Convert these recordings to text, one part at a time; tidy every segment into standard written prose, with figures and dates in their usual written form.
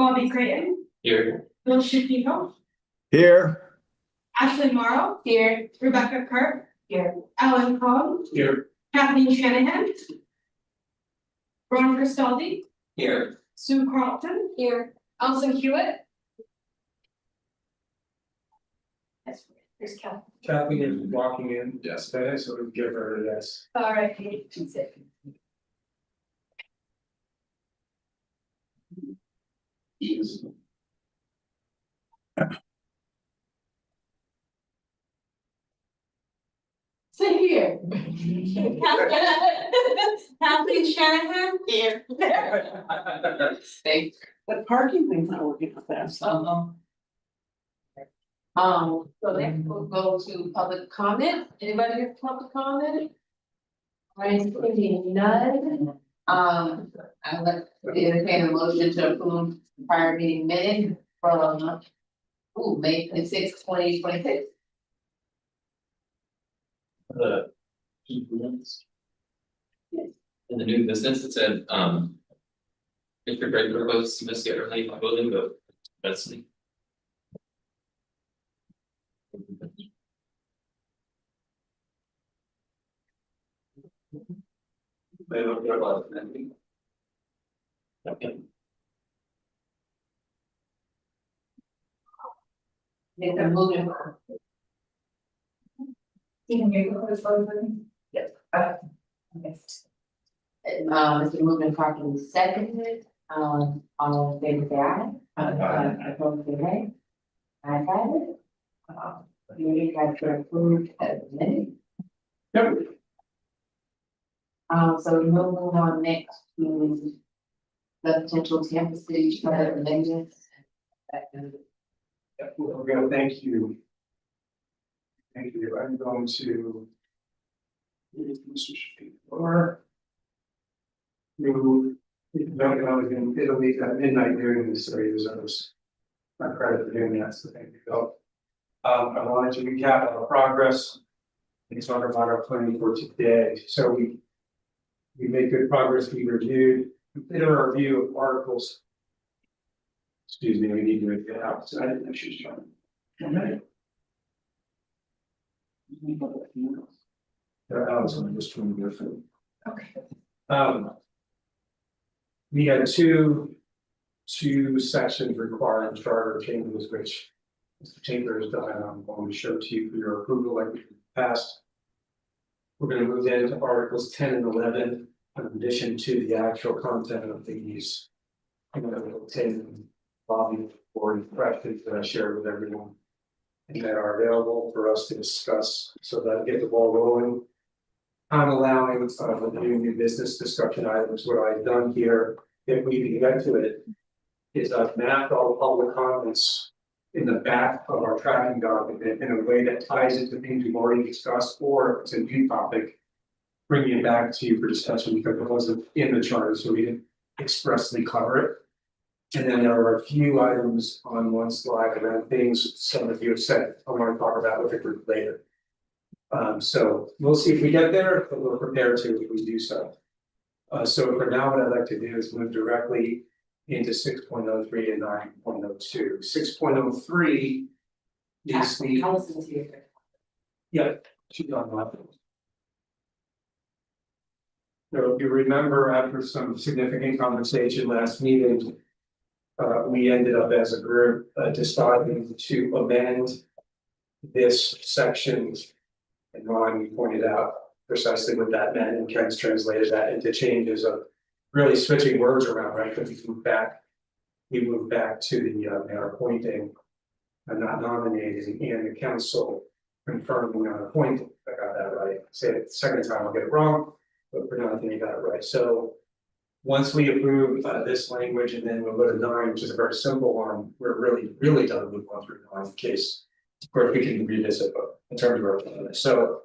Bobby Creighton, Here. Bill Shifito, Here. Ashley Morrow. Here. Rebecca Kirk. Here. Alan Cohn. Here. Kathleen Shanahan. Ron Cristaldi. Here. Sue Carlton. Here. Elson Hewitt. Yes, there's Kathleen. Kathleen is walking in yesterday, so we give her a yes. All right, 2 seconds. Sit here. Kathleen Shanahan. Here. Thanks. The parking thing's not working out fast. So then we'll go to public comment. Anybody here for public comment? Right, seeing none. I would entertain a motion to approve the prior meeting minutes from May 26, 2026. The. In the new business, it said, if you're ready to propose to miss the early voting, but that's me. They don't get a lot of that. Okay. Make a motion. Yes. Mr. Moving properly seconded, all in favor say aye. Opposed say nay. Ayes have it. You guys are approved as amended. Yep. So we'll move on next to the potential Tampa City charter amendments. We're gonna thank you. Thank you. I'm going to. Mr. Or. You know, I was in Italy at midnight during this series. I was. Not credit for doing that, so thank you, Bill. I wanted to recap our progress. And talk about our planning for today. So we made good progress. We reviewed, completed our review of articles. Excuse me, we need to get out. So I didn't know she was trying. I'm just trying to go through. Okay. We had two sections requiring charter changes, which Mr. Chamber has done, and I'm going to show to you for your approval like we passed. We're going to move into Articles 10 and 11, in addition to the actual content of these. I'm going to take Bobby for the questions that I shared with everyone. And that are available for us to discuss, so that get the ball rolling. I'm allowing the new business discussion items. What I've done here, if we can get to it, is I've mapped all the public comments in the back of our tracking document in a way that ties into things we've already discussed, or if it's a new topic, bringing it back to you for discussion because it wasn't in the charter, so we didn't expressly cover it. And then there are a few items on one slide around things some of you have said I want to talk about with the group later. So we'll see if we get there, but we're prepared to if we do so. So for now, what I'd like to do is move directly into 6.03 and 9.02. 6.03 is the. Allison's here. Yeah, she's on that. So if you remember, after some significant conversation last meeting, we ended up as a group deciding to amend this section. And Ron pointed out precisely what that meant, and Ken's translated that into changes of really switching words around, right? Because we moved back to the mayor appointing and not nominating, and the council confirming not appointing. I got that right. Say it the second time, I'll get it wrong, but for now, I think you got it right. So once we approve this language, and then we'll go to 9, which is a very simple one, we're really done with 1 through 9 in case, of course, we can revisit in terms of our plan. So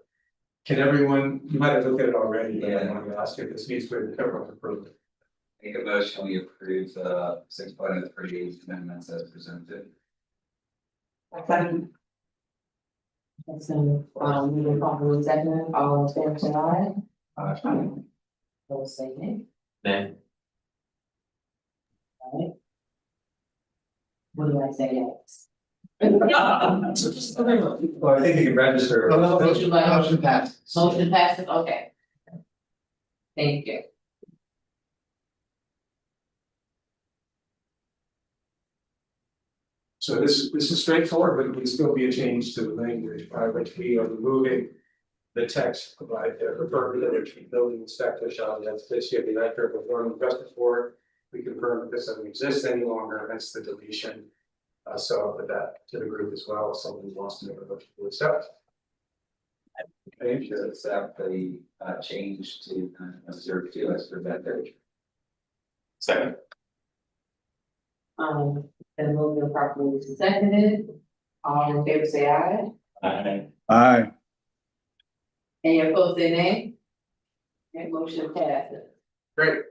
can everyone, you might have looked at it already, but I want to ask if this needs to be everyone's approved. Make a motion, we approve 6.03 amendments as presented. Second. So, moving properly seconded, all in favor say aye. Those say nay. Nay. Alright. What do I say next? Well, I think you can register. Would you like- Motion passed. Motion passes, okay. Thank you. So this is straightforward, but it would still be a change to the language by which we are removing the text provide the referred building inspector shall have this year the director of the justice board. We confirm that this doesn't exist any longer, hence the deletion. So I'll put that to the group as well, if somebody wants to know what to accept. Page to accept the change to 02 as presented. Second. Then moved and properly seconded, all in favor say aye, Aye. any opposed say nay. Okay, motion passes. Great.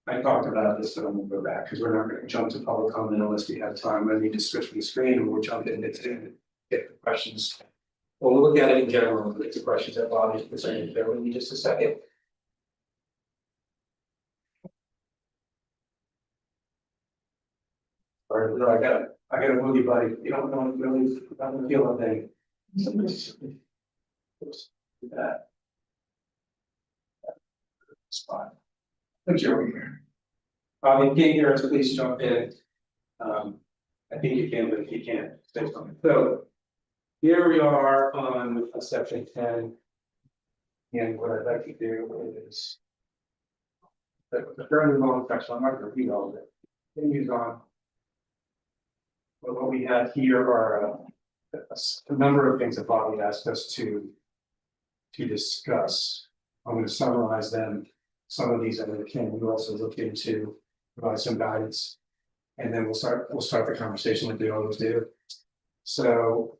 I talked about this, but I'm gonna go back because we're not gonna jump to public comment unless we have time. I need to switch the screen and we'll jump in and get the questions. Well, we'll look at it in general, and get the questions that Bobby's presented there. We need just a second. All right, no, I gotta move you, buddy. You don't know, really, I don't feel a thing. That. Spot. Put you over here. If you can't hear us, please jump in. I think you can, but if you can't, say something. So. Here we are on section 10. And what I'd like to do is. The fairly long section, I'm not gonna read all of it. Continues on. But what we have here are a number of things that Bobby asked us to discuss. I'm gonna summarize them. Some of these, and Ken, you also look into, provide some guidance. And then we'll start the conversation like we always do. So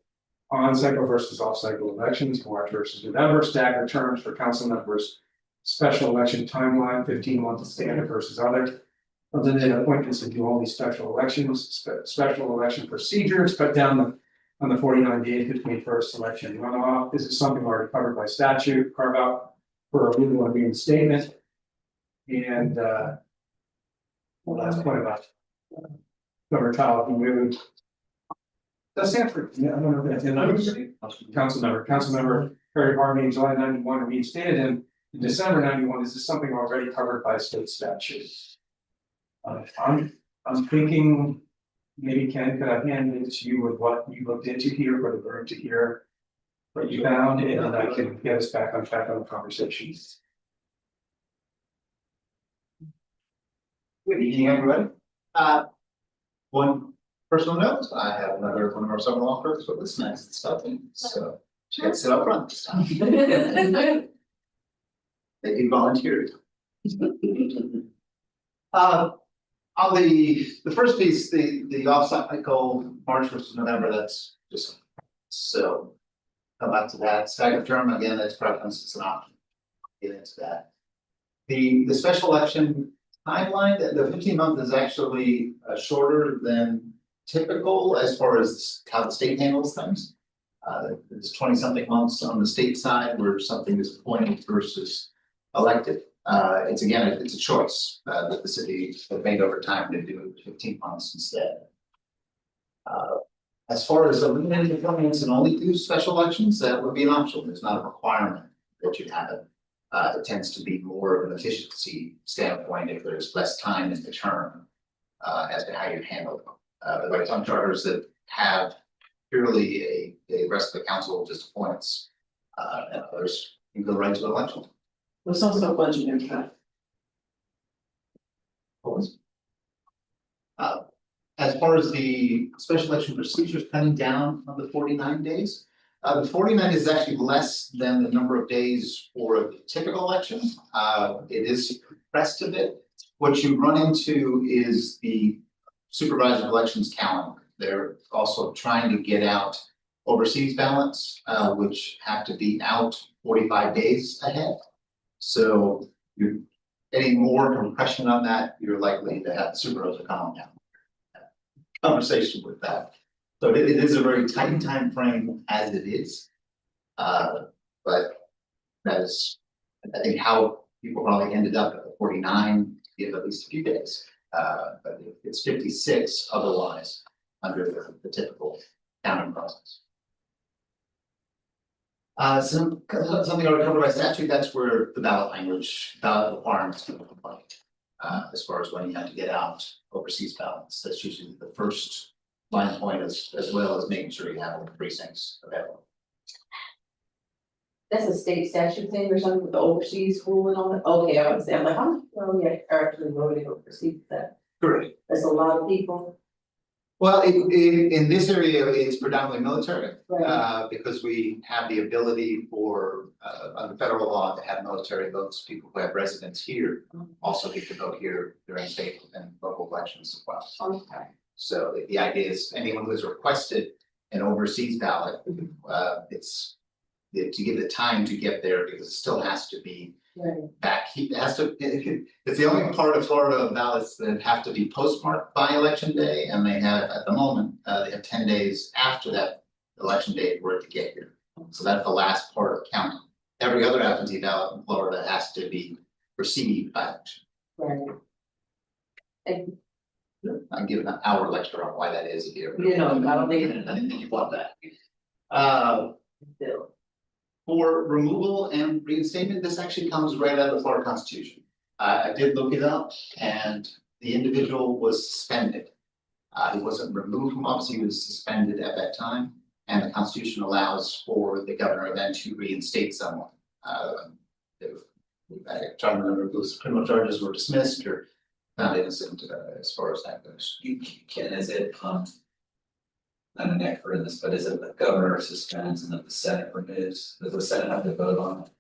on cycle versus off cycle elections, March versus November, staggered terms for council members. Special election timeline, 15-month standard versus other. Other than appointments to do all these special elections, special election procedures, cut down on the 49 days between first election and runoff. This is something already covered by statute, carve out for a legal and reinstatement. And last point about Governor Tyler, we moved. That's Sanford, I don't know if that's in council member Harry Harvey in July 91 reinstated him in December 91. Is this something already covered by state statute? I'm thinking maybe Ken could I hand it to you with what you looked into here for the board to hear what you found, and I can get us back on track on the conversations. Good evening, everybody. One personal note, I have another one of our summer law clerks with us next this afternoon, so she gets to sit up front this time. They volunteered. On the first piece, the off-cycle March versus November, that's just so. Come back to that, staggered term, again, that's preference, it's an option. Get into that. The special election timeline, the 15-month is actually shorter than typical as far as how the state handles things. It's 20-something months on the state side where something is appointed versus elected. It's a choice that the city have made over time to do 15 months instead. As far as eliminating appointments and only do special elections, that would be an option. There's not a requirement that you have it. It tends to be more of an efficiency standpoint if there's less time in the term as to how you handle them. There are some charters that have purely a rest of the council just appoints, and others can go right to the election. There's also a budget impact. As far as the special election procedures cutting down on the 49 days, the 49 is actually less than the number of days for a typical election. It is compressed a bit. What you run into is the supervisor of elections calendar. They're also trying to get out overseas ballots, which have to be out 45 days ahead. So you're getting more compression on that, you're likely to have the supervisor come down. Conversation with that. So it is a very tight time frame as it is. But that is, I think, how people probably ended up at the 49 give at least a few days. But it's 56 otherwise under the typical counting process. Something already covered by statute, that's where the ballot requirements come into play. As far as when you have to get out overseas ballots, that's usually the first line point as well as making sure you have all the precincts available. That's a state statute thing or something with the overseas ruling on it? Okay, I was saying, I'm like, how many, well, yeah, are actually voting overseas, Correct. that's a lot of people, Well, in this area, it's predominantly military, right? because we have the ability for, under federal law to have military votes, people who have residence here also get to vote here during state and local elections as well. Okay. So the idea is anyone who has requested an overseas ballot, it's to give the time to get there because it still has to be Right, back, it has to, it's the only part of Florida ballots that have to be postmarked by election day, and they have, at the moment, they have 10 days after that election day for it to get here. So that's the last part of counting. Every other absentee ballot in Florida has to be received by election. right. And, I can give an hour lecture on why that is if you ever. you know, I don't think. I didn't think you want that. Still, For removal and reinstatement, this actually comes right out of the Florida Constitution. I did look it up and the individual was suspended. He wasn't removed from office, he was suspended at that time. And the Constitution allows for the governor then to reinstate someone. I'm trying to remember if those criminal charges were dismissed or found innocent, as far as that goes. You can, is it, not an expert in this, but is it the governor suspends and then the Senate removes? Does the Senate have to vote on it?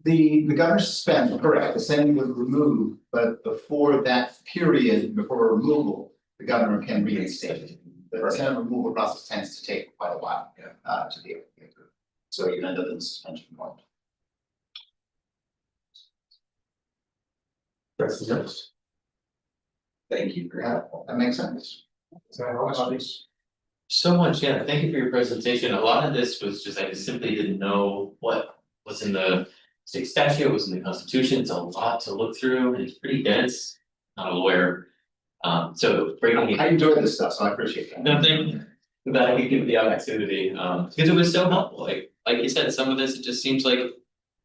The governor suspends, correct, the Senate would remove, but before that period, before removal, the governor can reinstate. The Senate removal process tends to take quite a while, to be able to get through. So you end up in the suspension point. That's the next. Thank you for that. That makes sense. Is that all, Bobby? So much, yeah, thank you for your presentation, a lot of this was just, I just simply didn't know what was in the state statute, what was in the constitution, it's a lot to look through, and it's pretty dense. Not a lawyer, so breaking it. I enjoy this stuff, so I appreciate that. Nothing that I could give the opportunity, because it was so helpful, like you said, some of this, it just seems like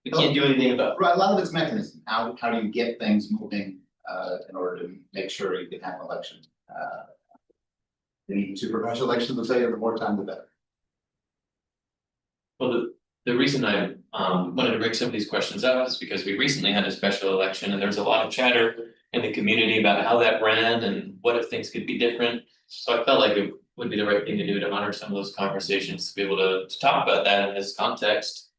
we can't do anything about. Right, a lot of it's mechanism, how do you get things moving, in order to make sure you can have an election, the supervisor election will tell you the more time the better. Well, the reason I wanted to bring some of these questions up is because we recently had a special election and there was a lot of chatter in the community about how that ran and what if things could be different. So I felt like it would be the right thing to do to honor some of those conversations, to be able to talk about that in this context.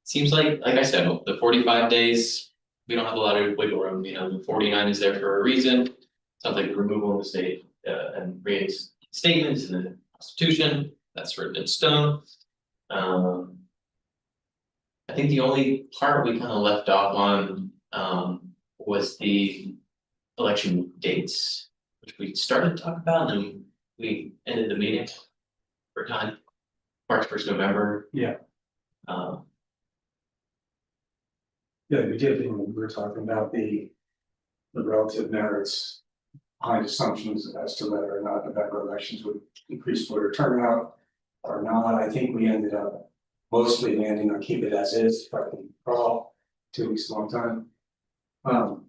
Seems like I said, the 45 days, we don't have a lot of wiggle room, you know, the 49 is there for a reason. Sounds like the removal of the state and reinstatements in the Constitution, that's written in stone. I think the only part we kind of left off on was the election dates, which we started to talk about and then we ended the meeting for time. March 1st, November. Yeah. Yeah, we did, when we were talking about the relative merits behind assumptions as to whether or not November elections would increase voter turnout or not. I think we ended up mostly landing on keep it as is, if I can recall, 2 weeks, a long time.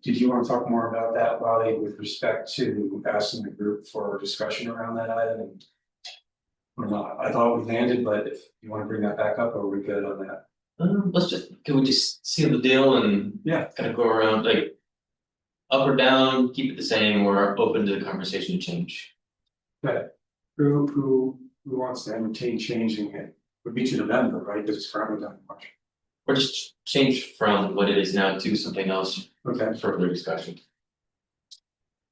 Did you want to talk more about that, Bobby, with respect to asking the group for discussion around that item? Or not? I thought we landed, but if you want to bring that back up, are we good on that? Can we just seal the deal and Yeah. kind of go around like up or down, keep it the same, or open to the conversation to change? Okay, who wants to entertain changing it? Would be to November, right, because it's currently done in March. Or just change from what it is now to something else Okay, for further discussion.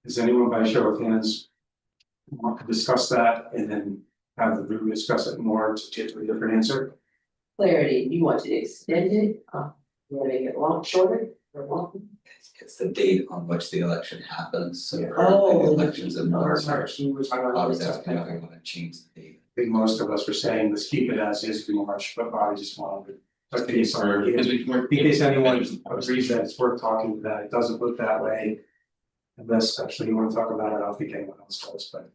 does anyone by show of hands want to discuss that and then have the group discuss it more to get to a different answer? clarity, you want to extend it, you want to make it long, shorter, or long? It's the date on which the election happens, so Yeah. currently the elections in March. She was talking about Obviously, this. I don't think I wanna change the date. I think most of us were saying, let's keep it as is through March, but Bobby just wanted to But in case Or, because we weren't. in case anyone agrees that it's worth talking about, it doesn't look that way. Unless actually you wanna talk about it, I don't think anyone else does, but.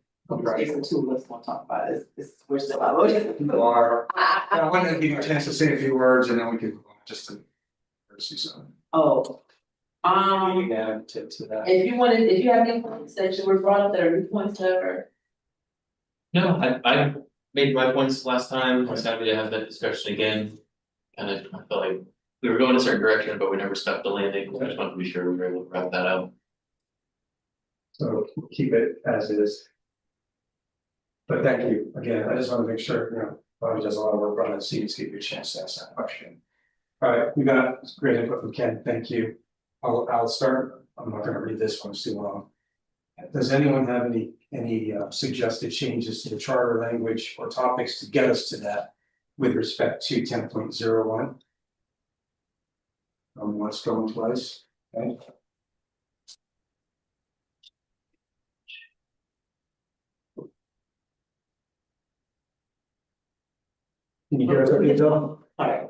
Jason, two of us won't talk about it, it's, we're still out. You are, I wanted to give you a chance to say a few words and then we can, just to. See something. Oh. Yeah, to that. If you have any points that were brought up that are new points that are. No, I made my points last time, I was happy to have that discussion again. And I felt like we were going a certain direction, but we never stuck the landing, I just wanted to be sure we were able to wrap that out. So keep it as is. But thank you, again, I just wanna make sure, Bobby does a lot of work on it, so you give you a chance to ask that question. All right, we got great input from Ken, thank you. I'll start, I'm not gonna read this one, it's too long. Does anyone have any suggested changes to the charter language or topics to get us to that with respect to 10.01? Once going twice, okay? Can you hear us okay, Bill? Alright.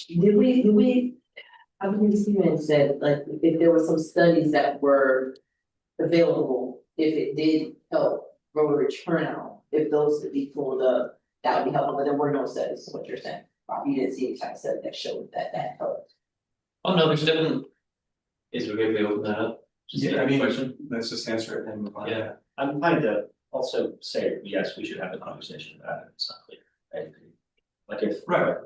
Did we, I believe Steven said, like, if there were some studies that were available, if it did help voter turnout, if those could be pulled up, that would be helpful, but there were no studies, is what you're saying. You didn't see any type of study that showed that helped. Oh, no, there's different. Is it okay if we open that up? Just Yeah, I a mean, question, let's just answer it and move on. Yeah. I'm inclined to also say, yes, we should have a conversation about it, it's not clear, I agree. Like if. Right.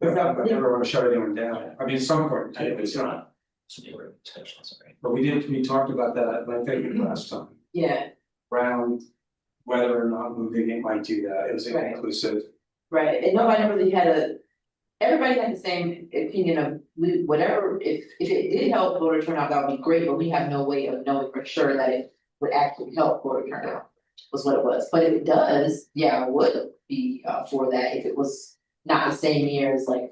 But I never wanna shut anyone down, I mean, at some point, I think it's it's not, not, super discussion, sorry. but we talked about that at length, I think, last time. Yeah, Around whether or not moving it might do that, it was Right. inclusive. right, and nobody really everybody had the same opinion of, whatever, if it did help voter turnout, that would be great, but we have no way of knowing for sure that it would actually help voter turnout, was what it was, but if it does, yeah, I would be for that if it was not the same year as like,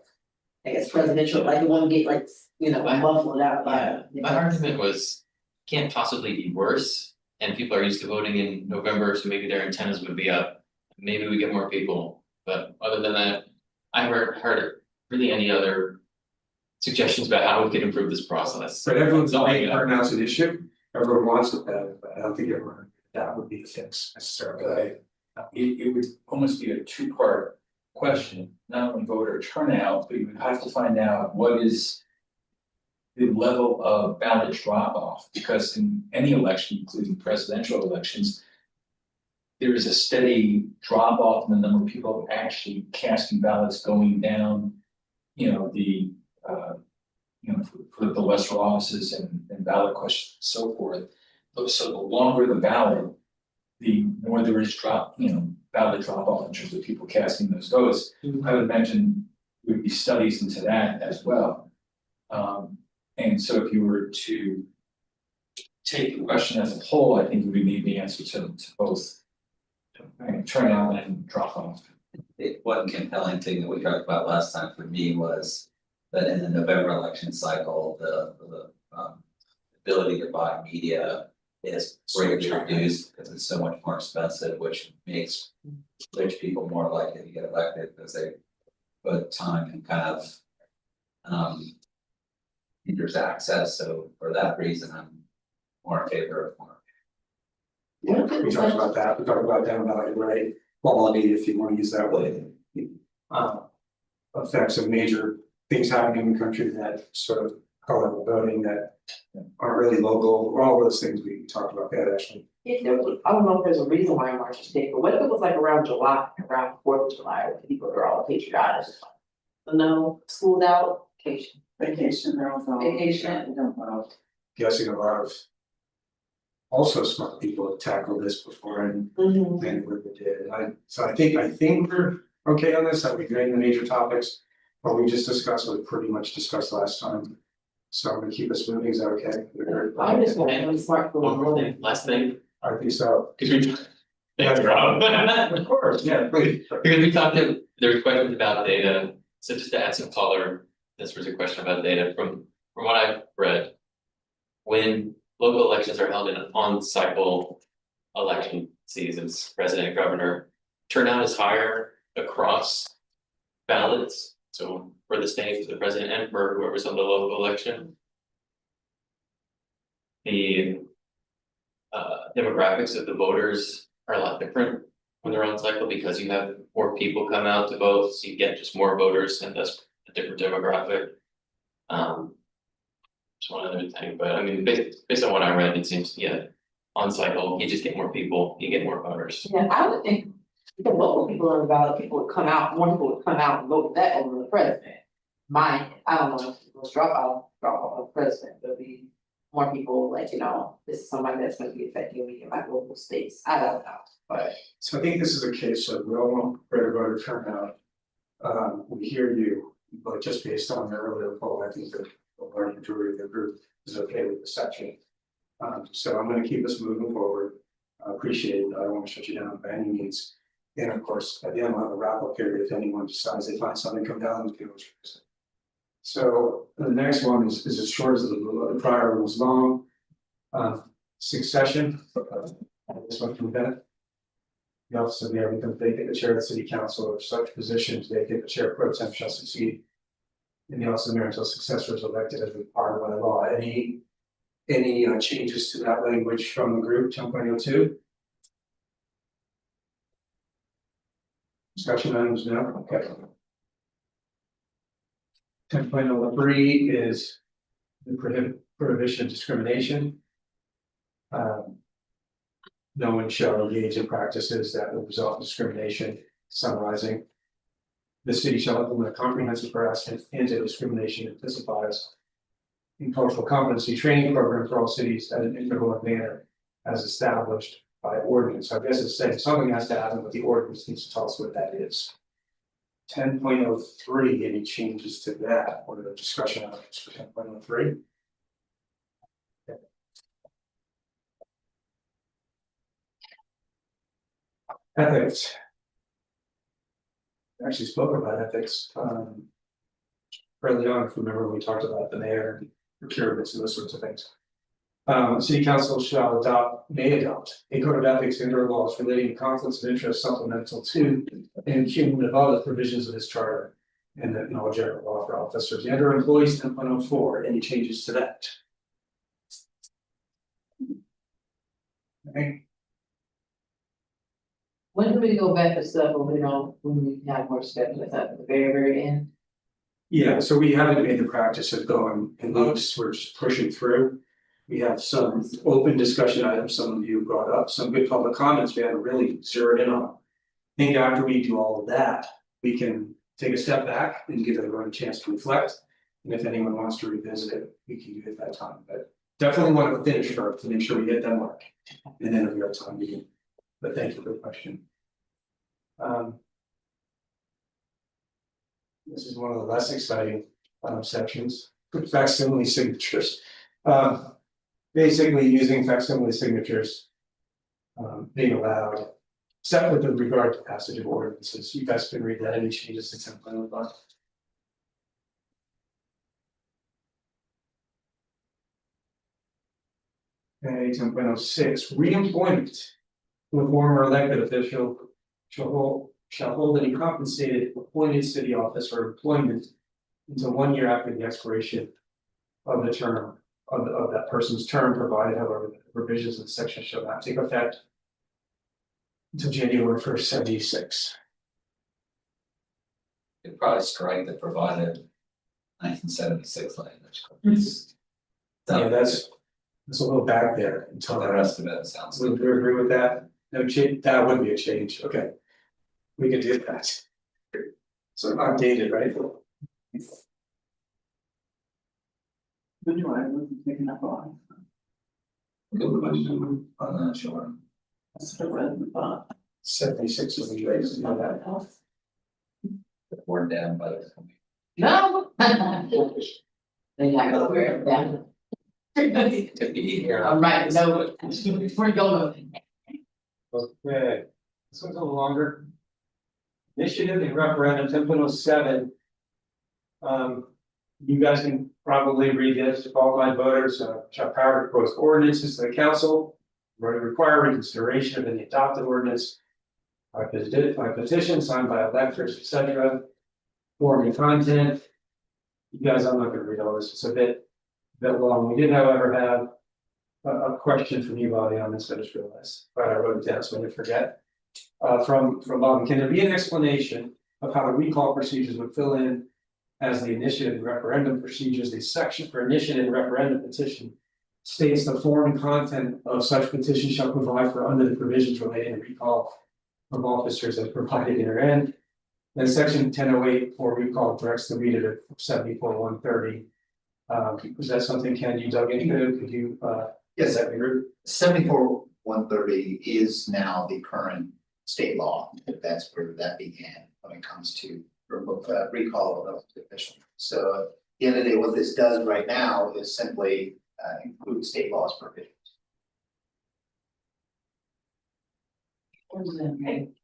I guess presidential, like it won't get like, muffled out by. my argument was, can't possibly be worse. And people are used to voting in November, so maybe their antennas would be up, maybe we get more people, but other than that. I haven't heard really any other suggestions about how we could improve this process. But everyone's That's all I saying got. turnout's an issue, everyone wants it better, but I don't think everyone, that would be the fix necessarily. It would almost be a two-part question, not only voter turnout, but you would have to find out what is the level of ballot drop-off, because in any election, including presidential elections, there is a steady drop-off in the number of people actually casting ballots going down, for the lesser offices and ballot questions and so forth. So the longer the ballot, the more there is ballot drop-off in terms of people casting those votes. I would imagine there would be studies into that as well. And so if you were to take the question as a whole, I think we need the answer to both turnout and drop-off. One compelling thing that we talked about last time for me was that in the November election cycle, the ability to buy media is greatly reduced because it's so much more expensive, which makes rich people more likely to get elected because they put time and kind of hinders access. So for that reason, I'm more in favor of more. Yeah, we talked about that, we talked about down ballot, right, quality, if you wanna use that way. Effects of major things happening in the country that sort of color the voting that aren't really local, all those things we talked about that actually. If there was, I don't know if there's a reason why March is big, but what if it was like around July, around 4th of July, where people are all patriotic? So no, school's out, Vacation, they're all vacation. Guessing a lot of also smart people have tackled this before and Mhm. we did. So I think we're okay on this, that we're doing the major topics. What we just discussed, we pretty much discussed last time. So I'm gonna keep us moving, is that okay? I just want to be smart for One more thing, last thing, I think so. cause we. Thanks, Rob. Of course, yeah, please. Because we talked, there were questions about data, so just to add some color, this was a question about data from what I've read. When local elections are held in on-cycle election seasons, president, governor, turnout is higher across ballots So for the state, for the president and for whoever's on the local election. The demographics of the voters are a lot different when they're on cycle because you have more people come out to vote, so you get just more voters and that's a different demographic. Just one other thing, but I mean, based on what I read, it seems, yeah, on cycle, you just get more people, you get more voters. Yeah, I would think the local people on the ballot, people would come out, more people would come out and vote for that over the president. I don't know if it drop off of president, there'll be more people like, this is somebody that's gonna be affecting me in my local states, I don't know, but. So I think this is a case of we all want greater voter turnout. We hear you, but just based on the earlier poll, I think that the large majority of the group is okay with the section. So I'm gonna keep us moving forward. I appreciate it. I don't want to shut you down by any means. And of course, at the end, we'll have a wrap up period if anyone decides they find something, come down and do it. So the next one is as short as the prior one was long. Succession. This one from Bennett. The office of mayor becomes vacant, the chair of the city council or such positions vacant, the chair pro tem shall succeed. In the office of mayor until successor is elected as required by law. Any changes to that language from the group 10.02? Discussion items now, okay. 10.03 is the prohibition of discrimination. No one shall engage in practices that will result in discrimination. Summarizing, the city shall implement a comprehensive harassment and anti-discrimination and disciplines in cultural competency training program for all cities at an integral manner as established by ordinance. So I guess it's saying something has to happen, but the ordinance needs to tell us what that is. 10.03, any changes to that or the discussion items for 10.03? Ethics. I actually spoke about ethics early on, if you remember, when we talked about the mayor and procurements and those sorts of things. City council may adopt a code of ethics and or laws relating to conflicts of interest supplemental to and cumulative other provisions of this charter and the general law for officers and or employees 10.04. Any changes to that? Okay. When do we go back to stuff when we have more schedule, is that at the very end? Yeah, so we haven't made the practice of going in loops, we're just pushing through. We have some open discussion items, some of you brought up, some good public comments we haven't really zeroed in on. I think after we do all of that, we can take a step back and give everyone a chance to reflect. And if anyone wants to revisit it, we can do it at that time, but definitely want to finish first to make sure we get that mark. And then if we have time, we can, but thank you for the question. This is one of the less exciting sections, facsimile signatures. Basically using facsimile signatures being allowed, except with regard to passage of ordinances. You guys can read that, any changes to 10.05? Okay, 10.06, reemployment. The former elected official shall hold any compensated appointed city office or employment until 1 year after the expiration of the term of that person's term, provided however the provisions of the section shall not take effect until January 1st, 76. You'd probably strike the provided 1976 language. Yeah, that's a little back there until The rest of it sounds Would good. you agree with that? No change, that would be a change, okay. We could do that. So updated, right? Good question. I'm not sure. 76 is the raise, you know that. Worn down by the. No. They got to wear it down. To be here. I'm right, no, we're going. Okay, this one's a little longer. Initiative and referendum 10.07. You guys can probably read this, qualified voters shall power to propose ordinances to the council. Require reconsideration of any adopted ordinance by petition signed by electors, etc. form and content. You guys, I'm not gonna read all this, it's a bit long. We did however have a question from you, Bobby, on this, I just realized, but I wrote it down so I didn't forget. From Bobby, can there be an explanation of how the recall procedures would fill in as the initiative and referendum procedures, the section for initiative and referendum petition states the form and content of such petition shall provide for under the provisions relating to recall of officers as provided herein. Then section 1008 for recall directs the reader to 70.130. Is that something, Ken, you dug into? Could you, Yes, that be rude? 74-130 is now the current state law. That's where that began when it comes to recall of elected officials. So at the end of the day, what this does right now is simply include state laws provisions.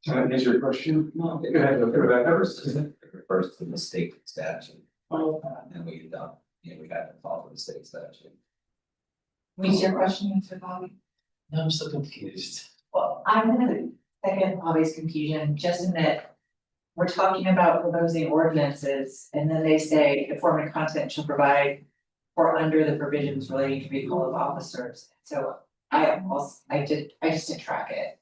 Answer your question? No. Go ahead, Rebecca. It refers to the state statute. And we don't, we haven't followed the state statute. What's your question, Mr. Bobby? No, I'm so confused. Well, I'm gonna second Bobby's confusion, just in that we're talking about proposing ordinances, and then they say the form and content shall provide for under the provisions relating to recall of officers. So I just didn't track it.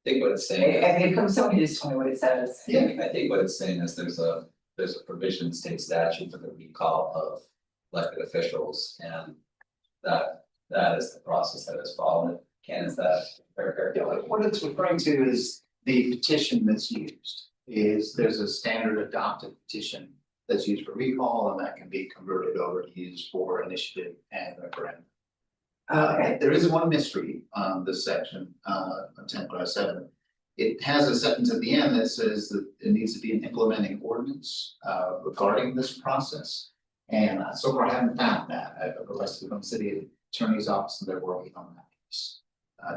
I think what it's saying. Somebody just told me what it says. I think what it's saying is there's a provision in state statute for the recall of elected officials, and that is the process that is followed. Ken, is that fair? What it's referring to is the petition that's used there's a standard adopted petition that's used for recall, and that can be converted over to use for initiative and referendum. Okay. There is one mystery on this section, 10.7. It has a sentence at the end that says that it needs to be an implementing ordinance regarding this process. And so far I haven't found that. I've requested from the city attorney's office, and they're working on that piece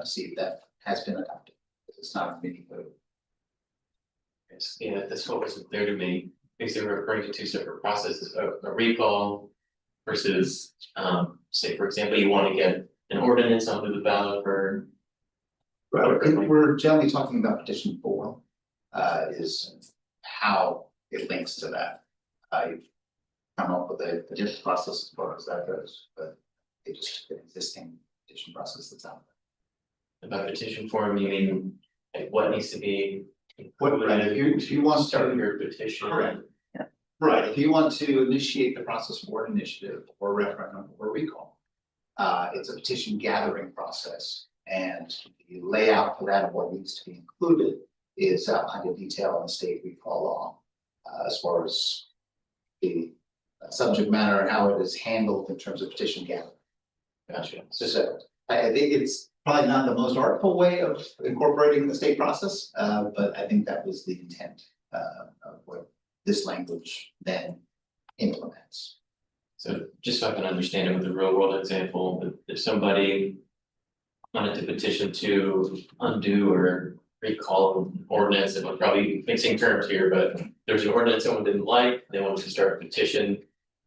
to see if that has been adopted. It's not a mini code. Yeah, that's what wasn't clear to me, because they were referring to two separate processes, a recall versus, say, for example, you want to get an ordinance onto the ballot for. We're generally talking about petition form, is how it links to that. I've come up with a different process as far as that goes, but it's just an existing petition process that's out About petition form, you mean, like, what needs to be. Right, if you want to start your petition. Correct. Right, if you want to initiate the process for an initiative or referendum or recall, it's a petition gathering process, and the layout for that and what needs to be included is outlined in detail in the state recall law. As far as the subject matter and how it is handled in terms of petition gathering. Gotcha. So I think it's probably not the most artful way of incorporating the state process, but I think that was the intent of what this language then implements. So just so I can understand it with a real world example, if somebody wanted to petition to undo or recall an ordinance, and we're probably mixing terms here, but there's an ordinance someone didn't like, they wanted to start a petition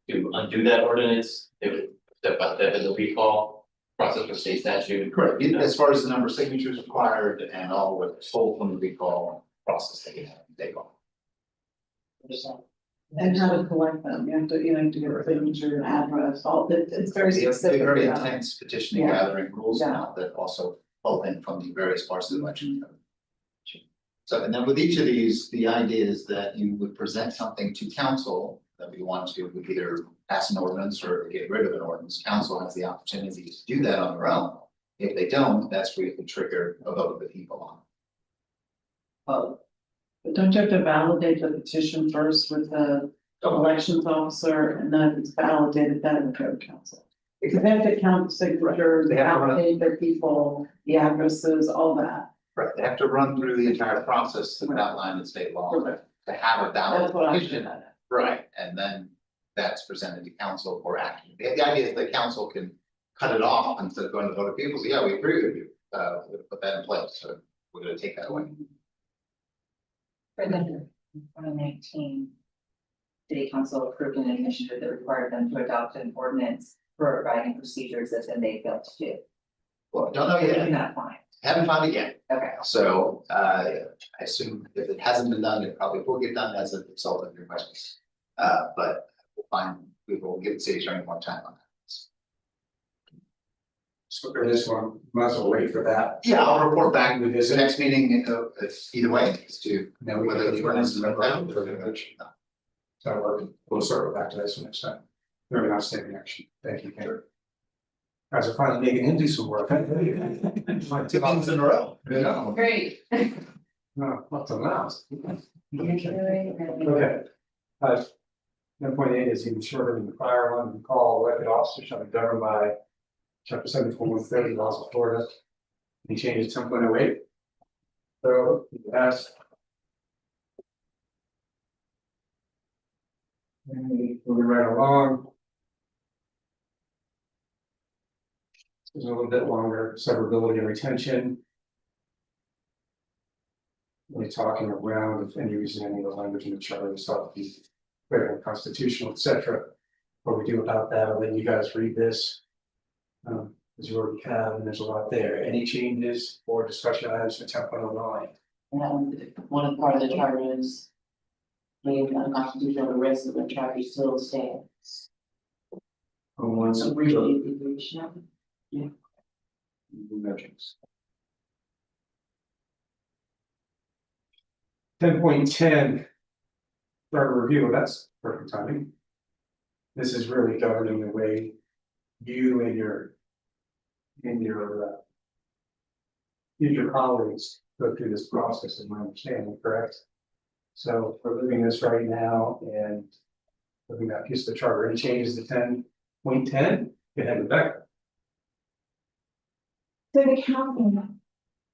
to undo that ordinance, they would step out that as a recall process with state statute. Correct, as far as the number of signatures required and all what's pulled from the recall process that you have to take on. And how to collect them, you have to get a signature, an address, all that, it's very specific. Very about it. intense petitioning Yeah. gathering rules now that also pull in from the various parts of the election code. So, and then with each of these, the idea is that you would present something to council that we want to either pass an ordinance or get rid of an ordinance. Council has the opportunity to do that on their own. If they don't, that's where you can trigger a vote of the people on. But don't you have to validate the petition first with the elections officer, and then it's validated then in the code council? Because they have to count the signatures, They have to run- validate their people, the addresses, all that. Right, they have to run through the entire process that's outlined in state law Correct. to have a valid That's what I'm petition. saying. Right, and then that's presented to council for action. The idea is that council can cut it off instead of going to the vote of people, so yeah, we agree with you, we're gonna put that in place, so we're gonna take that away. For the 2019, city council approved an initiative that required them to adopt an ordinance for providing procedures that then they failed to do. Well, don't know yet. Not fine. Haven't found it yet. Okay. So, I assume if it hasn't been done, it probably will get done as a result of your questions. But we'll find, we will give the city attorney more time on that. So for this one, might as well wait for that. Yeah, I'll report back We the visit. next meeting, if either way, as to Now we whether can the the ordinance ordinance is member found. So we'll circle back to this next time. Very nice taking action. Thank you, Ken. Guys are finally making him do some work. Two things in a row. Yeah. Great. No, not the last. Okay. 10.8 is even shorter than the prior one. Call elected officers shall be governed by chapter 74-130 laws of Florida. Any changes 10.08? So that's. And moving right along. There's a little bit longer, severability and retention. We're talking around if any reason any of the language in the charter is thought to be very unconstitutional, et cetera. What we do about that, I'll let you guys read this. As you already have, and there's a lot there. Any changes or discussion items for 10.09? One part of the charter is made unconstitutional, the rest of the charter still stands. On one So side. abbreviation. Emergence. 10.10. Charter review, that's perfect timing. This is really governing the way you and your future colleagues go through this process, in my understanding, correct? So we're living this right now and looking at piece of the charter, any changes to 10.10? Go ahead, Rebecca. So the county,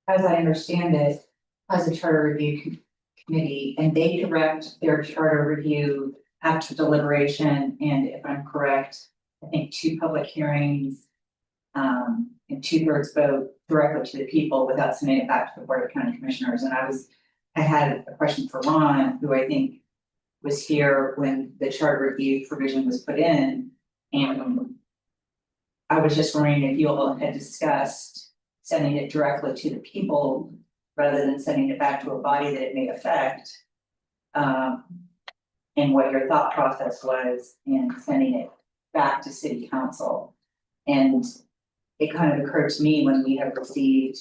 as I understand it, has a charter review committee and they direct their charter review after deliberation. And if I'm correct, I think 2 public hearings. And 2/3 vote directly to the people without sending it back to the Board of County Commissioners. And I had a question for Ron, who I think was here when the charter review provision was put in. And I was just wondering if you all had discussed sending it directly to the people rather than sending it back to a body that it may affect. And what your thought process was in sending it back to city council. And it kind of occurred to me when we have received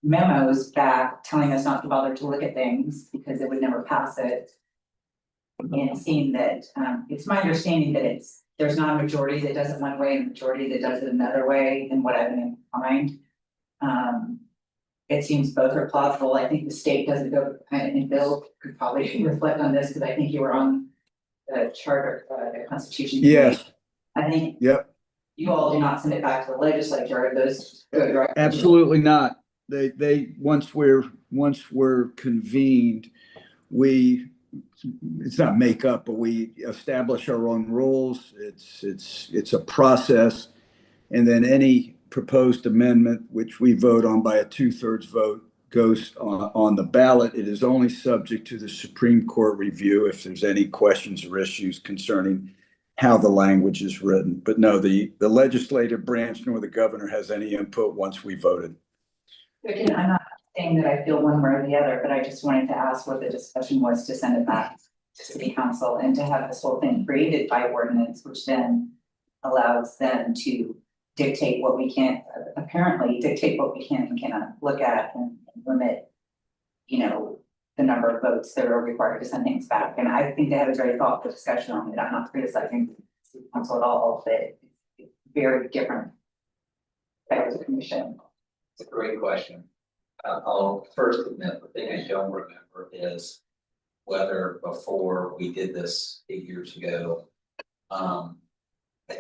memos back telling us not to bother to look at things because it would never pass it. And seeing that, it's my understanding that there's not a majority that does it one way and a majority that does it another way than what I've been in mind. It seems both are plausible. I think the state doesn't go, and Bill could probably reflect on this because I think you were on the charter, the constitution. Yes. I think. Yep. You all do not send it back to the legislature, those go directly. Absolutely not. They, once we're convened, it's not make up, but we establish our own rules. It's a process. And then any proposed amendment, which we vote on by a 2/3 vote, goes on the ballot. It is only subject to the Supreme Court review if there's any questions or issues concerning how the language is written. But no, the legislative branch nor the governor has any input once we voted. Again, I'm not saying that I feel one way or the other, but I just wanted to ask what the discussion was to send it back to city council and to have this whole thing created by ordinance, which then allows them to dictate what we can't, apparently dictate what we can and cannot look at and limit, the number of votes that are required to send things back. And I think they had a very thoughtful discussion on it. I'm not criticizing city council at all, but it's very different. As a commission. It's a great question. I'll first admit, the thing I don't remember is whether before we did this 8 years ago. I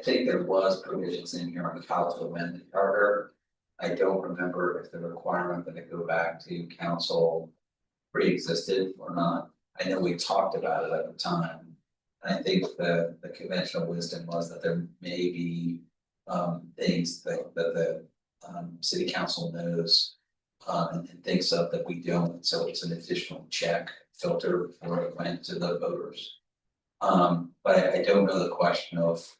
think there was provisions in here on how to amend the charter. I don't remember if the requirement that it go back to council pre-existed or not. I know we talked about it at the time. And I think the conventional wisdom was that there may be things that the city council knows and thinks of that we don't, so it's an additional check filter before it went to the voters. But I don't know the question of,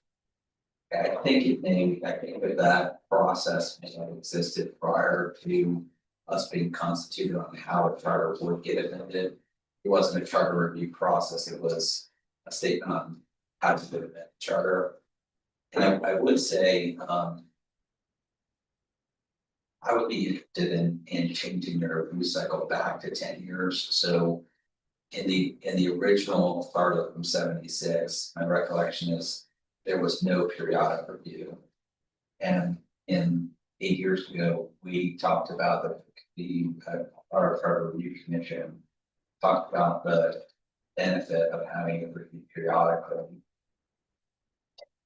I think if that process may have existed prior to us being constituted on how a charter would get amended. It wasn't a charter review process, it was a statement on how to amend the charter. And I would say, I would be interested in changing the review cycle back to 10 years, so. In the original charter from 76, my recollection is there was no periodic review. And in 8 years ago, we talked about our charter review commission. Talked about the benefit of having it reviewed periodically.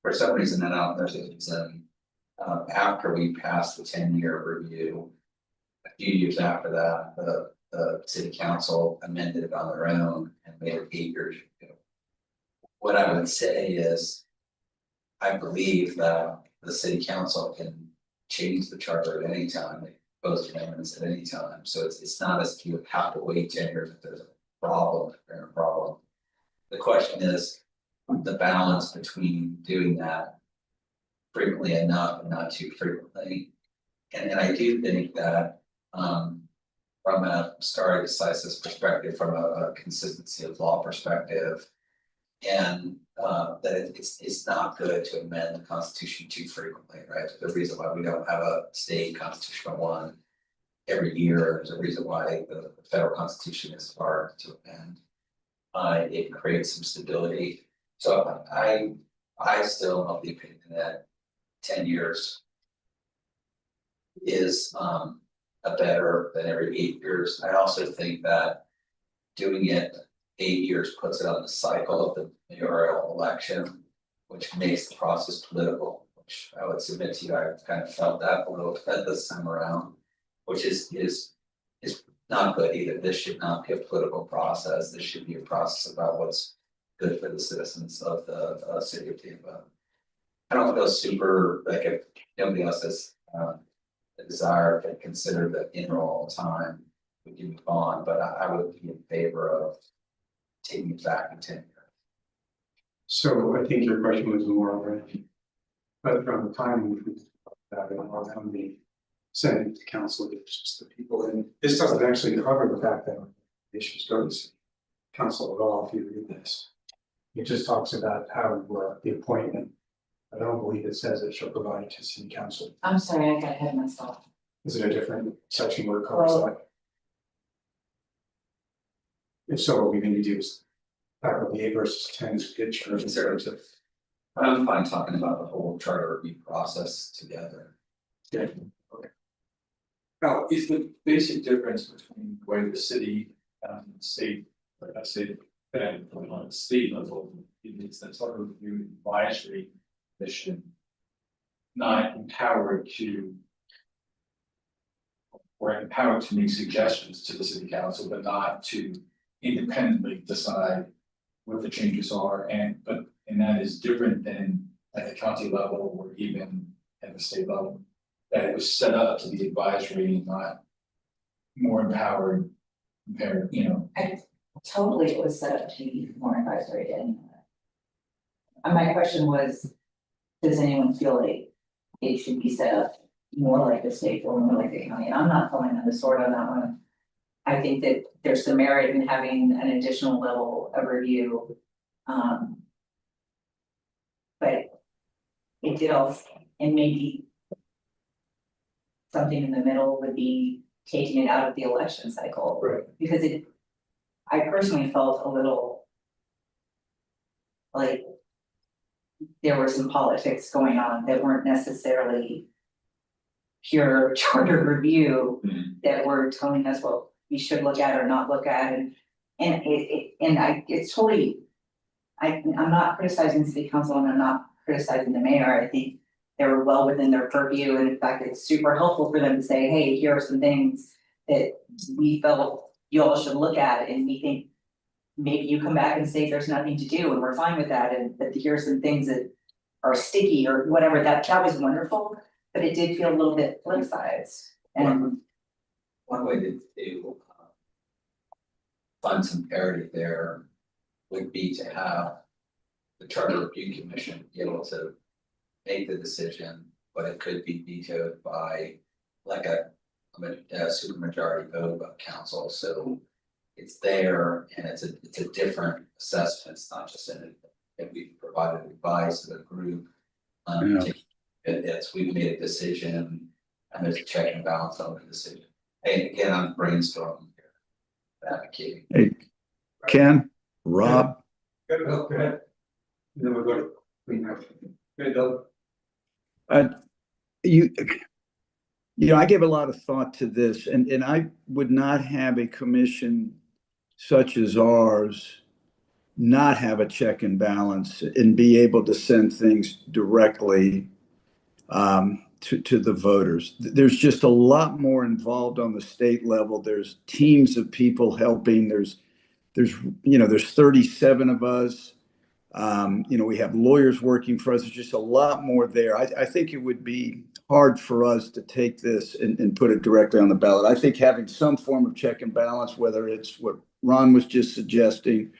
For some reason, and I don't know if it was after we passed the 10-year review, a few years after that, the city council amended it on their own and made it 8 years ago. What I would say is, I believe that the city council can change the charter at any time, they propose amendments at any time, so it's not as if you have to wait 10 years if there's a problem, The question is the balance between doing that frequently enough and not too frequently. And I do think that, from a stare decisis perspective, from a consistency of law perspective. And that it's not good to amend the Constitution too frequently, right? The reason why we don't have a state constitutional one every year, there's a reason why the federal Constitution is hard to amend. It creates some stability. So I still have the opinion that 10 years is a better than every 8 years. I also think that doing it 8 years puts it on the cycle of the mayoral election, which makes the process political, which I would submit to you, I've kind of felt that a little bit this time around, which is not good either. This should not be a political process. This should be a process about what's good for the citizens of the city of Tampa. I don't feel super, like, if nobody else has a desire to consider the enroll all the time, we can move on, but I would be in favor of taking it back in 10 years. So I think your question was more already. But from the time we that I don't know how many Senate to council, it's just the people, and this doesn't actually cover the fact that issues go to city council at all if you read this. It just talks about how the appointment. I don't believe it says it shall provide to city council. I'm sorry, I got ahead of myself. Is it a different section where it covers that? If so, what we need to do is back up the 8 versus 10 is good church conservative. I'm fine talking about the whole charter review process together. Yeah. Now, is the basic difference between the way the city and state, like I said, and on the state level, it's that sort of review advisory mission, not empowered to, or empowered to make suggestions to the city council, but not to independently decide what the changes are, and that is different than at the county level or even at the state level. That it was set up to be advisory and not more empowered, Totally, it was set up to be more advisory than. And my question was, does anyone feel like it should be set up more like the state or more like the county? And I'm not falling on the sword on that one. I think that there's some merit in having an additional level of review. But it did also, and maybe something in the middle would be taking it out of the election cycle. Right. Because I personally felt a little like there were some politics going on that weren't necessarily pure charter review that were telling us what we should look at or not look at, and it's totally. I'm not criticizing city council and I'm not criticizing the mayor. I think they were well within their purview, and in fact, it's super helpful for them to say, hey, here are some things that we felt you all should look at, and we think maybe you come back and say there's nothing to do, and we're fine with that, and that here are some things that are sticky or whatever. That was wonderful, but it did feel a little bit politicized. And One way to find some parity there would be to have the charter review commission be able to make the decision, but it could be vetoed by like a supermajority vote of council, so it's there and it's a different assessment, it's not just if we provided advice to the group. Yeah. It's, we've made a decision and there's a check and balance on the decision. And again, I'm brainstorming here, advocating. Hey, Ken, Rob, Good, go ahead. And then we'll go to clean up. Good, Doug. you know, I gave a lot of thought to this, and I would not have a commission such as ours not have a check and balance and be able to send things directly to the voters. There's just a lot more involved on the state level. There's teams of people helping. There's 37 of us. We have lawyers working for us. There's just a lot more there. I think it would be hard for us to take this and put it directly on the ballot. I think having some form of check and balance, whether it's what Ron was just suggesting,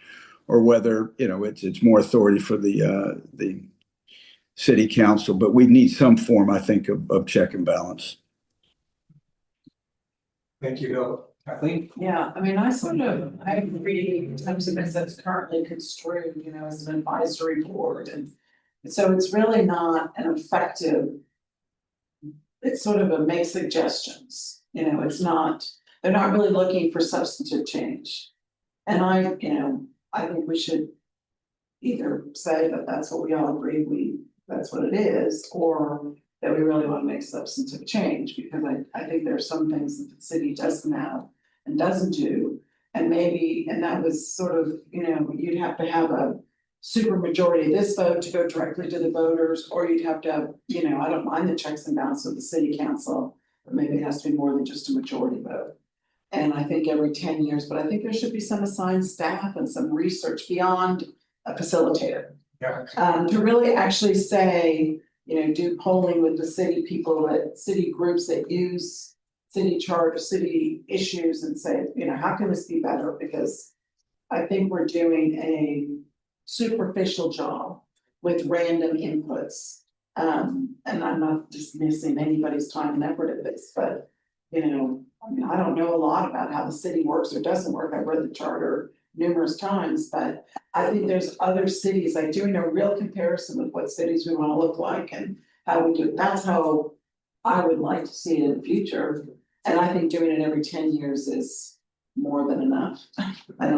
or whether, it's more authority for the city council, but we need some form, I think, of check and balance. Thank you, Bill. Kathleen? Yeah, I mean, I agree in terms of as it's currently construed, as an advisory board, and so it's really not an effective. It's sort of a make suggestions, it's not, they're not really looking for substantive change. And I think we should either say that that's what we all agree, that's what it is, or that we really want to make substantive change, because I think there are some things that the city doesn't have and doesn't do. And that was sort of, you'd have to have a super majority of this vote to go directly to the voters, or you'd have to have, I don't mind the checks and balances of the city council, but maybe it has to be more than just a majority vote. And I think every 10 years, but I think there should be some assigned staff and some research beyond a facilitator. Yeah. To really actually say, do polling with the city people, city groups that use city charter, city issues, and say, how can this be better? Because I think we're doing a superficial job with random inputs. And I'm not dismissing anybody's time and effort at this, but, I don't know a lot about how the city works or doesn't work. I've read the charter numerous times, but I think there's other cities, like doing a real comparison with what cities we want to look like and how we do it. That's how I would like to see it in the future. And I think doing it every 10 years is more than enough. I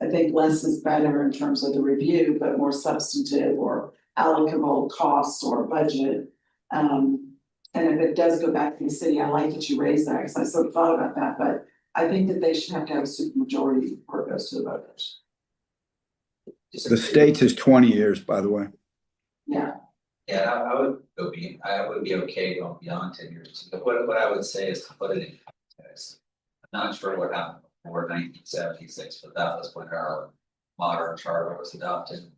think less is better in terms of the review, but more substantive or allocable costs or budget. And if it does go back to the city, I like that you raised that, because I sort of thought about that, but I think that they should have to have a supermajority before it goes to the voters. The state's is 20 years, by the way. Yeah. Yeah, I would be okay going beyond 10 years. But what I would say is to put it in context. I'm not sure what happened before 1976, but that was when our modern charter was adopted.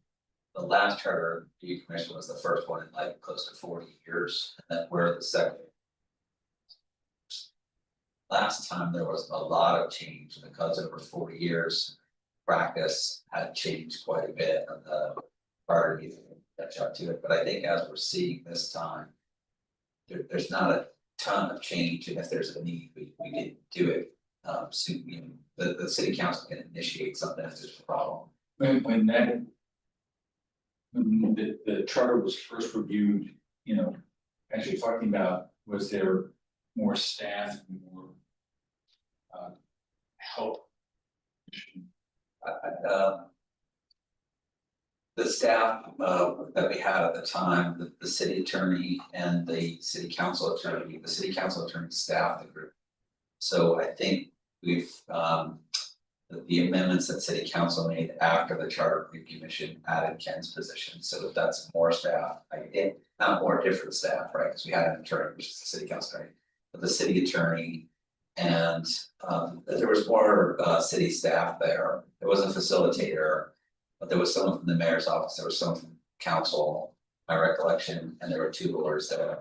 The last charter review commission was the first one in like close to 40 years, and then we're the second. Last time there was a lot of change because over 40 years, practice had changed quite a bit, and the charter needed to catch up to it. But I think as we're seeing this time, there's not a ton of change, and if there's a need, we can do it. The city council can initiate something if there's a problem. When the charter was first reviewed, as you're talking about, was there more staff, more help? The staff that we had at the time, the city attorney and the city council attorney staffed the group. So I think we've the amendments that city council made after the charter review commission added Ken's position, so that's more staff, not more different staff, right? Because we had an attorney, which is the city council attorney, but the city attorney, and there was more city staff there. There was a facilitator, but there was someone from the mayor's office, there was someone from council, my recollection, and there were 2 lawyers there.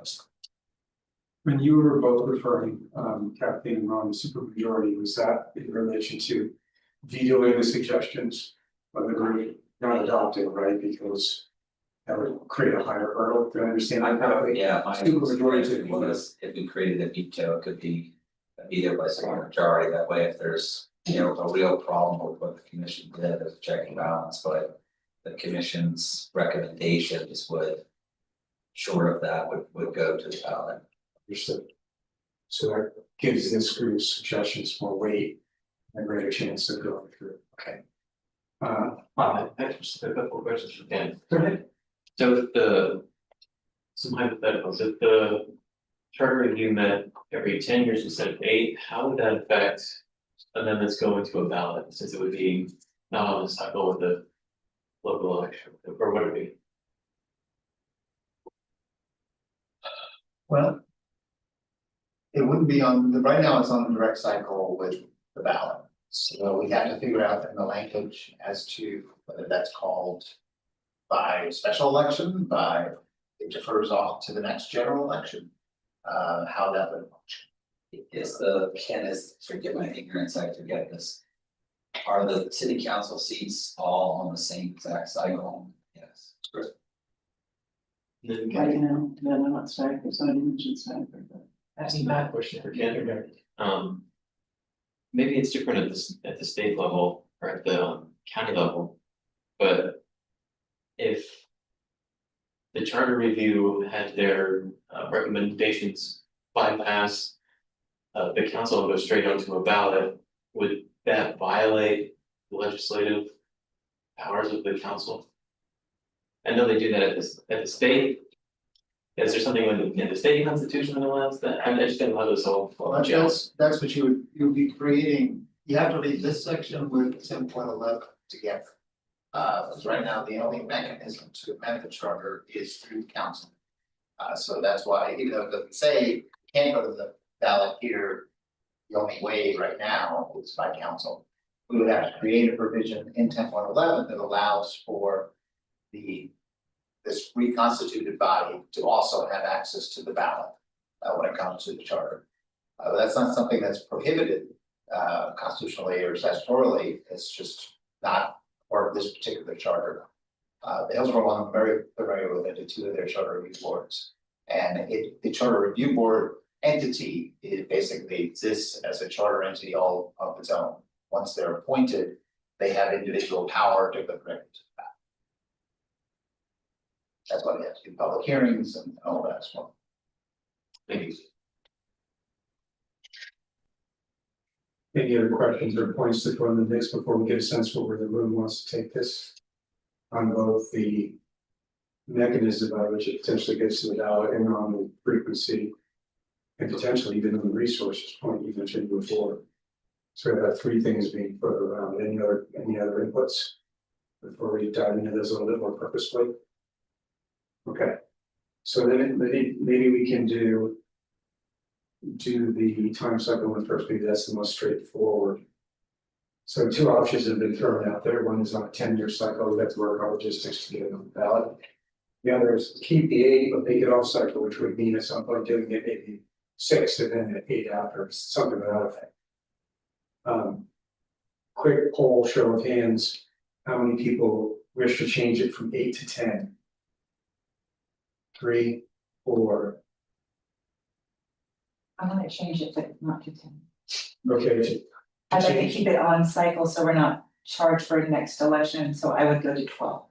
When you were both referring, Kathleen and Ron, supermajority, was that in relation to vetoing the suggestions of the group not adopted, right? Because that would create a higher hurdle, do I understand? I probably, Yeah, my super majority to understanding was if we created a veto, it could be a veto by super majority, that way if there's, you know, a real problem with what the commission did as a check and balance, but the commission's recommendations would, short of that, would go to the ballot. understood. So that gives this group's suggestions more weight and a greater chance of going through, okay. I just have a couple of questions for Dan. Go ahead. So if some hypotheticals, if the charter review met every 10 years instead of 8, how would that affect amendments going to a ballot, since it would be not on the cycle with the local election, or would it be? Well. It wouldn't be right now it's on the direct cycle with the ballot. So we have to figure out in the language as to whether that's called by special election, it defers off to the next general election. How that would function. Forgive my ignorance, I forget this. Are the city council seats all on the same exact cycle? Yes. Then Right now, depending on what side, there's not mentioned side, but. That's a bad question for Ken. Maybe it's different at the state level or at the county level, but if the charter review had their recommendations bypass the council and go straight onto a ballot, would that violate the legislative powers of the council? I know they do that at the state. Is there something in the state constitution that allows that? I just didn't know this whole. Well, that's what you would be creating, you have to read this section with 10.11 together. Because right now, the only mechanism to amend the charter is through council. So that's why, even though it doesn't say you can't go to the ballot here, the only way right now is by council. We would have to create a provision in 10.11 that allows for this reconstituted body to also have access to the ballot when it comes to the charter. But that's not something that's prohibited constitutionally or statutorily, it's just not part of this particular charter. The Hillsborough one, I'm very familiar with it, the 2 of their charter review boards. And the charter review board entity, it basically exists as a charter entity all of its own. Once they're appointed, they have individual power to go directly to the ballot. That's why they have to do public hearings and all that as well. Thank you. Any other questions or points to throw in the mix before we get a sense for where the room wants to take this? On both the mechanism by which it potentially gets to the ballot and on the frequency. And potentially even on the resources point you mentioned before. So we have 3 things being put around. Any other inputs? Before we dive into this a little bit more purposefully. Okay, so then maybe we can do the time cycle one first, maybe that's the most straightforward. So 2 options have been thrown out there. One is on a 10-year cycle, we have to work on logistics to get it on the ballot. The other is keep the 8, but make it off cycle, which would mean at some point doing it maybe 6 and then 8 after, something to that effect. Quick poll, show of hands, how many people wish to change it from 8 to 10? 3, 4. I'm gonna change it, but not to 10. Okay. I'd like to keep it on cycle, so we're not charged for the next election, so I would go to 12.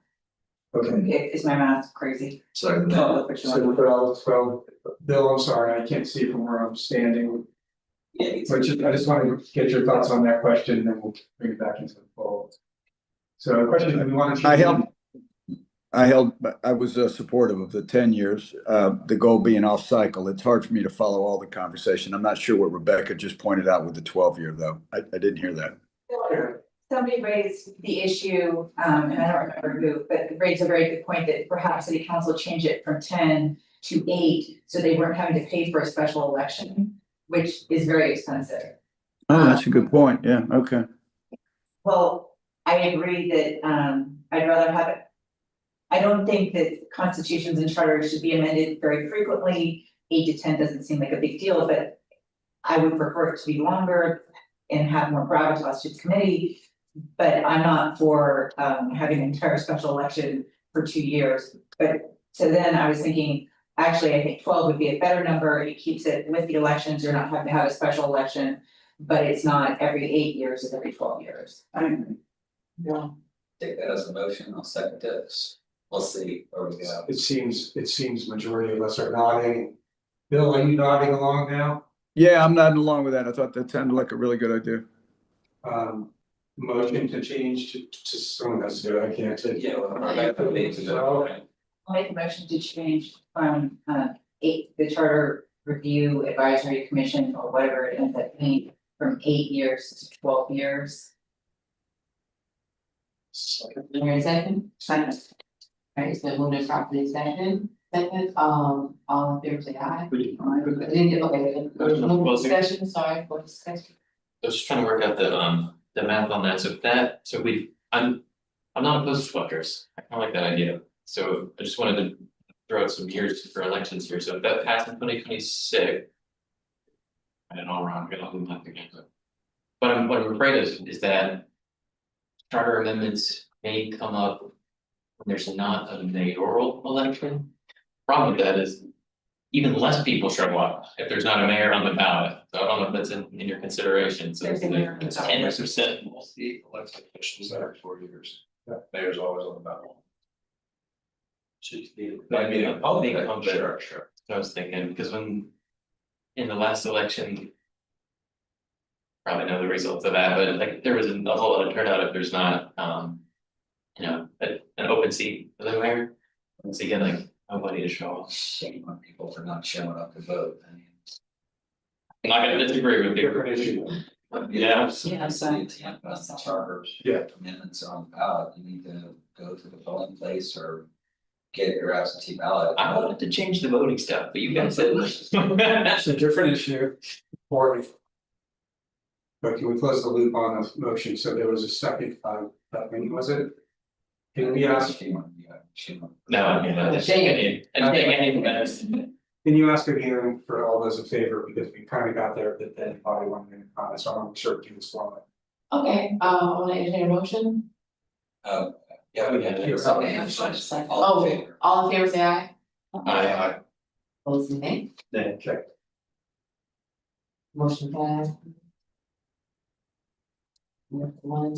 Okay. Is my math crazy? So 12, which So one? 12, Bill, I'm sorry, I can't see from where I'm standing. yeah, But I just wanted to get your thoughts on that question, and then we'll bring it back into the fold. So the question, do we want to? I was supportive of the 10 years, the goal being off cycle. It's hard for me to follow all the conversation. I'm not sure what Rebecca just pointed out with the 12-year though. I didn't hear that. Somebody raised the issue, and I don't remember who, but raised a very good point that perhaps city council change it from 10 to 8, so they weren't having to pay for a special election, which is very expensive. Oh, that's a good point. Yeah, okay. Well, I agree that I'd rather have it. I don't think that constitutions and charters should be amended very frequently. 8 to 10 doesn't seem like a big deal, but I would prefer it to be longer and have more gravitas to the committee. But I'm not for having an entire special election for 2 years, but so then I was thinking, actually, I think 12 would be a better number, it keeps it with the elections, you're not having to have a special election. But it's not every 8 years, it's every 12 years. I agree. Yeah. Take that as a motion, I'll second this. We'll see where we go. It seems majority of us are nodding. Bill, are you nodding along now? Yeah, I'm nodding along with that. I thought that sounded like a really good idea. Motion to change to someone else do it, I can't take. Yeah, well, I got the names of it. I'll make a motion to change from the charter review advisory commission or whatever it ends up being from 8 years to 12 years. There a second? Second. Right, so moving to properly second, all in favor say aye. Okay, no discussion, sorry, for discussion. I was just trying to work out the math on that, I'm not opposed to sweaters, I kinda like that idea. So I just wanted to throw out some years for elections here, so if that passed in 2026. I don't know, I'm gonna do nothing again. But what I'm afraid is that charter amendments may come up when there's not a mayoral election. Problem with that is even less people show up if there's not a mayor on the ballot. So I don't know if that's in your consideration, so There's a mayor on the it's ballot. 10%. The elected officials every 4 years. Mayor's always on the ballot. I mean, I'll be incumbent. Sure, sure. I was thinking, because in the last election. Probably know the results of that, but like there was a whole lot of turnout if there's not, an open seat for the mayor. Once again, like nobody to show up. Shame on people for not showing up to vote, I mean. I'm not gonna disagree with you. Different issue. Yeah. Yeah, so- That's the charters. Yeah. Amendments on the ballot, you need to go to the polling place or get your absentee ballot. I wanted to change the voting stuff, but you guys said. It's a different issue, important. But can we close the loop on the motion? So there was a second, was it? Can we ask, No, I mean, I'm just saying, can you ask again for all those in favor, because we kind of got there, but then probably one minute comment, so I want to make sure we do this one. Okay, I wanna entertain a motion, Yeah, we had to. Okay. All in favor? all in favor say aye. I Opposed say nay, Okay, motion passed. One.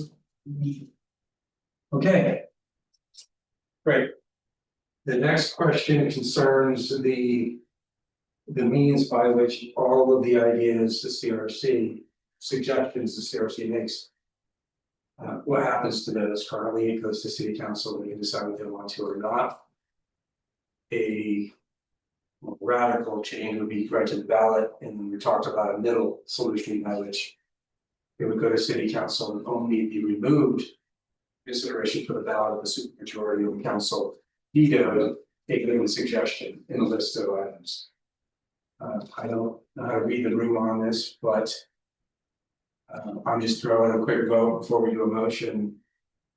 okay. Great. The next question concerns the means by which all of the ideas the CRC, suggestions the CRC makes. What happens to those? Currently, it goes to city council, and they can decide if they want to or not. A radical change would be right to the ballot, and we talked about a middle solution by which it would go to city council and only be removed consideration for the ballot of the supermajority of the council veto, taking the suggestion in a list of items. I don't know how to read the room on this, but I'm just throwing a quick vote before we do a motion.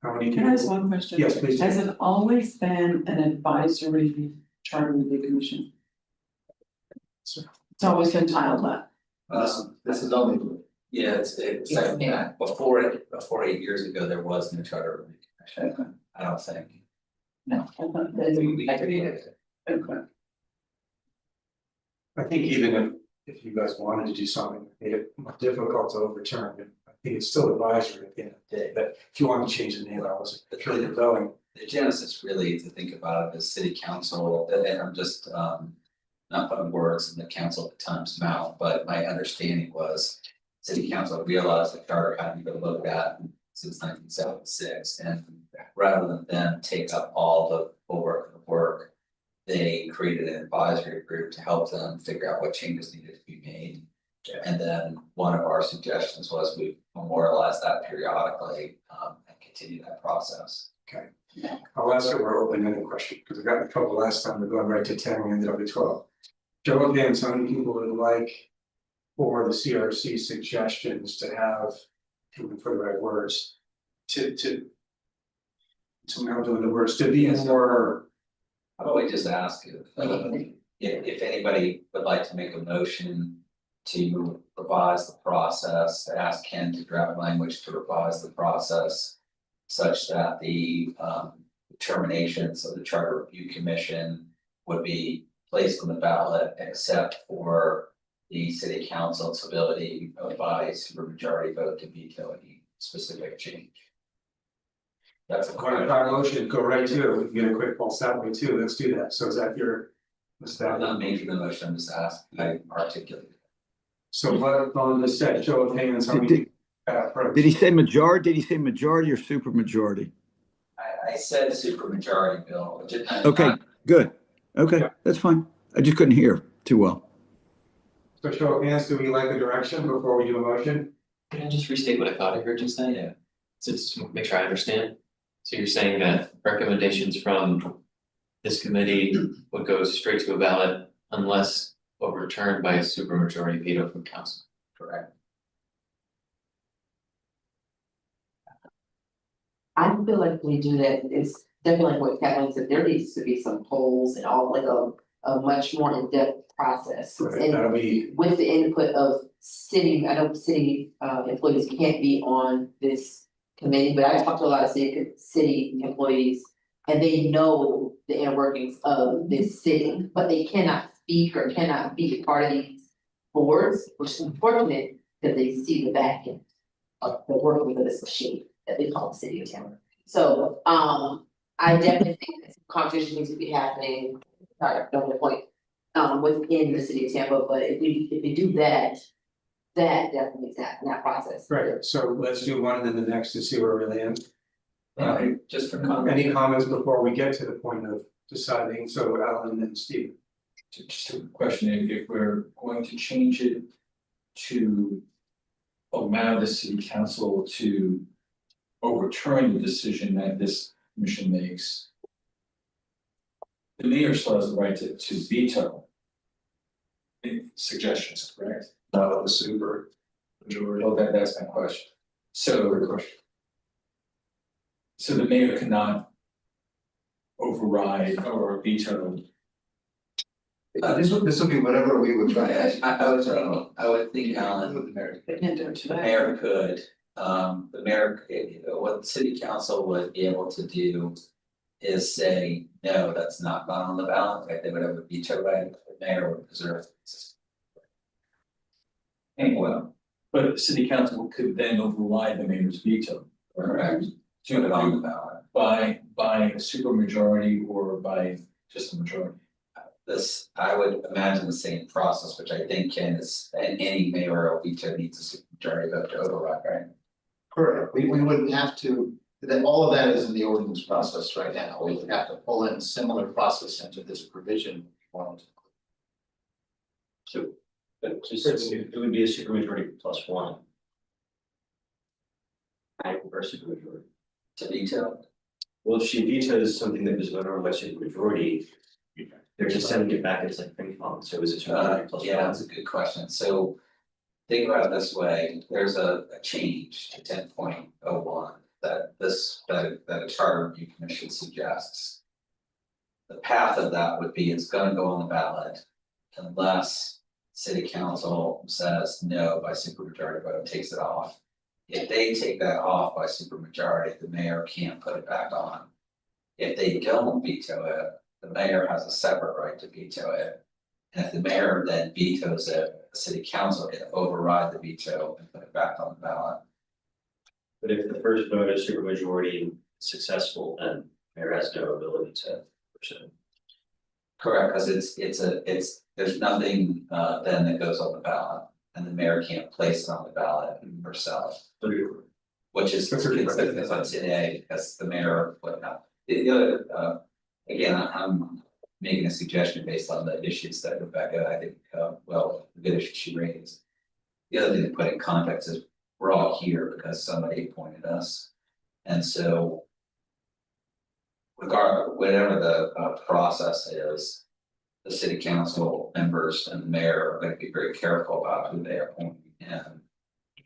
How many Can I ask people? one question? Yes, please. Has it always been an advisory charter review commission? It's always been titled that. This is only. Yeah, it's Yeah. before 8 years ago, there was no charter review commission, I don't think. No. I thought that- We created it. Okay. I think even if you guys wanted to do something, made it more difficult to overturn, I think it's still advisory at the end of the day, but if you want to change the name, I wasn't sure you're going. The genesis really to think about it as city council, and I'm just not putting words in the council at the time's mouth, but my understanding was. City council realized the charter hadn't been looked at since 1976, and rather than then take up all the work, they created an advisory group to help them figure out what changes needed to be made. And then one of our suggestions was we memorialize that periodically and continue that process. Okay, I'll ask a more open-ended question, because I got in trouble last time, we're going right to 10, we ended up at 12. Joe, again, so many people would like for the CRC suggestions to have, looking for the right words, to now doing the words, to be more. How about we just ask if anybody would like to make a motion to revise the process, ask Ken to draft language to revise the process. Such that the determinations of the Charter Review Commission would be placed on the ballot except for the city council's ability by supermajority vote to veto any specific change. That's a According to our motion, go right to it, we can get a quick pulse that way too, let's do that, so is that your? Is I'm that, not making the motion, I'm just asking, I articulated. so what on the set, show of hands, how we approach? Did he say majority? Did he say majority or supermajority? I said supermajority, Bill, which is. Okay, good. Okay, that's fine. I just couldn't hear too well. So show of hands, do we like the direction before we do a motion? Can I just restate what I thought I heard you say? Yeah. So just make sure I understand. So you're saying that recommendations from this committee would go straight to a ballot unless overturned by a supermajority veto from council? Correct. I feel like we do that, it's definitely like what Kathleen said, there needs to be some polls and all like a much more in-depth process. And That'll be, with the input of city, I know city employees can't be on this committee, but I talked to a lot of city employees. And they know the inner workings of this city, but they cannot speak or cannot be a part of these boards, which is unfortunate that they see the back end of the workings of this machine that they call the city of Tampa. So I definitely think that some conversation needs to be happening, sorry, don't get point, within the city of Tampa, but if we do that, that definitely needs to happen, that process. right, so let's do one and then the next to see where we land. Just for comment. Any comments before we get to the point of deciding, so Alan and Steve? Just a question, if we're going to change it to allow the city council to overturn the decision that this commission makes, the mayor still has the right to veto suggestions, correct? The super majority. Well, that's my question. So the mayor cannot override or veto. This will be whatever we would try. I would think, Alan, They can't do it the today. mayor could, the mayor, what the city council would be able to do is say, no, that's not gone on the ballot, like they would have a veto right, the mayor would preserve. Well, But the city council could then override the mayor's veto. correct, To put it on the ballot. by a supermajority or by just a majority. This, I would imagine the same process, which I think Ken is, and any mayoral veto needs a supermajority vote to override, right? Correct, we wouldn't have to, that all of that is in the ordinance process right now, we would have to pull in similar process into this provision. So, but just, it would be a supermajority plus one. Or supermajority. To veto, Well, if she vetoes something that was voted on by supermajority, they're just sending it back as like ping pong, so is it supermajority plus one? yeah, that's a good question, so. Think about it this way, there's a change to 10.01 that a charter review commission suggests. The path of that would be, it's gonna go on the ballot unless city council says no by supermajority vote, takes it off. If they take that off by supermajority, the mayor can't put it back on. If they don't veto it, the mayor has a separate right to veto it. And if the mayor then vetoes it, the city council can override the veto and put it back on the ballot. But if the first vote is supermajority successful, then mayor has no ability to pursue. Correct, because there's nothing then that goes on the ballot, and the mayor can't place it on the ballot herself. Which is That's a good question. consistent with today, because the mayor would not, the other, again, I'm making a suggestion based on the issues that Rebecca, I think, well, the good issues she raised. The other thing to put in context is we're all here because somebody appointed us, and so. Regardless, whatever the process is, the city council members and the mayor are going to be very careful about who they appoint and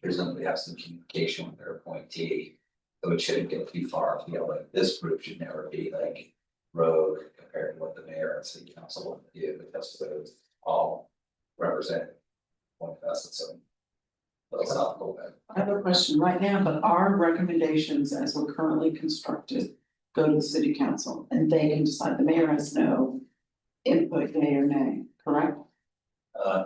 presumably have some communication with their appointee. So it shouldn't get too far afield, like this group should never be like rogue compared to what the mayor and city council want to do, because those all represent one facet, so. Philosophical bit. I have a question right now, but our recommendations as we're currently constructed go to the city council and they can decide, the mayor has no input, yea or nay, correct?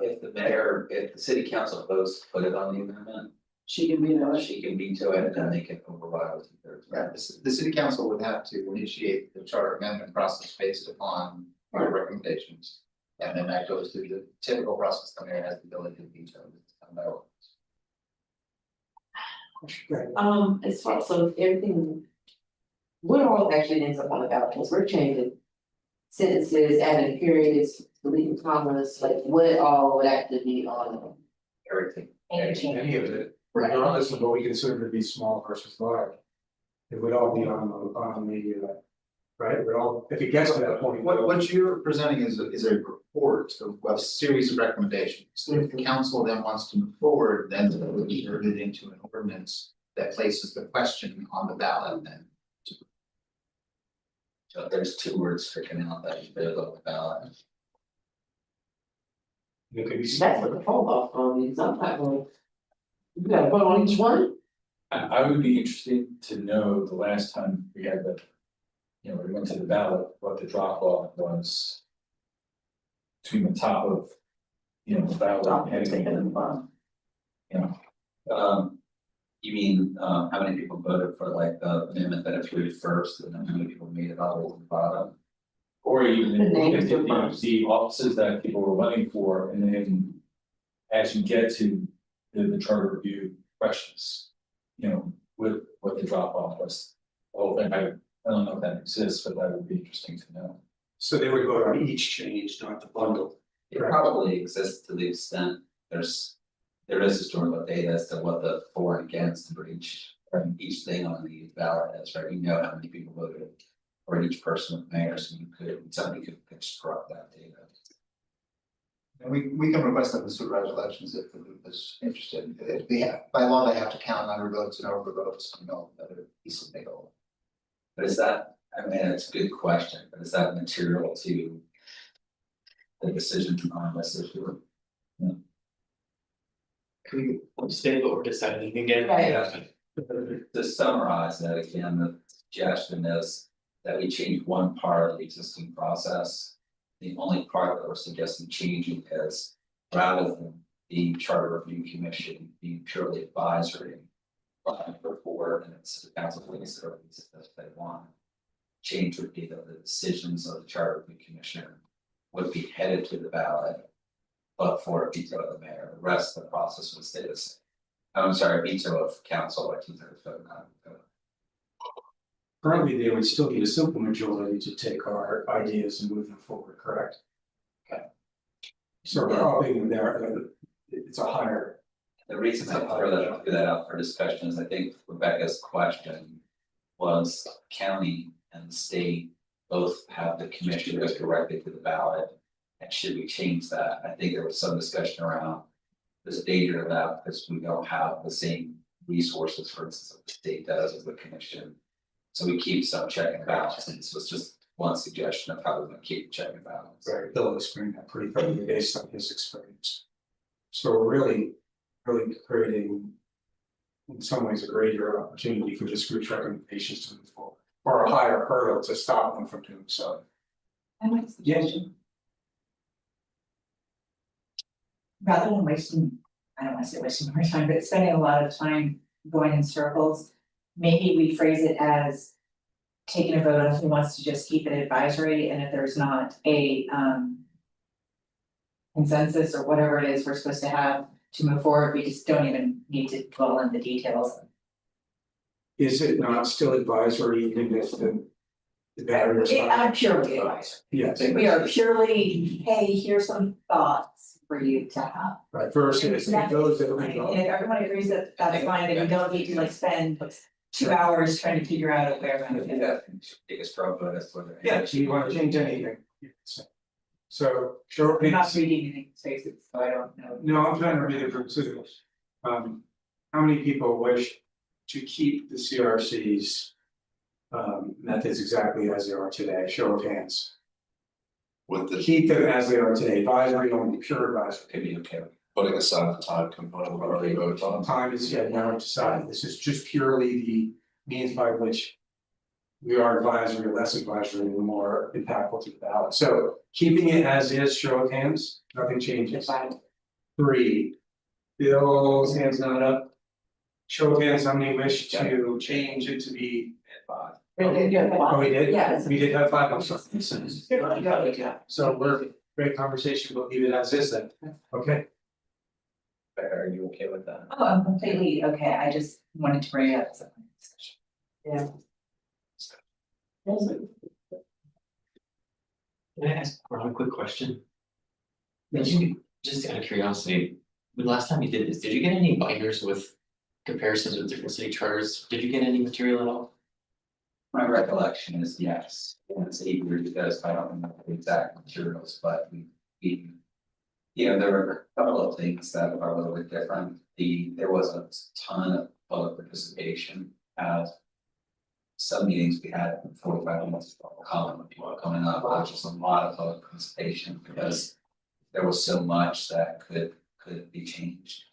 If the city council votes to put it on the amendment, She can veto it. she can veto it and then they can override with two-thirds. Right, the city council would have to initiate the charter amendment process based upon our recommendations. And then that goes through the typical process, the mayor has the ability to veto it. As far, so if everything. What all actually ends up on the ballot, because we're changing sentences, adding periods, deleting commas, like what all would actually be on Everything. Any of it, regardless of what we consider to be small versus large. It would all be on the, right, it would all, if it gets to that point. What you're presenting is a report of a series of recommendations. So if the council then wants to move forward, then it would be turned into an ordinance that places the question on the ballot then. So if there's two words stricken out that you put on the ballot. It could be. That's what the hold off on is, I'm not going. You gotta vote on each one? I would be interested to know the last time we had the, we went to the ballot, what the drop off was. Between the top of, the ballot and heading, You mean, how many people voted for like the amendment that approved first and then how many people made it all the way to the bottom? or even The names if of first. the offices that people were running for, and then. As you get to the charter review questions, with what the drop off was. The whole thing, I don't know if that exists, but that would be interesting to know. So they would vote on each change, not the bundle. It probably exists to the extent there is historical data as to what the for and against for each thing on the ballot is, right? You know how many people voted for each person with mayor, so somebody could construct that data. And we can request that the supervisor elections if the group is interested. If they have, by law, they have to count undervotes and overvotes, that are easily made over. But is that, it's a good question, but is that material to the decision on this issue? Can we state what we're deciding again? Right. To summarize that again, the suggestion is that we change one part of the existing process. The only part that we're suggesting changing is rather than the charter review commission being purely advisory. But before and it's the council please or if they want. Change would be that the decisions of the charter review commission would be headed to the ballot. But for a veto of the mayor, the rest of the process would stay the same. I'm sorry, veto of council, like 2/3 vote, not vote. Currently, they would still need a simple majority to take our ideas and move them forward, correct? Okay. So we're hoping there, it's a higher. The reason I throw that out for discussion is I think Rebecca's question was county and state both have the commission goes directly to the ballot. And should we change that? I think there was some discussion around this danger of that because we don't have the same resources, for instance, that the state does as the commission. So we keep some check and balance, and this was just one suggestion of how we're gonna keep check and balance. Right, Bill explained that pretty thoroughly based on his experience. So we're really creating. In some ways, a greater opportunity for this group's recommendations to move forward, or a higher hurdle to stop them from doing so. Yes. Rather than wasting, I don't wanna say wasting more time, but spending a lot of time going in circles. Maybe we phrase it as taking a vote on who wants to just keep it advisory, and if there's not a consensus or whatever it is we're supposed to have to move forward, we just don't even need to dwell in the details. Is it not still advisory even if the barriers are? I'm purely advisory. Yes, We are purely, hey, here's some thoughts for you to have. right, versus those that And are. if everyone agrees that that's fine, then we don't need to like spend 2 hours trying to figure out where. Take a strong vote as to whether. Yeah, so you wanna change anything. So, sure, I'm not reading any spaces, so I don't know. no, I'm trying to read it from two. How many people wish to keep the CRC's methods exactly as they are today? Show of hands. With the Keep them as they are today, advisory only, pure advisory. Could be okay. putting aside the time component we already voted on. Time is yet now decided, this is just purely the means by which we are advisory, less advisory, the more impactful to the ballot. So keeping it as is, show of hands, nothing changes. 3. Bill's hands not up. Show of hands, how many wish to change it to be? Oh, we did? Yeah. We did have 5, I'm sorry. Yeah. So we're, great conversation, we'll leave it as is then, okay? Are you okay with that? Oh, I'm completely okay, I just wanted to bring it up as a discussion. Can I ask Ron a quick question? Did you, just out of curiosity, the last time you did this, did you get any binders with comparisons with different city charters? Did you get any material at all? My recollection is yes, and it's 8 years ago, so I don't remember the exact materials, but we. You know, there were a couple of things that are a little bit different. There was a ton of public participation at. Some meetings we had 45 minutes of column of people coming up, which was a lot of public participation because. There was so much that could be changed.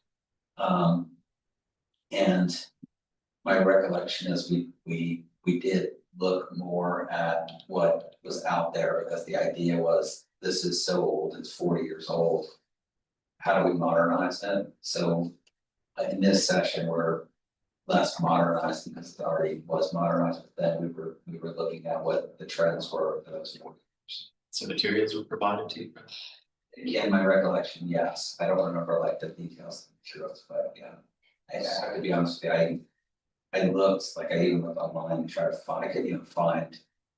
And my recollection is we did look more at what was out there because the idea was this is so old, it's 40 years old. How do we modernize it? So in this session, we're less modernized because it already was modernized, but then we were looking at what the trends were for those 40 years. Some materials were provided to you? Again, my recollection, yes, I don't remember like the details of the materials, but yeah. I have to be honest with you, I looked, like I even looked online and tried to find, I couldn't even find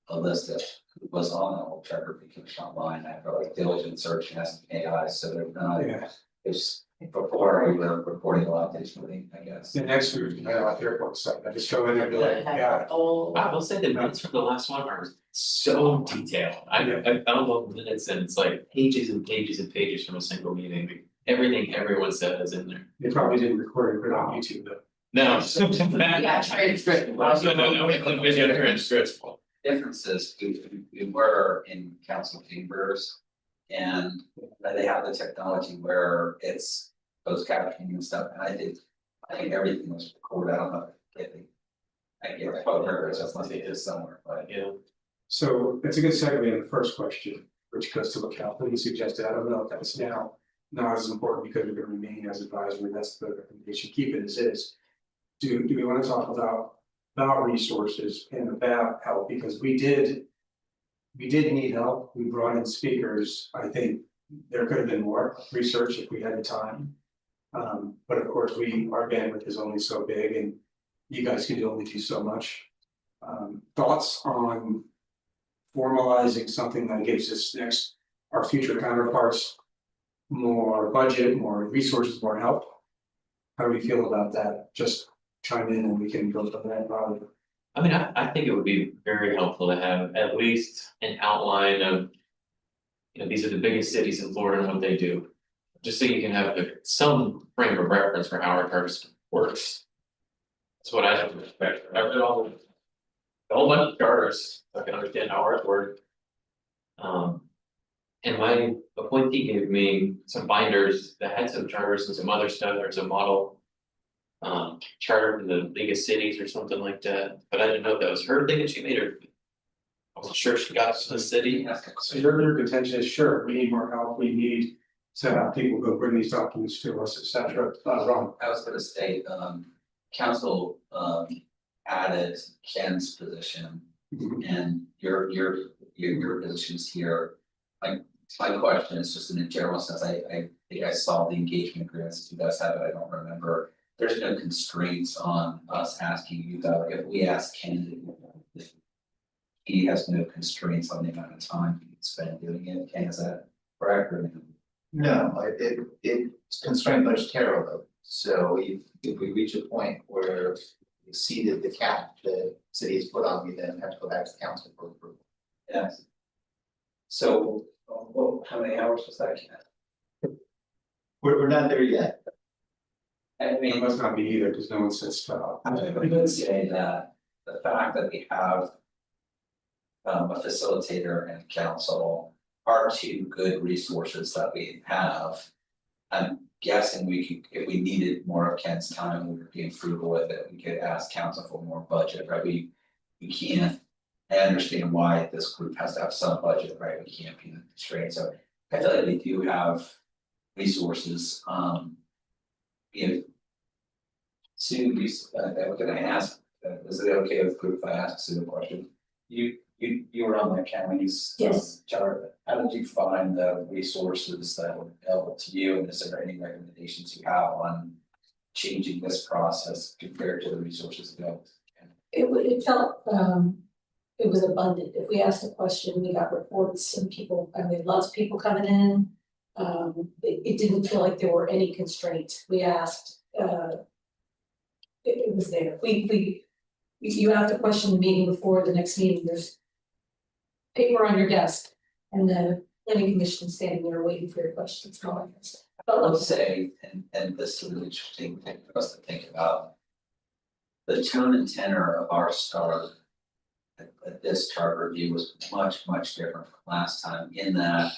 a list of who was on the whole charter commission online, I had like diligent search and asked AI, so they're not. Yeah. It's before we were reporting a lot digitally, I guess. The next week, I have airport stuff, I just go in there and be like, yeah. I will say the minutes from the last one are so detailed. I found all the minutes and it's like pages and pages and pages from a single meeting. Like, everything everyone said is in there. They probably didn't record it, put it on YouTube, but. No. Yeah, transcript. No, video transcripts. Differences, we were in council chambers. And they have the technology where it's closed captioning and stuff, and I think everything was recorded, I don't know if I get it, whether it's just like it is somewhere, but. Yeah. So it's a good segue in the first question, which goes to what Kathleen suggested, I don't know if that's now not as important because we're gonna remain as advisory, that's the recommendation, keep it as is. Do we wanna talk about resources and about help, because we did need help, we brought in speakers, I think there could have been more research if we had the time. But of course, our bandwidth is only so big and you guys can only do so much. Thoughts on formalizing something that gives us our future counterparts more budget, more resources, more help? How do we feel about that? Just chime in and we can go from that probably. I mean, I think it would be very helpful to have at least an outline of. These are the biggest cities in Florida and what they do. Just so you can have some frame of reference for how our charter works. That's what I have to expect. I read a whole bunch of charters, so I can understand how ours work. And my appointee gave me some binders that had some charters and some other stuff, there's a model. Charter for the League of Cities or something like that, but I didn't know if that was her thing that she made or. I wasn't sure she got to the city. So your contention is, sure, we need more help, we need to have people go bring these documents to us, et cetera, Ron. I was gonna say, council added Ken's position and your positions here. Like, my question is just in a general sense, I think I saw the engagement agreements, if you guys have it, I don't remember. There's no constraints on us asking you guys, like if we ask Ken. He has no constraints on the amount of time he can spend doing it, Ken, is that correct or no? No, it's constrained budgetary though, so if we reach a point where we exceeded the cap the city has put on, we then have to go back to council for approval. Yes. So, well, how many hours was that, Ken? We're not there yet. I It mean, must not be either, because no one said stop. I would say that the fact that we have. A facilitator and council are two good resources that we have. I'm guessing we could, if we needed more of Ken's time, we were being frugal with it, we could ask council for more budget, right? We can't I understand why this group has to have some budget, right, we can't be constrained, so I feel like we do have resources, you know. Sue, what can I ask, is it okay with group if I ask Sue a question? You were on the county's. Yes. Charter, how did you find the resources that were available to you, and is there any recommendations you have on changing this process compared to the resources available? It felt, it was abundant. If we asked a question, we got reports and people, I mean, lots of people coming in. It didn't feel like there were any constraints. We asked, it was there. You have to question the meeting before the next meeting, there's paper on your desk and the planning commission standing there waiting for your questions. and all that kind of stuff. I will say, and this is an interesting thing for us to think about. The tone and tenor of our start at this chart review was much different from last time, in that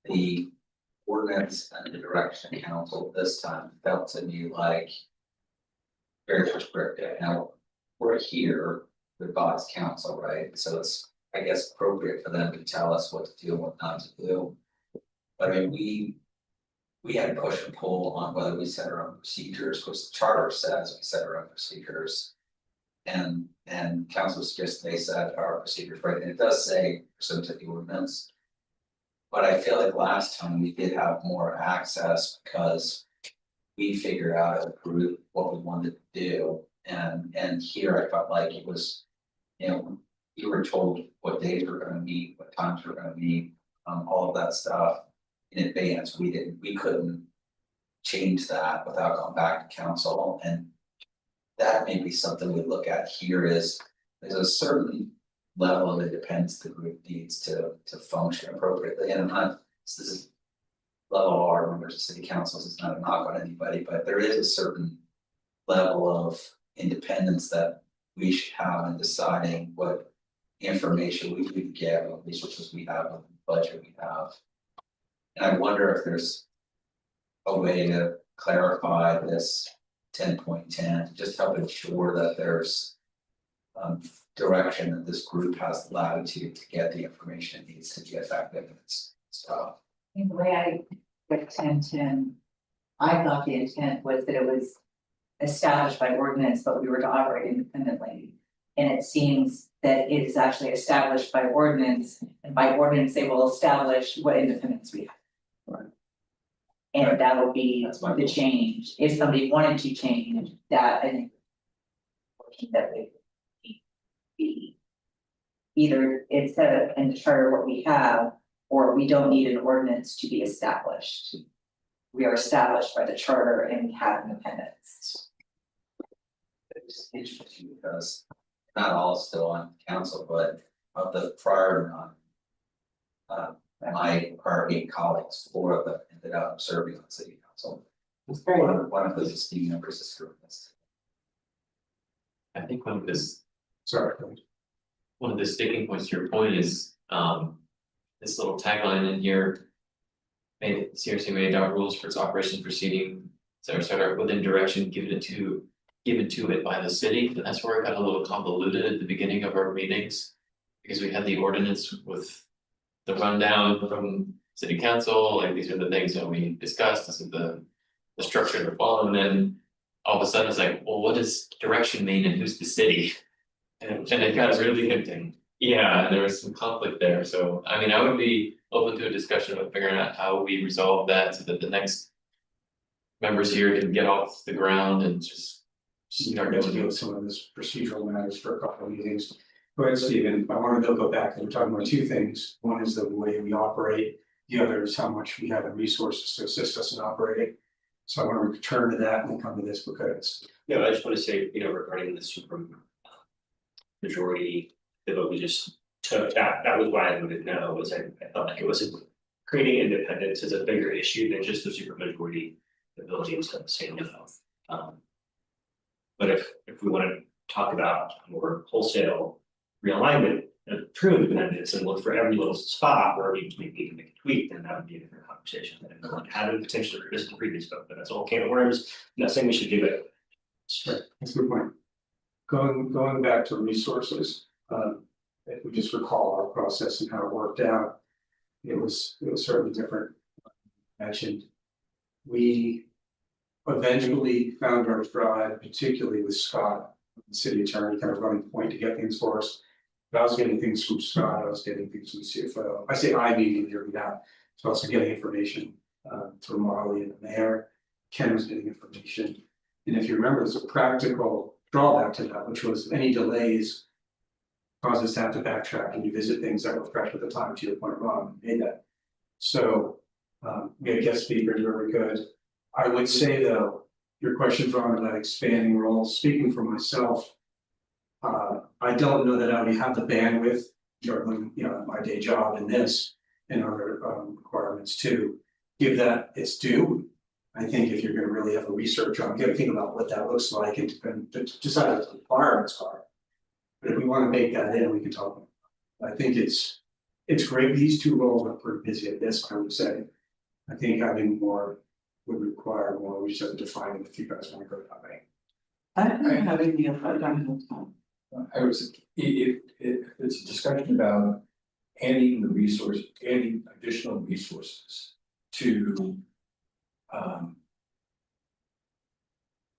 the ordinance and the direction council this time felt to me like very prescriptive. Now, we're here with Bob's council, right? So it's, I guess, appropriate for them to tell us what to do and what not to do. But I mean, we had to push and pull on whether we set our own procedures, which the charter says we set our own procedures. And council suggests they set our procedures, right, and it does say pursuant to the ordinance. But I feel like last time we did have more access because we figured out as a group what we wanted to do. And here I felt like it was, you know, you were told what days we're gonna meet, what times we're gonna meet, all of that stuff in advance. We couldn't change that without going back to council, and that may be something we look at here is there's a certain level of independence the group needs to function appropriately, and I'm not, this is level of our members of city councils, it's not a knock on anybody, but there is a certain level of independence that we should have in deciding what information we could get, what resources we have, what budget we have. And I wonder if there's a way to clarify this 10.10, just help ensure that there's direction that this group has the latitude to get the information it needs to be effective in its stuff. In the way I read 10.10, I thought the intent was that it was established by ordinance, but we were to operate independently. And it seems that it is actually established by ordinance, and by ordinance, they will establish what independence we have. Right. And that would be That's my the goal. change, if somebody wanted to change that, I think. That would be. Either it's set in the charter what we have, or we don't need an ordinance to be established. We are established by the charter and we have independence. It's interesting because not all is still on council, but of the prior my prior 8 colleagues, 4 of them ended up serving on city council. One of those esteemed members is serving this. I think one of the sticking points to your point is, this little tagline in here. CRC may adopt rules for its operation proceeding, et cetera, within direction given to it by the city, and that's where it got a little convoluted at the beginning of our meetings. Because we had the ordinance with the rundown from city council, like these are the things that we discussed, this is the structure to follow, and then all of a sudden it's like, well, what does direction mean and who's the city? And it got really tempting. Yeah, and there was some conflict there, so I mean, I would be open to a discussion of figuring out how we resolve that so that the next members here can get off the ground and just start to deal with some of this procedural matters for a couple of meetings. Go ahead, Stephen. I wanted to go back and we're talking about 2 things. One is the way we operate. The other is how much we have in resources to assist us in operating. So I want to return to that and then come to this because. No, I just want to say, regarding the super majority, the vote we just took, that was why I voted no, was I felt like it was creating independence is a bigger issue than just the super majority ability to say no. But if we want to talk about more wholesale realignment of true independence and look for every little spot where we need to make a tweak, then that would be a different conversation than if we had potentially revisit the previous vote, but that's all can of worms. I'm not saying we should do it. Sure, that's a good point. Going back to resources, if we just recall our process and how it worked out, it was certainly different. Mentioned. We eventually found our stride, particularly with Scott, the city attorney, kind of running point to get things for us. But I was getting things from Scott, I was getting things from CFO. I say I mean here now, so also getting information through Marley and the mayor. Ken was getting information. And if you remember, there's a practical drawback to that, which was any delays caused us to have to backtrack and revisit things that were fresh at the time, to your point, Ron, made that. So, we had guest speakers very good. I would say though, your question, Ron, about expanding roles, speaking for myself. I don't know that I would have the bandwidth juggling, my day job and this and other requirements to give that its due. I think if you're gonna really have a research on, get a think about what that looks like and decide what the requirements are. But if we wanna bake that in, we can talk. I think it's great, these two roles are pretty busy at this, I would say. I think having more would require more, we just have to define it if you guys wanna go that way. I don't have any of that, time. I was, if it's a discussion about adding additional resources to.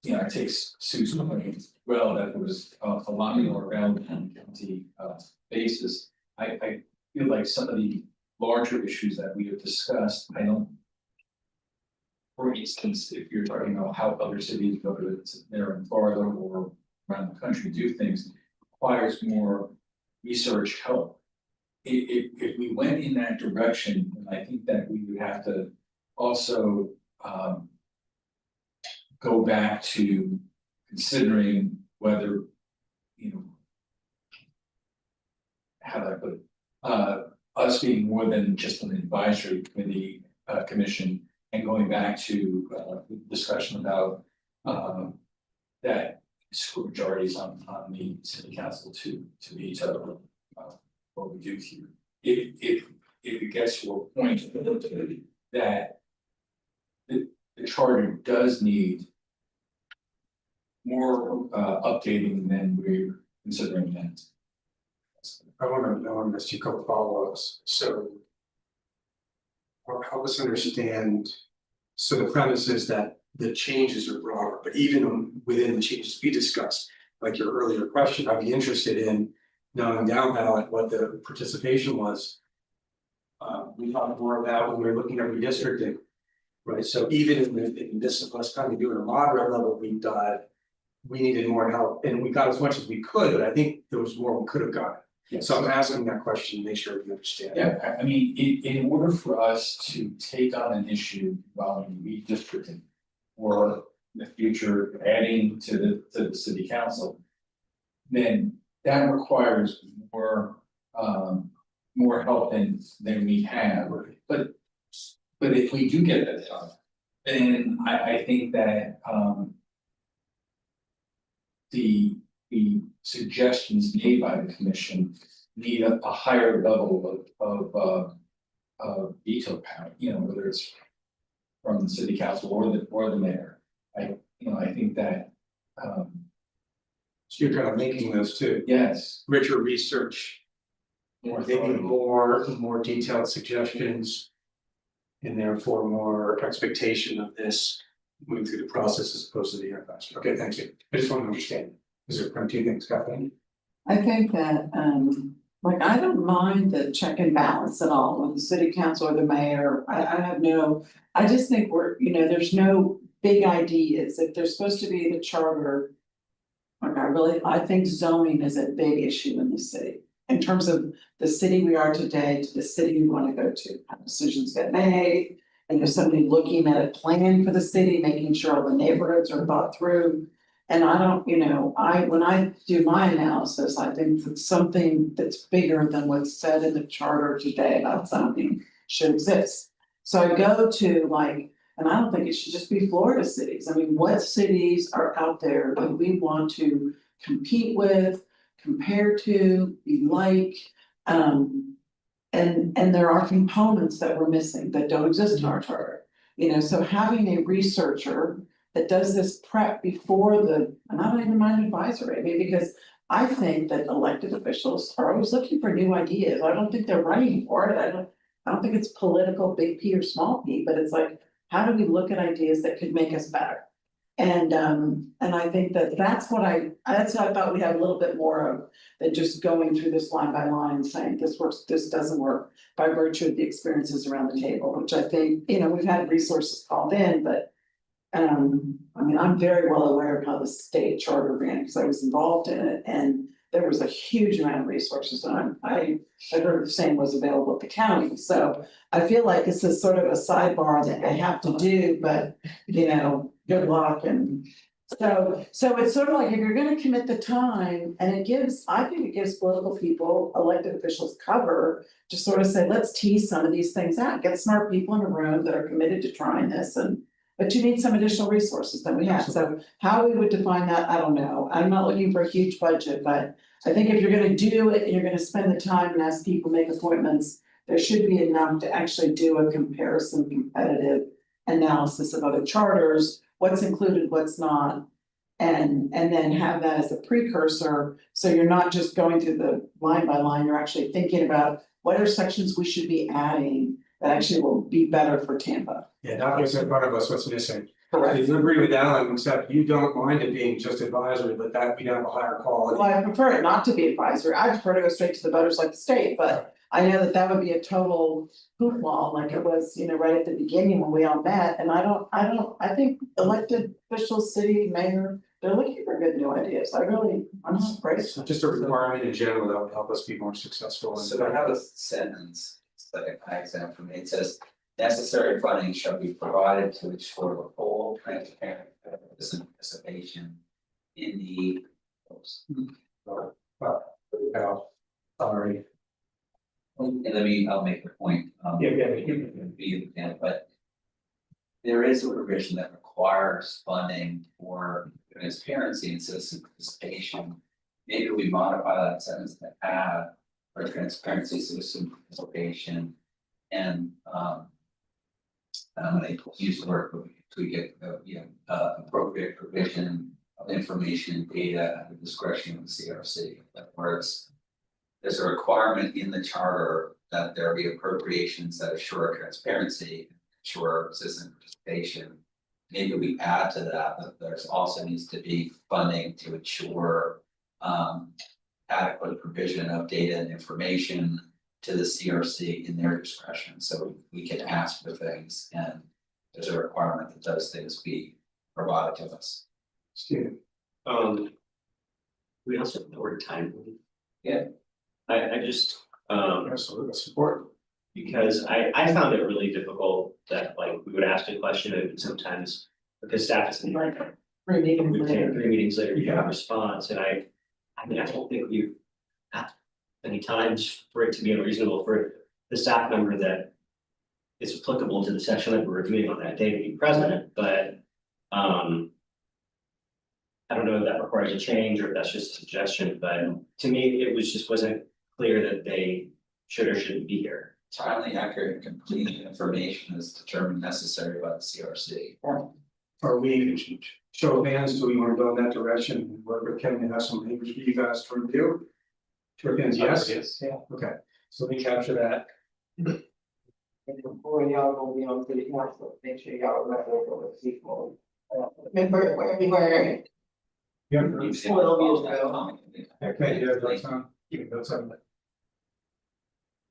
It takes Susan, well, that there was a lot more around on a county basis. I feel like some of the larger issues that we have discussed, I don't. For instance, if you're talking about how other cities, whether it's there in Florida or around the country, do things, requires more research help. If we went in that direction, then I think that we would have to also go back to considering whether, how do I put it? Us being more than just an advisory committee, commission, and going back to discussion about that majorities on the city council to veto what we do here. If it gets to a point that the charter does need more updating than we're considering then. I wanna ask you a couple follow-ups, so. Or help us understand, so the premise is that the changes are broader, but even within the changes we discussed, like your earlier question, I'd be interested in knowing down ballot what the participation was. We talked more about when we were looking at redistricting, right? So even in this last time we do at a moderate level, we needed more help, and we got as much as we could, but I think there was more we could have gotten. Yes. So I'm asking that question to make sure we understand. Yeah, I mean, in order for us to take on an issue involving redistricting or in the future adding to the city council, then that requires more help than we have. But if we do get that done, then I think that the suggestions made by the commission need a higher level of veto power, whether it's from the city council or the mayor. I think that So you're kind of linking those two, yes, richer research, maybe more detailed suggestions. And therefore more expectation of this moving through the process as opposed to the year faster. Okay, thank you. I just want to understand. Is there two things, Kathleen? I think that, I don't mind the check and balance at all with the city council or the mayor. I just think there's no big ideas. If there's supposed to be the charter. I think zoning is a big issue in the city. In terms of the city we are today to the city we want to go to, how decisions get made. And there's somebody looking at a plan for the city, making sure all the neighborhoods are thought through. And I don't, when I do my analysis, I think that something that's bigger than what's said in the charter today about zoning should exist. So I go to and I don't think it should just be Florida cities. I mean, what cities are out there that we want to compete with, compare to, be like? And there are components that we're missing that don't exist in our charter. So having a researcher that does this prep before and I don't even mind advisory, because I think that elected officials are always looking for new ideas. I don't think they're running for it. I don't think it's political, big P or small p, but it's like, how do we look at ideas that could make us better? And I think that that's what I thought we had a little bit more of than just going through this line by line and saying this works, this doesn't work by virtue of the experiences around the table, which I think, you know, we've had resources called in, but I mean, I'm very well aware of how the state charter ran because I was involved in it and there was a huge amount of resources and I heard the same was available at the county. So I feel like this is sort of a sidebar that I have to do, but you know, good luck and so it's sort of like if you're gonna commit the time and I think it gives political people, elected officials cover to sort of say, let's tease some of these things out, get smart people in a room that are committed to trying this but you need some additional resources than we have, so how we would define that, I don't know, I'm not looking for a huge budget, but. I think if you're gonna do it, and you're gonna spend the time and ask people make appointments, there should be enough to actually do a comparison, competitive analysis of other charters, what's included, what's not. And then have that as a precursor, so you're not just going through the line by line, you're actually thinking about what are sections we should be adding that actually will be better for Tampa. Yeah, not what's in front of us, what's missing. Correct. I do agree with Alan, except you don't mind it being just advisory, but that we have a higher quality. Well, I prefer it not to be advisory, I prefer to go straight to the voters like the state, but I know that that would be a total hoopla, like it was, you know, right at the beginning when we all met, and I think elected officials, city, mayor, they're looking for good new ideas, I'm not afraid. It's just a requirement in general that would help us be more successful. So I have a sentence, it's like an example for me, it says, necessary funding shall be provided to ensure the full transparent participation in the. Sorry. And I'll make the point, but. There is a provision that requires funding for transparency and citizen participation. Maybe we modify that sentence to add for transparency, citizen participation. And I'm gonna use the word, we get, appropriate provision of information and data at the discretion of the CRC. Whereas there's a requirement in the charter that there be appropriations that assure transparency, ensure citizen participation. Maybe we add to that there's also needs to be funding to ensure adequate provision of data and information to the CRC in their discretion, so we can ask for things and there's a requirement that those things be provided to us. Steven. We also have the word time. Yeah. I just, Absolutely, support. because I found it really difficult that like we would ask a question and sometimes because staff isn't. Like, 3 meetings We later. take 3 meetings later, you have a response, and I mean, I don't think we've had many times for it to be unreasonable for the staff member that. It's applicable to the section that we're reviewing on that day to be present, but. I don't know if that requires a change or if that's just a suggestion, but to me, it wasn't clear that they should or shouldn't be here. Timely, accurate, and complete information is determined necessary by the CRC. Are we, show of hands, do we want to go in that direction, whether Kevin has some papers for you guys to review? Show of hands, yes? Yes. Yeah, okay, so let me capture that. Before y'all gonna be on city council, make sure y'all remember what people. Remember where we were. Yeah. You've seen Well, all years that ago. comment. Okay, yeah, that's on, that's on.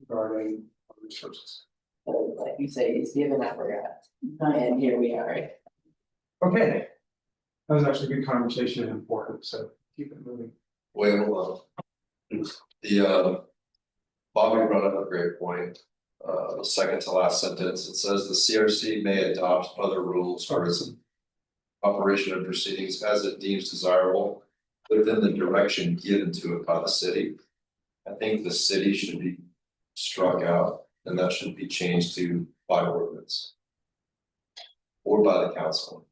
Regarding resources. Like you say, it's given, I forgot, and here we are. Okay. That was actually a good conversation and important, so keep it moving. Wait, hold on. The Bobby brought up a great point. The second to last sentence, it says the CRC may adopt other rules for its operation and proceedings as it deems desirable within the direction given to it by the city. I think the city should be struck out and that should be changed to by ordinance. Or by the council.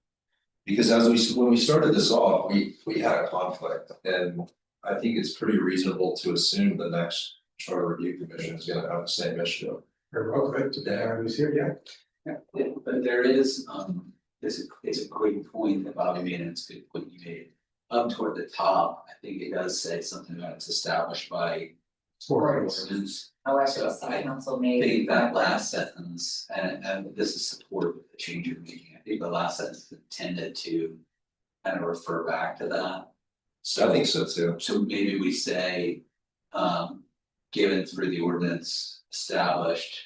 Because when we started this off, we had a conflict, and I think it's pretty reasonable to assume the next charter review commission is gonna have the same issue. Very well, good, today, who's here, yeah? But there is, it's a great point that Bobby made, and it's a good point you made. up toward the top, I think it does say something about it's established by ordinance. Oh, So actually, I city council I made. think that last sentence, and this is supportive of the change you're making, I think the last sentence intended to kind of refer back to that. I think so too. So maybe we say, given through the ordinance establishing.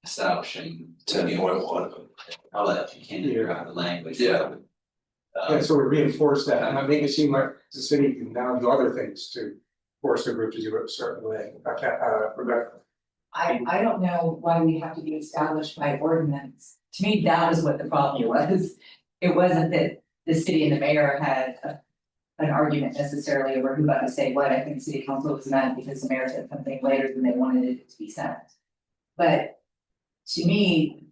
10.1. I'll let you can figure out the language. Yeah. Yeah, so we reinforce that, and I make it seem like the city can now do other things to force the group to do it a certain way. Rebecca. I don't know why we have to be established by ordinance. To me, that was what the problem was. It wasn't that the city and the mayor had an argument necessarily over who got to say what. I think city council was mad because the mayor said something later than they wanted it to be sent. But to me,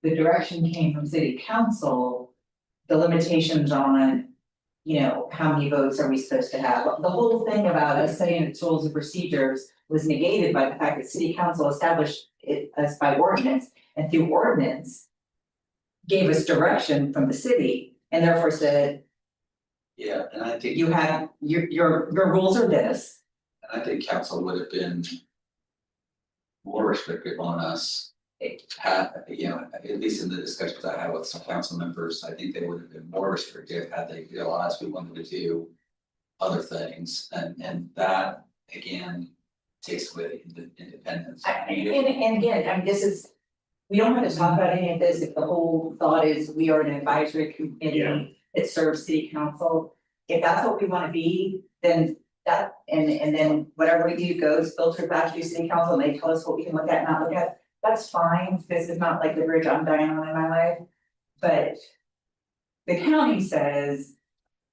the direction came from city council, the limitations on, you know, how many votes are we supposed to have? The whole thing about us setting its rules and procedures was negated by the fact that city council established it as by ordinance, and through ordinance gave us direction from the city, and therefore said, Yeah, and I think. you have, your rules are this. And I think council would have been more restrictive on us. You know, at least in the discussions I had with some council members, I think they would have been more restrictive had they realized we wanted to do other things, and that, again, takes away independence. And again, I mean, this is, we don't have to talk about any of this if the whole thought is we are an advisory committee that serves city council. If that's what we wanna be, then that, and then whatever we do goes filtered back to city council, and they tell us what we can look at and not look at. That's fine, this is not like the bridge I'm dying on in my life, but the county says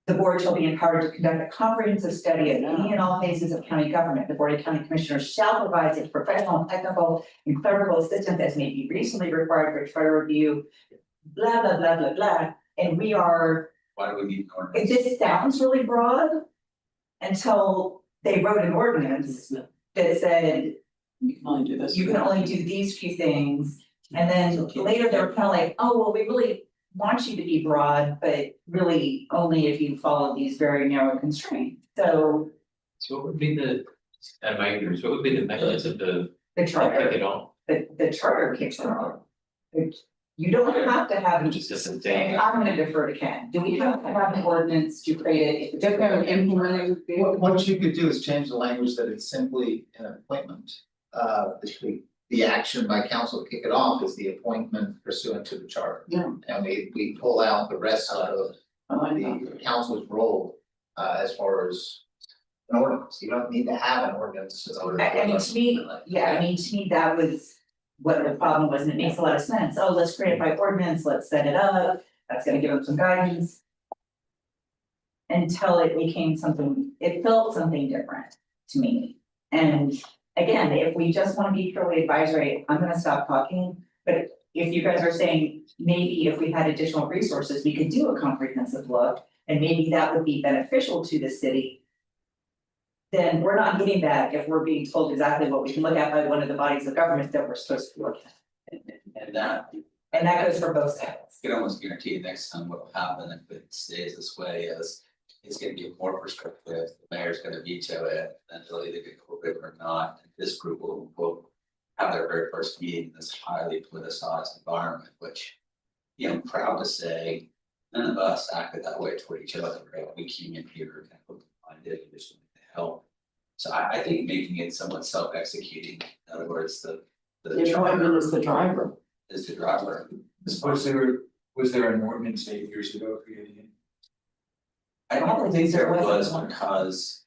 the board shall be empowered to conduct a comprehensive study of any and all phases of county government. The board of county commissioners shall provide such professional, technical, and clerical assistance as may be reasonably required for charter review, blah, blah, blah, blah, blah. And we are, Why do we need an ordinance? this sounds really broad until they wrote an ordinance that said You can only do this. you can only do these few things. And then later they were kind of like, oh, well, we really want you to be broad, but really only if you follow these very narrow constraints. So So what would be the, at my ignorance, what would be the mechanism to the kick charter, it off? the charter kicks it off. You don't have to have. It just doesn't say. I'm gonna defer to Ken. Do we have to have an ordinance to create it? Just have an implementing fee. What you could do is change the language that it's simply an appointment. The action by council to kick it off is the appointment pursuant to the charter. Yeah. And we pull out the rest of I like that. the council's role, as far as an ordinance. You don't need to have an ordinance in order. I mean, to me, yeah, I mean, to me, that was what the problem was, and it makes a lot of sense. Oh, let's create it by ordinance, let's set it up, that's gonna give them some guidance. Until it became something, it felt something different to me. And again, if we just wanna be purely advisory, I'm gonna stop talking. But if you guys are saying, maybe if we had additional resources, we could do a comprehensive look, and maybe that would be beneficial to the city. Then we're not getting that if we're being told exactly what we can look at by one of the bodies of government that we're supposed to be looking at. And that, And that goes for both sides. I can almost guarantee next time what will happen if it stays this way is. It's gonna be more prescriptive, the mayor's gonna veto it, and they'll either get COVID or not, and this group will. Have their very first meeting in this highly politicized environment, which, you know, I'm proud to say. None of us acted that way toward each other, right? We came in here kind of open-minded, we just wanted to help. So I think making it somewhat self-executing, in other words, the. The appointment is the driver. Is the driver. Was there an ordinance 8 years ago creating it? I don't think there was one. because.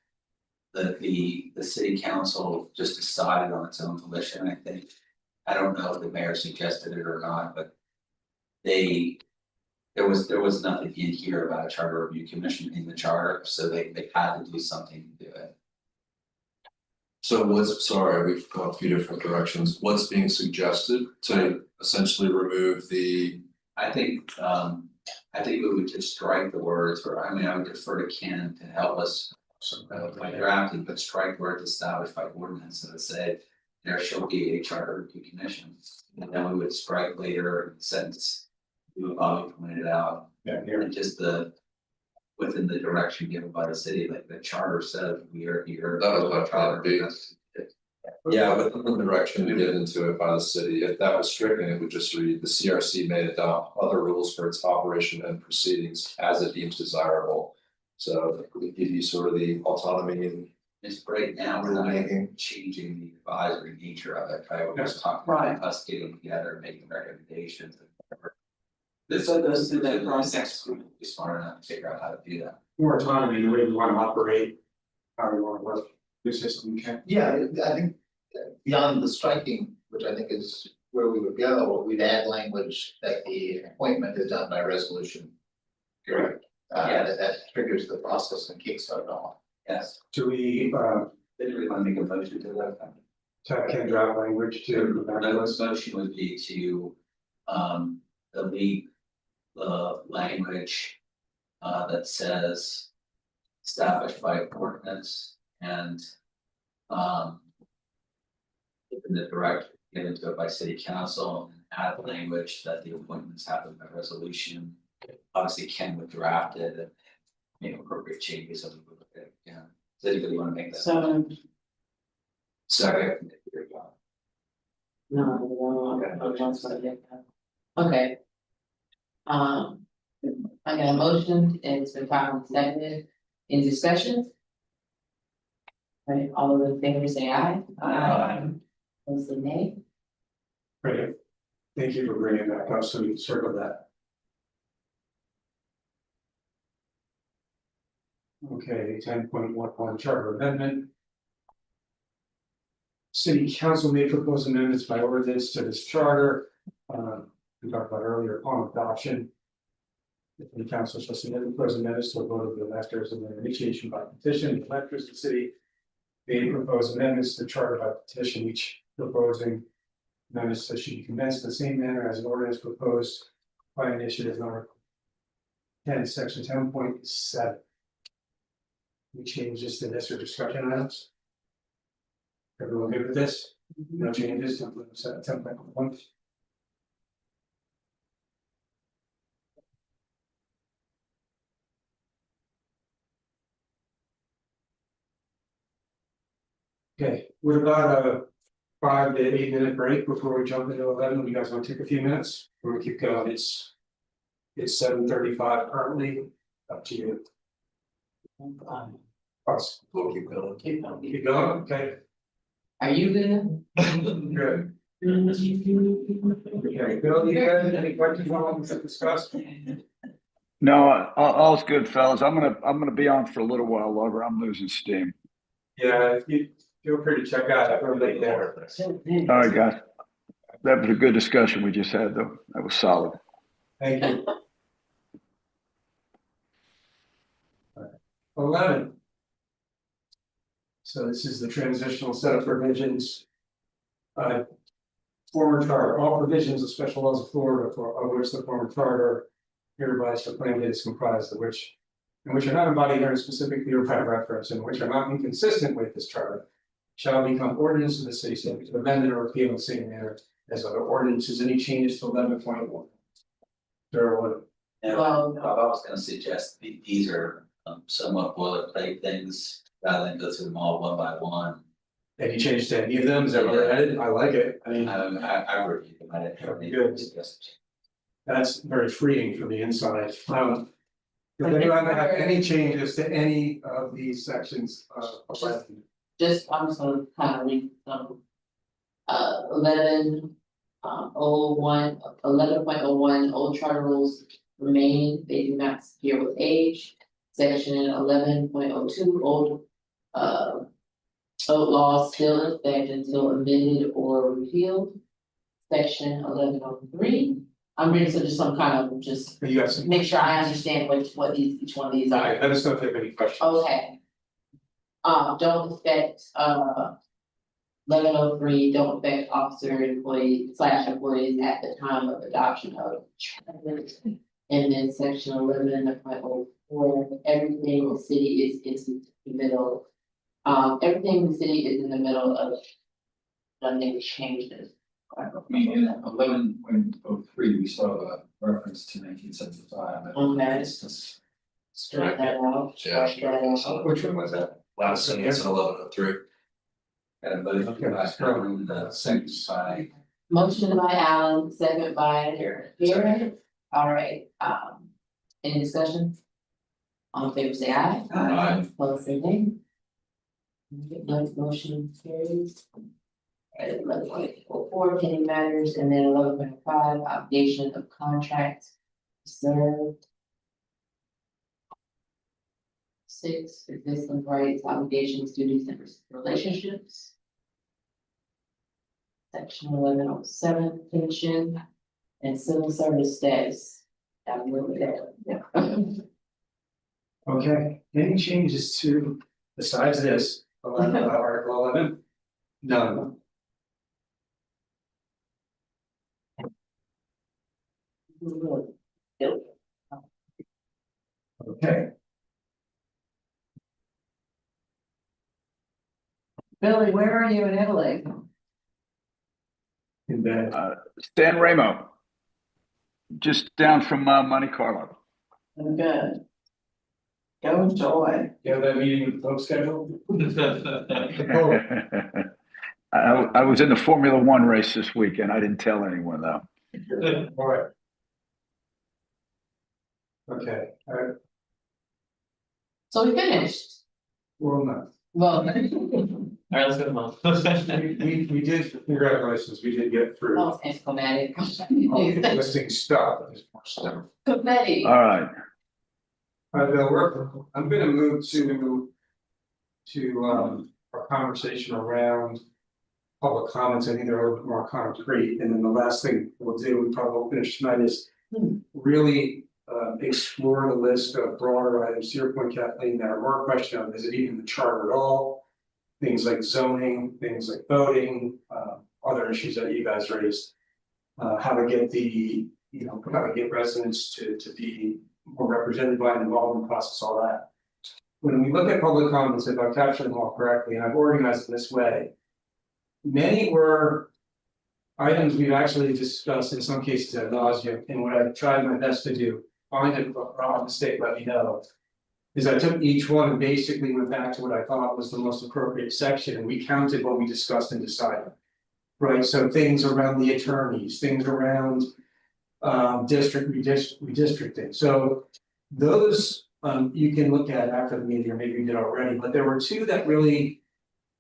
The city council just decided on its own volition, I think. I don't know if the mayor suggested it or not, but. There was nothing in here about a charter review commission in the charter, so they had to do something to do it. So we've gone a few different directions. What's being suggested to essentially remove the, I think we would just strike the words, or I mean, I would defer to Ken to help us. By drafting, but strike words established by ordinance, and it said there shall be a charter review commission. And then we would strike later, since you have already pointed out, Yeah, here. and just the within the direction given by the city, like the charter said, we are here. That was my plan B. That's- Yeah, within the direction to get into it by the city, if that was stricken, it would just read, the CRC may adopt other rules for its operation and proceedings as it deems desirable. So it would give you sort of the autonomy and It's right now, we're not changing the advisory nature of it, right? We're just talking about us getting together, making recommendations. And whatever. This So it goes through that this process. next group will be smart enough to figure out how to do that. More autonomy, the way we wanna operate, how we wanna work, the system, okay? Yeah, I think beyond the striking, which I think is where we would go, we'd add language that the appointment is done by resolution. Correct. That triggers the process and kicks it off. Yes, Do we, didn't really want to make a motion to that. can draft language to go back to The us? motion would be to delete the language that says established by ordinance and given the direct given to it by city council and add language that the appointments happen by resolution. Obviously, Ken would draft it and make appropriate changes as we look at it, yeah. Does anybody want to make that? So, Second. no, okay. I got a motion, and it's been properly seconded, in discussion? Right, all of the favor say aye. Those say nay. Great. Thank you for bringing that up, so we can circle that. Okay, 10.11 charter amendment. City council may propose amendments by ordinance to this charter. We talked about earlier upon adoption. The council shall submit the present amendments to a vote of the electors and then initiation by petition. The electors of the city may propose amendments to the charter by petition, each proposing amendments that should be commenced in the same manner as an ordinance proposed by initiative number 10, section 10.7. We change this to this or discussion items. Everyone good with this? No changes to 10.1. Okay, what about a 5 to 8 minute break before we jump into 11? You guys want to take a few minutes? Or we keep going? It's 7:35 currently. Up to you. Us. We'll keep going. Keep going, okay, Are you good? good. Okay, Bill, you got any questions you want to discuss? No, all's good, fellas. I'm gonna be on for a little while longer. I'm losing steam. Yeah, you feel free to check out. We're late there. All right, guys. That was a good discussion we just had, though. That was solid. Thank you. 11. So this is the transitional set of provisions. Former charter, all provisions of special laws of Florida of which the former charter hereby proclaimed is comprised of which. And which are not embodied here specifically or by reference, and which are not inconsistent with this charter. Shall become ordinance of the city, subject to amendment or repeal in the same manner as other ordinances. Any changes to 11.1? Darrell, And I was gonna suggest these are somewhat boilerplate things, rather than go through them all one by one. any changes to any of them? Is that what I did? I like it. I mean, I reviewed them, I didn't have any Good. suggestions. that's very freeing from the inside. Does anyone have any changes to any of these sections of? Just, I'm just gonna kind of read some. 11, 11.01, old charter rules remain, they do not disappear with age. Section 11.02, old laws still in effect until amended or repealed. Section 11.03, I'm reading so just some kind of, just You got some. make sure I understand what these, each one of these are. Let us know if you have any questions. Okay. Don't affect, 11.03, don't affect officer, employee / employees at the time of adoption of. And then section 11.04, everything in the city is in the middle. Everything in the city is in the middle of. Nothing changes. I mean, in 11.03, we saw a reference to 1975. Okay. It's just Strike that out, Yeah, strike that out. Which one was that? Last sentence in 1103. And a motion Okay, by let's go. Helen, second by Motion by Alan, second by Karen. All right, any discussion? All in favor, say aye. Aye. Opposed, say nay. None motion carries. Alright, 11.04 pending matters, and then 11.5 obligation of contract reserved. 6 existing rights, obligations, duties, and relationships. Section 1107 pension and civil service status. That will be there. Okay, any changes to, besides this, Article 11? None. Okay, Billy, where are you in Italy? and then, San Remo. Just down from Monte Carlo. Good. Go enjoy. you have that meeting with the folks scheduled? I was in the Formula One race this weekend. I didn't tell anyone though. All right. Okay, So we finished. well, no. Well, Alright, let's go to mom. We did, congratulations, we did get through all oh, it's climatic. the existing stuff, there's more stuff. Confetti. All right. Bill, I'm gonna move to our conversation around public comments. I think they're a little bit more concrete, and then the last thing we'll do, we probably won't finish tonight, is really explore the list of broader items, to your point, Kathleen, that are more a question of, is it even the charter at all? Things like zoning, things like voting, other issues that you guys raised. How to get how to get residents to be more represented by and involved in the process, all that. When we look at public comments, if I've captured them all correctly, and I've organized it this way. Many were items we've actually discussed in some cases ad nauseam, and what I've tried my best to do, find a wrong mistake, let me know. Is I took each one and basically went back to what I thought was the most appropriate section, and we counted what we discussed and decided. Right, so things around the attorneys, things around redistricting, so those you can look at after the meeting, or maybe you did already, but there were two that really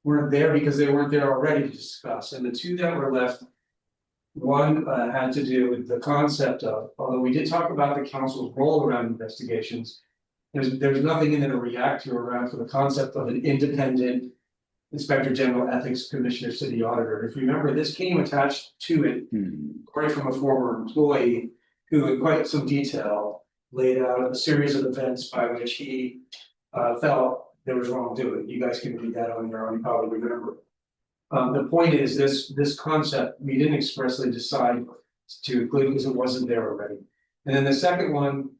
weren't there because they weren't there already to discuss, and the two that were left. One had to do with the concept of, although we did talk about the council's role around investigations. There's nothing in it to react to around for the concept of an independent. Inspector General, Ethics Commissioner, City Auditor. If you remember, this came attached to it, right from a former employee who in quite some detail laid out a series of events by which he felt there was wrongdoing. You guys can read that on your own, you probably remember. The point is, this concept, we didn't expressly decide to include because it wasn't there already. And then the second one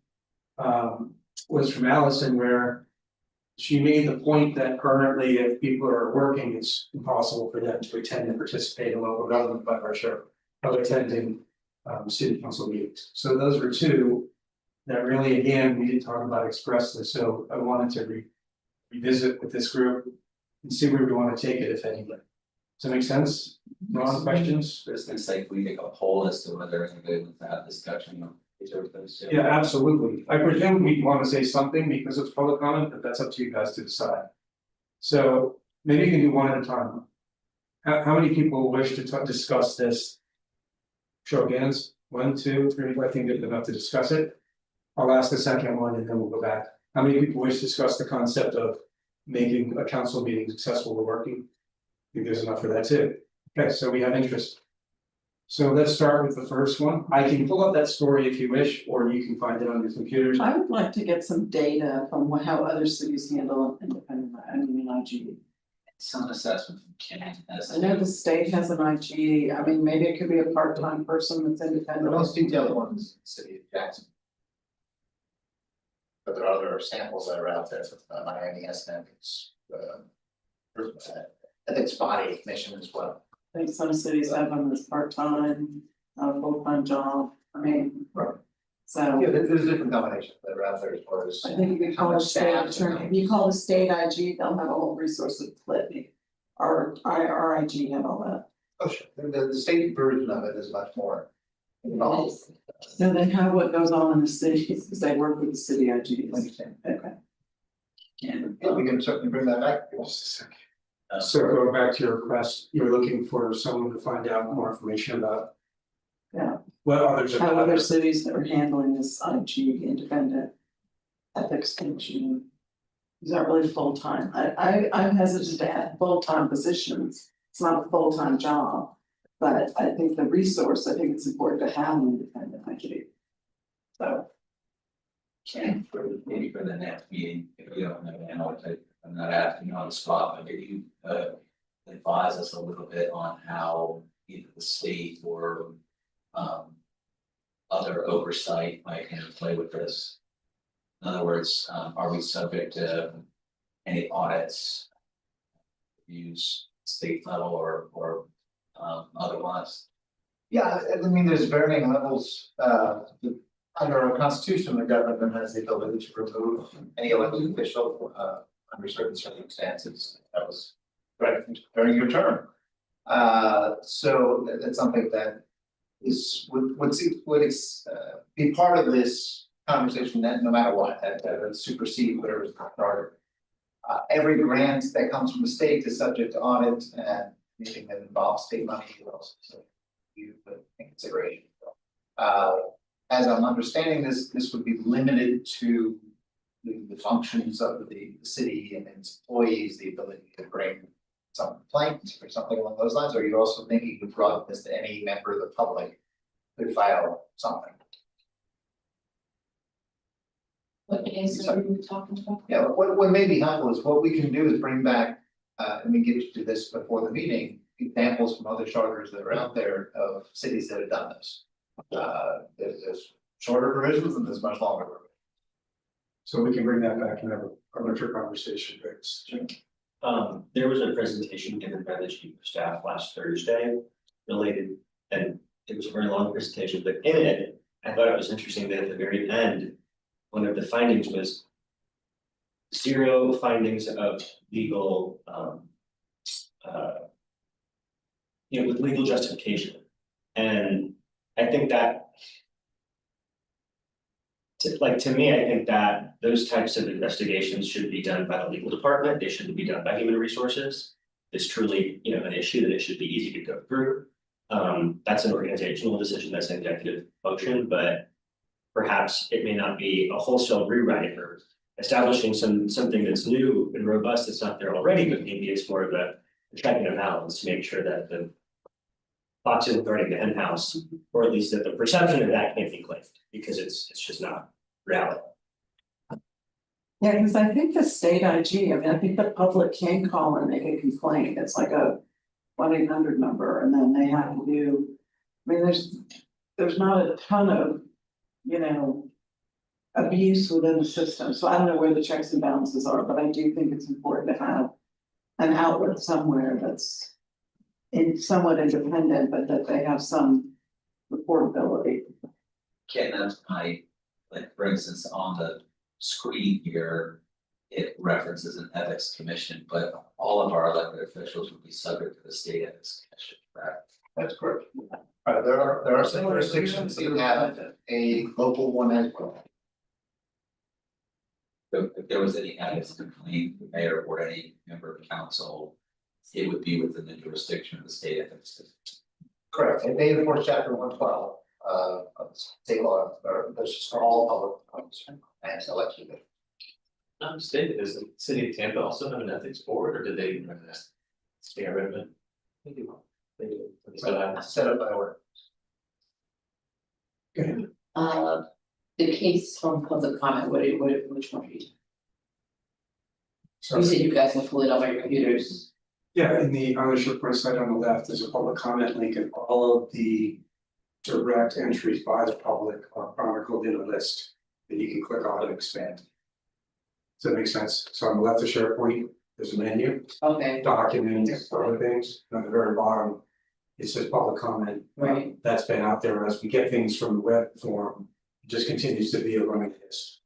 was from Allison, where she made the point that currently, if people are working, it's impossible for them to attend and participate in local government by virtue of attending city council meetings. So those were two that really, again, we didn't talk about expressly, so I wanted to revisit with this group and see where we want to take it, if anywhere. Does that make sense? Ron, questions? Just gonna say, if we take a poll as to whether anybody wants to have discussion on each of those. Yeah, absolutely. I presume we want to say something because it's public comment, but that's up to you guys to decide. So maybe you can do one at a time. How many people wish to discuss this? Show of hands, 1, 2, 3, I think it's enough to discuss it. I'll ask the second one and then we'll go back. How many people wish to discuss the concept of making a council meeting successful or working? I think there's enough for that too. Okay, so we have interest. So let's start with the first one. I can pull up that story if you wish, or you can find it on your computers. I would like to get some data from how other cities handle independent, IG. Some assessment from Ken. I know the state has an IG, I mean, maybe it could be a part-time person that's The independent. most detailed one is the city of Jackson. But there are other samples that are out there, Miami Ethics, ethics body mission as well. I think some cities have them as part-time, full-time job, I mean. So Yeah, there's different combinations that are out there as far as. I think if you call a state attorney, if you call the state IG, they'll have a whole resource of litany. Our IG and all that. Oh, sure, the state version of it is much more involved. So then what goes on in the cities, because they work with the city IGs. Understand. Okay. Yeah, we can certainly bring that back. So going back to your request, you're looking for someone to find out more information about. Yeah. What others How are. other cities that are handling this IG independent ethics commission. Is that really full-time? I'm hesitant to add full-time positions. It's not a full-time job. But I think the resource, I think it's important to have an independent IG. So. And maybe for the next meeting, if you don't know, and I'm not asking you on the spot, but could you advise us a little bit on how either the state or other oversight might interplay with this? In other words, are we subject to any audits, reviews, state level or otherwise? Yeah, I mean, there's varying levels, under our constitution, the government has the ability to remove any elected official, under certain circumstances. That was right during your term. So that's something that would be part of this conversation that no matter what, that would supersede whatever is started. Every grant that comes from the state is subject to audit, and anything that involves state money will also be in consideration. As I'm understanding this, this would be limited to the functions of the city and its employees, the ability to bring some complaint or something along those lines, or are you also thinking to broaden this to any member of the public could file something? What case are we talking about? Yeah, what may be helpful is what we can do is bring back, and we get to this before the meeting, examples from other charters that are out there of cities that have done this. There's shorter provisions and there's much longer provisions. So we can bring that back and have a richer conversation, Jim. There was a presentation given by the chief of staff last Thursday related, and it was a very long presentation, but in it, I thought it was interesting that at the very end, one of the findings was 0 findings of legal, with legal justification. And I think that, to me, I think that those types of investigations should be done by the legal department. They shouldn't be done by human resources. It's truly, an issue that it should be easy to go through. That's an organizational decision, that's an executive function, but perhaps it may not be a wholesale rewrite or establishing something that's new and robust that's not there already, but maybe it's more of a checking of balance to make sure that the fox isn't guarding the hen house, or at least that the perception of that can't be claimed, because it's just not reality. Yeah, because I think the state IG, I think the public can call and make a complaint. It's like a 1-800 number, and then they have to do. There's not a ton of, abuse within the system. So I don't know where the checks and balances are, but I do think it's important to have an outlet somewhere that's somewhat independent, but that they have some reportability. Ken, that's for instance, on the screen here, it references an ethics commission, but all of our elected officials would be subject to the state ethics commission, correct? That's correct. There are some jurisdictions that have a local one as well. So if there was any ethics complaint, the mayor or any member of council, it would be within the jurisdiction of the state ethics system. Correct, and they enforce chapter 112 of state law, or that's just for all public and election. I'm mistaken, does the city of Tampa also have an ethics board, or did they even have that? Stay relevant? They do. They do. They still have- Set up by order. The case from public comment, which one are you? So, You said you guys can pull it up on your computers. yeah, on the SharePoint site on the left, there's a public comment link, and all of the direct entries by the public are chronicled in a list that you can click on and expand. Does that make sense? So on the left of SharePoint, there's a menu, Okay, documents, other things, and at the very bottom, it says public comment. Right. That's been out there as we get things from the web form, It just continues to be a running list.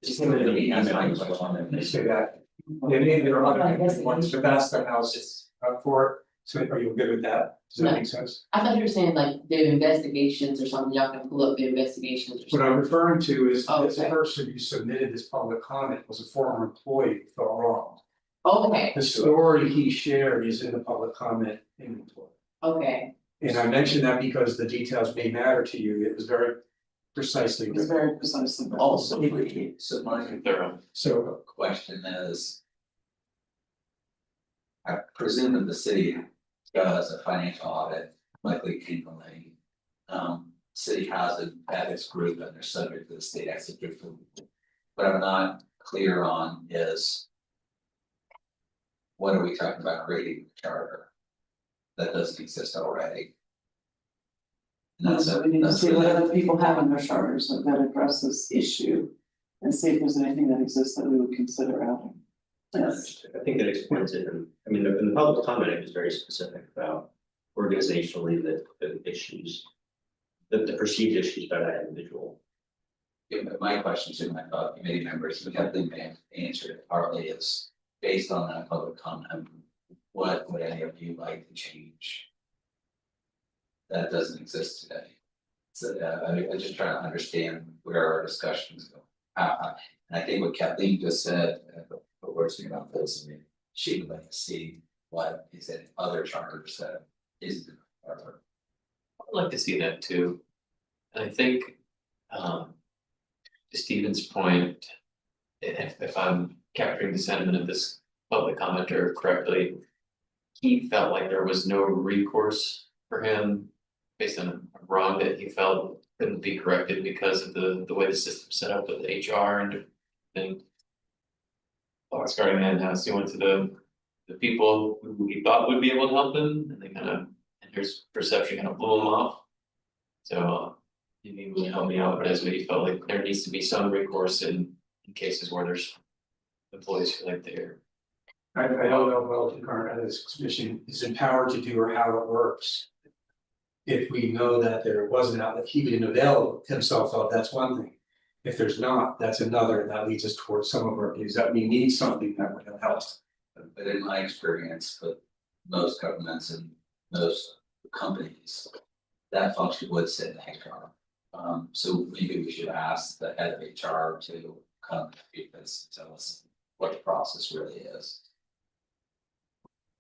Just wanted to be asked my question. They say that, and there are other ones, but that's the house for it, so are you good with that? Does that make sense? I thought you were saying like the investigations or something, y'all can pull up the investigations or What something. I'm referring to is this Okay. person who submitted this public comment was a former employee who felt wrong. Okay, The story he shared is in the public comment inventory. okay, And I mentioned that because the details may matter to you, it was very precisely It's written. very precisely. Also, so my Thorough. So, question is. I presume that the city does a financial audit, likely annually. City has an ethics group and they're subject to the state ethics group. What I'm not clear on is. What are we talking about creating a charter? That doesn't exist already. And that's So we need to that's see what really- other people have in their charters that address this issue. And see if there's anything that exists that we would consider adding. Yes. I think that explains it, and I mean, the public comment is very specific about organizationally the issues. The perceived issues by that individual. Yeah, but my question to my committee members, we have been answered it partly is based on that public comment. What would any of you like to change? That doesn't exist today. So I'm just trying to understand where our discussions go. And I think what Kathleen just said, what we're saying about this, I mean, she would like to see what is in other charters that isn't in our charter. I'd like to see that too. And I think, to Stephen's point, if I'm capturing the sentiment of this public commenter correctly. He felt like there was no recourse for him based on a wrong that he felt couldn't be corrected because of the way the system's set up with HR and everything. Starting that house, he went to the people who he thought would be able to help him, and they kind of, and his perception kind of blew him off. So he would help me out, but as he felt like there needs to be some recourse in cases where there's employees feel like they're. I don't know what the current ethics commission is empowered to do or how it works. If we know that there was an outlet, he didn't avail himself of, that's one thing. If there's not, that's another, and that leads us towards some of our views that we need something that would have helped. But in my experience with most governments and most companies, that function would sit in HR. So maybe we should ask the head of HR to come to this, tell us what the process really is.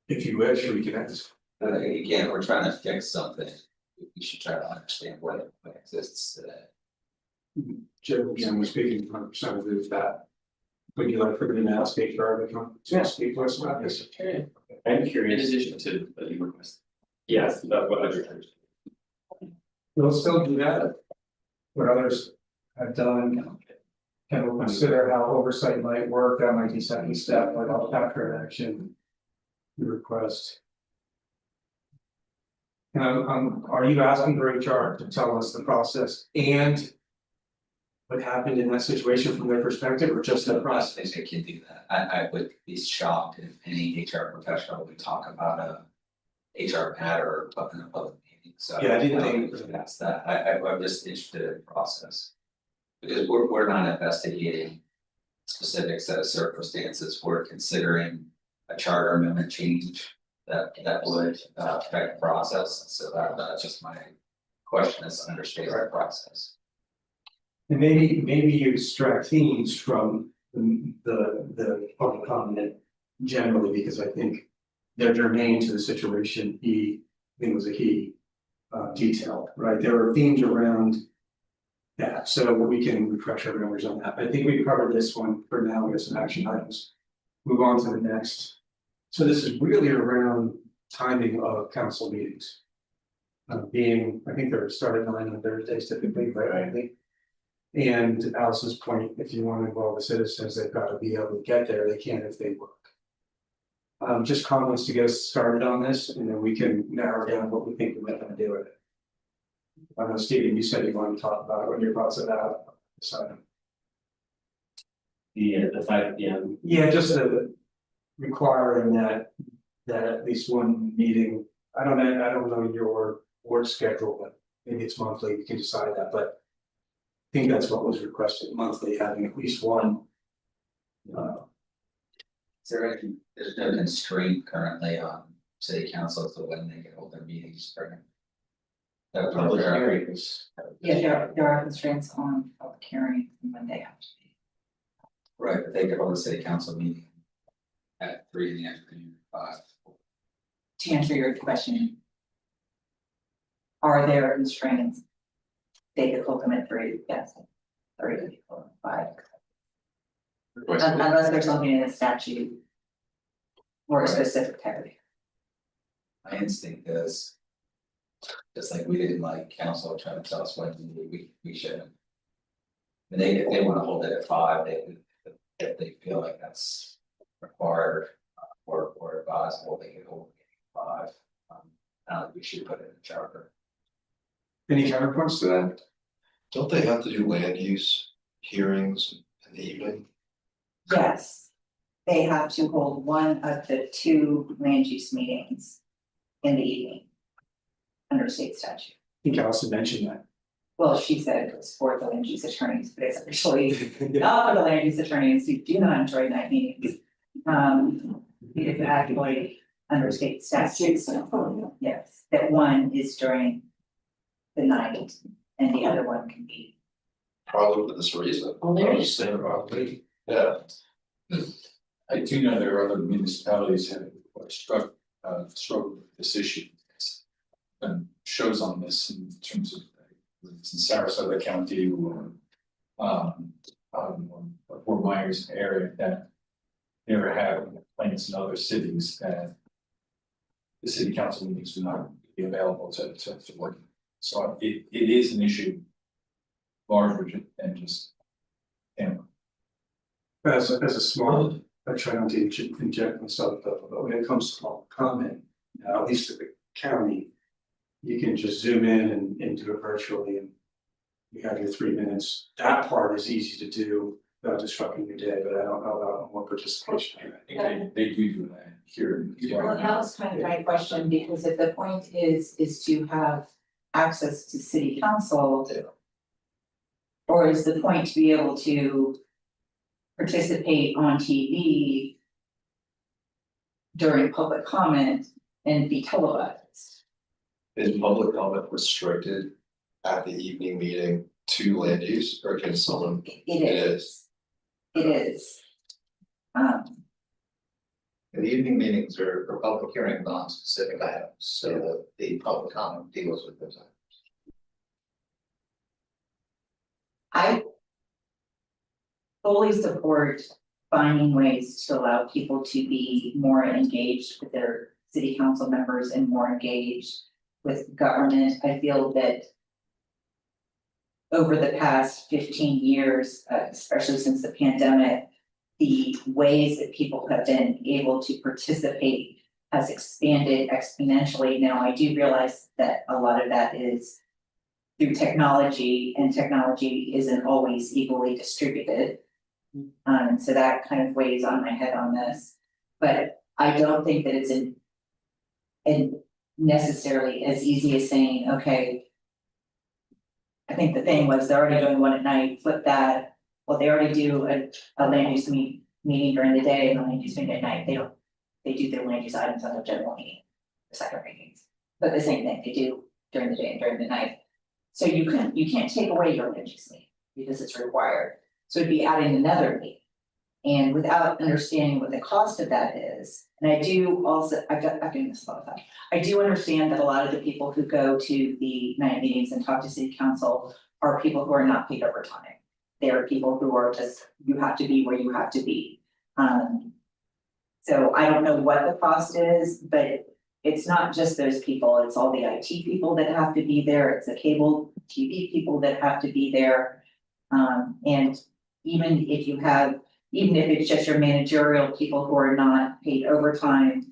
If you wish, we can ask. Again, we're trying to fix something, we should try to understand what exists today. Joe, again, we're speaking 100% agree with that. Would you like for me to now speak for our come to speak to us about this? I'm In curious, addition to what you requested. yes, about what other terms. We'll still do that. What others have done. And we'll consider how oversight might work, that might be second step, like I'll capture an action. The request. Are you asking for HR to tell us the process and what happened in that situation from their perspective, or just the I process? think I can do that. I would be shocked if any HR professional would talk about a HR matter in a public meeting, so. Yeah, I didn't don't think- that's that, I'm just interested in the process. Because we're not investigating specific set of circumstances, we're considering a charter amendment change. That would affect the process, so that's just my question is to understand the process. And maybe you extract themes from the public comment generally, because I think they're germane to the situation, I think it was a key detail, right? There are themes around that, so we can refresh our memories on that. I think we've covered this one for now, we have some action items. Move on to the next. So this is really around timing of council meetings. Being, I think they're started 9 on Thursdays typically, right, I think. And Alice's point, if you want to involve the citizens, they've got to be able to get there, they can't if they work. Just comments to get us started on this, and then we can narrow down what we think we might want to do with it. I know, Stephen, you said you wanted to talk about it, what your thoughts about this item? The 5 p.m. Yeah, just requiring that at least one meeting, I don't know your board schedule, but maybe it's monthly, we can decide that, but. think that's what was requested monthly, having at least one. Is there any, there's no constraint currently on city council to when they can hold their meetings, correct? That would be Public fair. hearings. Yeah, there are constraints on public hearing and when they have to be. Right, but they could hold a city council meeting at 3 in the afternoon, 5. To answer your question. Are there constraints? They could hold them at 3, yes, 3, 4, 5. Unless there's something in the statute. Or a specific type of. My instinct is. Just like we didn't like council trying to tell us what to do, we shouldn't. And if they wanna hold it at 5, they could, if they feel like that's required, or advisable, they could hold it at 5. I don't think we should put it in the charter. Any counterpoints to that? Don't they have to do land use hearings in the evening? Yes, they have to hold one of the 2 land use meetings in the evening. Under state statute. I think Allison mentioned that. Well, she said it was for the land use attorneys, but it's actually not for the land use attorneys who do not enjoy night meetings. It's actually under state statute, yes, that one is during the night and the other one can be. Probably for this reason. Oh, there is. Yeah. I do know there are other municipalities have struggled with this issue. And shows on this in terms of, whether it's in Sarasota County or Fort Myers area that they were having complaints in other cities that the city council meetings do not be available to work. So it is an issue larger than just. As a small, I try not to inject myself, but when it comes to public comment, at least at the county. You can just zoom in and do it virtually and you have your 3 minutes. That part is easy to do without disrupting your day, but I don't know about more participation. I think they do that here. as well. Well, that was kind of my question, because if the point is to have access to city council. Or is the point to be able to participate on TV during public comment and be televised? Is public comment restricted at the evening meeting to land use, or can someone? It is. It is. The evening meetings are for public hearings on specific items, so that the public comment deals with those items. I fully support finding ways to allow people to be more engaged with their city council members and more engaged with government. I feel that over the past 15 years, especially since the pandemic, the ways that people have been able to participate has expanded exponentially. Now, I do realize that a lot of that is through technology, and technology isn't always equally distributed. So that kind of weighs on my head on this, but I don't think that it's necessarily as easy as saying, okay. I think the thing was they're already doing one at night, flip that, well, they already do a land use meeting during the day and a land use meeting at night, they do their land use items on their general meeting, the second readings. But the same thing they do during the day and during the night. So you can't take away your land use meeting because it's required, so it'd be adding another meeting. And without understanding what the cost of that is, and I do also, I've done this a lot of times. I do understand that a lot of the people who go to the night meetings and talk to city council are people who are not paid overtime. They are people who are just, you have to be where you have to be. So I don't know what the cost is, but it's not just those people, it's all the IT people that have to be there, it's the cable TV people that have to be there. And even if it's just your managerial people who are not paid overtime,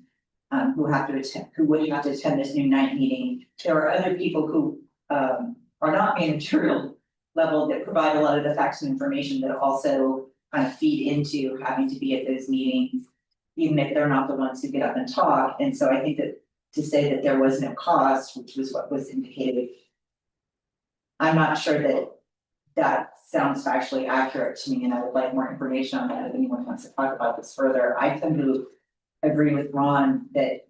who would have to attend this new night meeting, there are other people who are not managerial level that provide a lot of the facts and information that also kind of feed into having to be at those meetings, even if they're not the ones who get up and talk. And so I think that to say that there was no cost, which was what was indicated, I'm not sure that that sounds factually accurate to me, and I would like more information on that, if anyone wants to talk about this further. I tend to agree with Ron that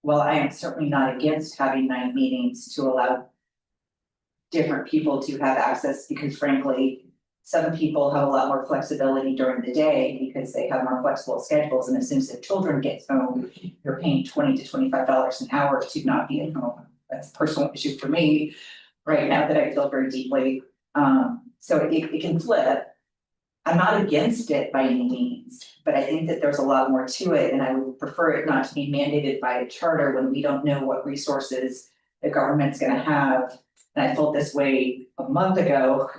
while I am certainly not against having night meetings to allow different people to have access, because frankly, some people have a lot more flexibility during the day because they have more flexible schedules, and as soon as the children get home, you're paying $20 to $25 an hour to not be at home. That's a personal issue for me right now that I feel very deeply. So it can flip. I'm not against it by any means, but I think that there's a lot more to it, and I would prefer it not to be mandated by a charter when we don't know what resources the government's gonna have. And I felt this way a month ago.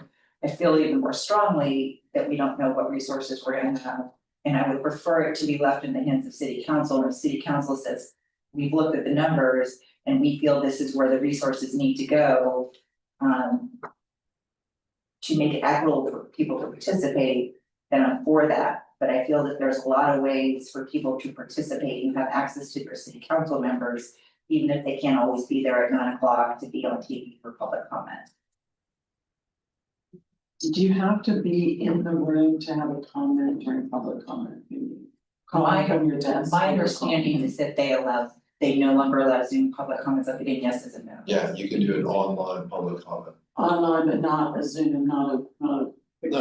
I feel even more strongly that we don't know what resources we're gonna have. And I would prefer it to be left in the hands of city council, and if city council says, we've looked at the numbers and we feel this is where the resources need to go. To make it equitable for people to participate, then I'm for that. But I feel that there's a lot of ways for people to participate and have access to their city council members, even if they can't always be there at 9 o'clock to be on TV for public comment. Do you have to be in the room to have a comment during public comment? Comment from your desk. My understanding is that they no longer allow Zoom public comments, I'm getting yeses and no. Yeah, you can do an online public comment. Online, but not a Zoom, not a. No,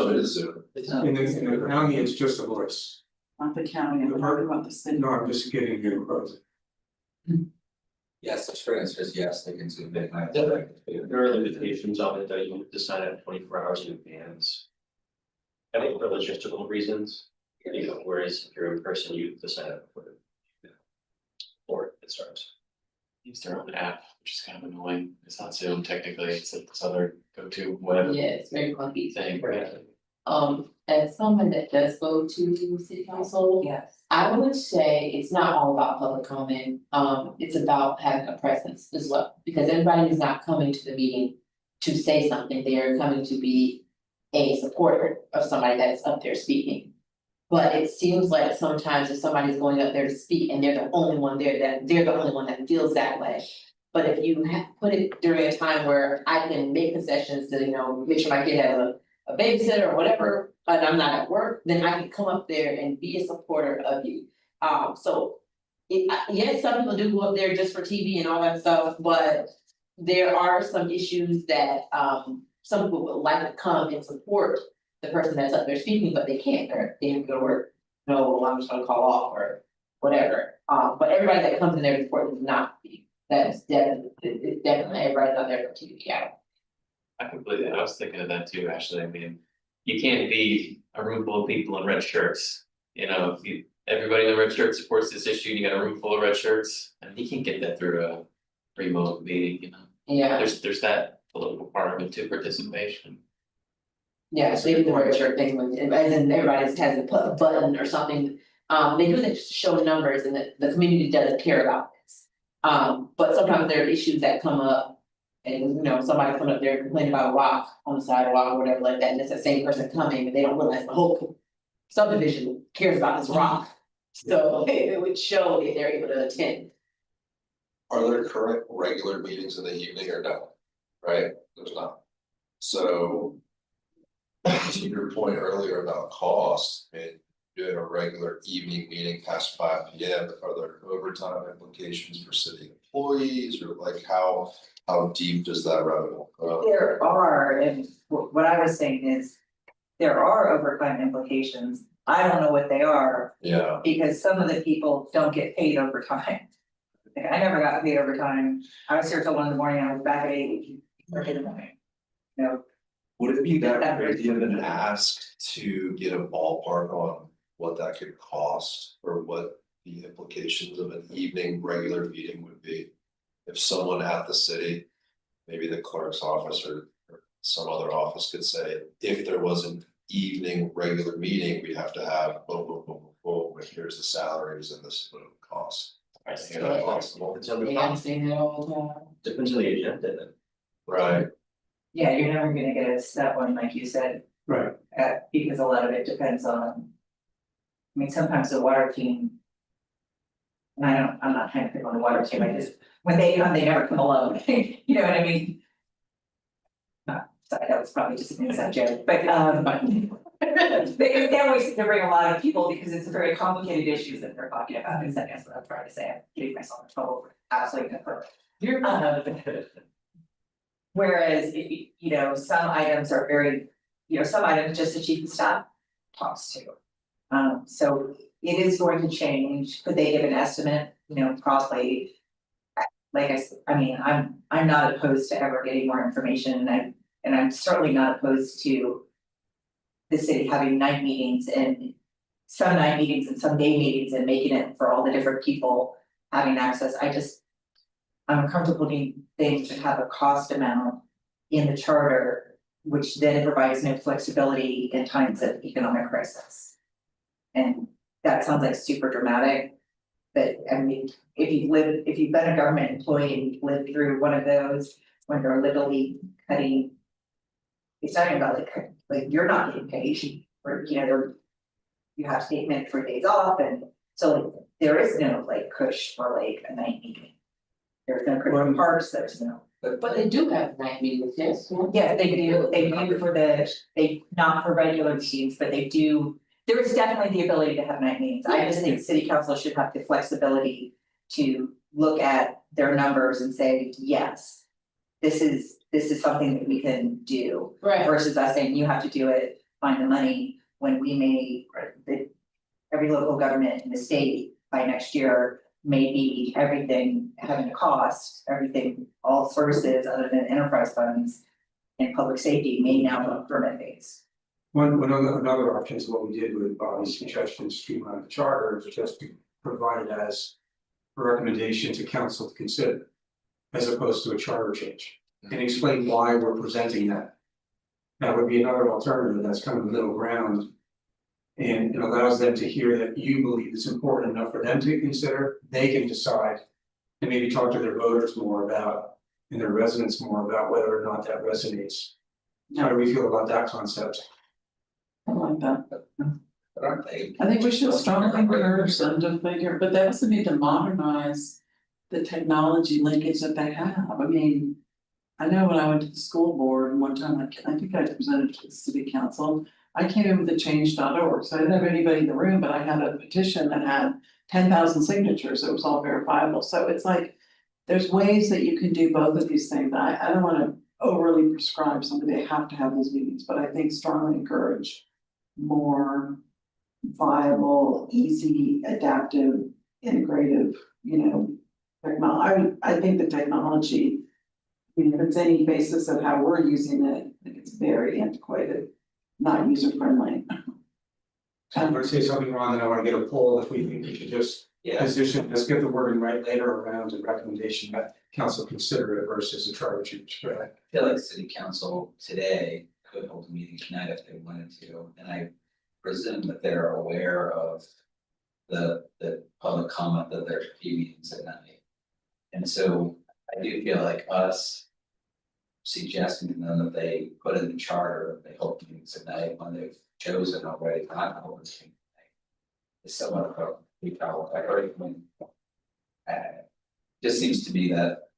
it is Zoom. In the county, it's just a voice. Not the county, I'm talking about the city. No, I'm just getting you across. Yes, the short answer is yes, they can zoom in. There are limitations on it that you have to sign up 24 hours in advance. I think for logistical reasons, whereas if you're in person, you have to sign up before it starts. Use their own app, which is kind of annoying. It's not Zoom technically, it's like this other go-to whatever Yeah, it's very clunky. thing. As someone that does go to city council, Yes. I would say it's not all about public comment, it's about having a presence as well. Because everybody is not coming to the meeting to say something, they are coming to be a supporter of somebody that's up there speaking. But it seems like sometimes if somebody's going up there to speak and they're the only one there, that they're the only one that feels that way. But if you put it during a time where I can make concessions to, make sure my kid has a babysitter or whatever, and I'm not at work, then I can come up there and be a supporter of you. Yes, some people do go up there just for TV and all that stuff, but there are some issues that some people would like to come and support the person that's up there speaking, but they can't, or they have to go to work. No, I'm just gonna call off or whatever. But everybody that comes in there to support does not be, that's definitely everybody's out there for TV, yeah. I was thinking of that too, actually, I mean, you can't be a room full of people in red shirts. If everybody in the red shirt supports this issue, and you got a room full of red shirts, and you can't get that through a remote meeting, Yeah, There's that political part of it too, participation. yeah, so maybe the red shirt thing, and then everybody has to put a button or something. They do that to show numbers and that the community doesn't care about this. But sometimes there are issues that come up. And somebody coming up there complaining about a rock on the sidewalk or whatever like that, and it's the same person coming, and they don't realize the whole subdivision cares about this rock. So it would show if they're able to attend. Are there current regular meetings in the evening or no? Right, there's not. So. To your point earlier about cost, doing a regular evening meeting past 5 p.m., are there overtime implications for city employees, or like how deep does that revenue go? There are, and what I was saying is, there are overtime implications. I don't know what they are, Yeah, because some of the people don't get paid overtime. Like, I never got paid overtime. I was here till 1 in the morning, I was back at 8 in the morning. would it be that great to even ask to get a ballpark on what that could cost, or what the implications of an evening regular meeting would be? If someone at the city, maybe the clerk's office or some other office could say, if there was an evening regular meeting, we'd have to have boom, here's the salaries and this is what it would cost. Is that possible? It's on They the, understand it all the time. depends on the agenda then. Right, Yeah, you're never gonna get a set one, like you said, Right, because a lot of it depends on. I mean, sometimes the water team. And I'm not trying to pick on the water team, when they come, they never come alone, you know what I mean? So that was probably just an inside joke, but they always seem to bring a lot of people because it's a very complicated issues that they're talking about, is I guess what I'm trying to say, I'm getting myself in trouble for absolutely never. Whereas if you know, some items are very, you know, some items just the chief of staff talks to. So it is going to change, could they give an estimate, you know, probably. Like I said, I mean, I'm not opposed to ever getting more information, and I'm certainly not opposed to. The city having night meetings and some night meetings and some day meetings and making it for all the different people having access, I'm comfortable needing things to have a cost amount in the charter, which then provides no flexibility in times of economic crisis. And that sounds like super dramatic, but I mean, if you've been a government employee and you've lived through one of those, when they're literally cutting. It's talking about like you're not getting paid, or you know, you have to take mandatory days off, and so like there is no like push for like a night meeting. There's no push for parks, there's no. But they do have night meetings, yes? Yeah, they do for not for regular meetings, but they do, there is definitely the ability to have night meetings. I just think city council should have the flexibility to look at their numbers and say, yes. This is something that we can do. Right. Versus us saying you have to do it, find the money, when we may, every local government in the state by next year. Maybe everything having a cost, everything, all services other than enterprise funds. And public safety may now be permit based. Another option is what we did with Bobby's suggestion, to streamline the charter, is just to provide it as a recommendation to council to consider. As opposed to a charter change, and explain why we're presenting that. That would be another alternative, that's kind of the middle ground. And it allows them to hear that you believe it's important enough for them to consider, they can decide. And maybe talk to their voters more about, and their residents more about whether or not that resonates. How do we feel about that concept? I like that. But aren't they? I think we should strongly encourage them to figure, but they also need to modernize the technology linkage that they have. I mean, I know when I went to the school board, one time, I think I presented to the city council. I came in with the change.org, so I didn't have anybody in the room, but I had a petition that had 10,000 signatures. It was all verifiable. So it's like, there's ways that you can do both of these things. I don't wanna overly prescribe somebody, they have to have these meetings, but I think strongly encourage more viable, easy, adaptive, integrative, you know, I think the technology, I mean, if it's any basis of how we're using it, I think it's very antiquated, not user friendly. I'm gonna say something wrong, then I wanna get a poll if we think we should just position, let's get the wording right later around the recommendation that council consider it versus a charter change, right? I feel like city council today could hold a meeting tonight if they wanted to, and I presume that they're aware of the public comment that there's few meetings at night. And so I do feel like us suggesting to them that they put in the charter, that they hold meetings at night when they've chosen already not to hold a meeting at night. Is somewhat of a big problem. I already when just seems to me that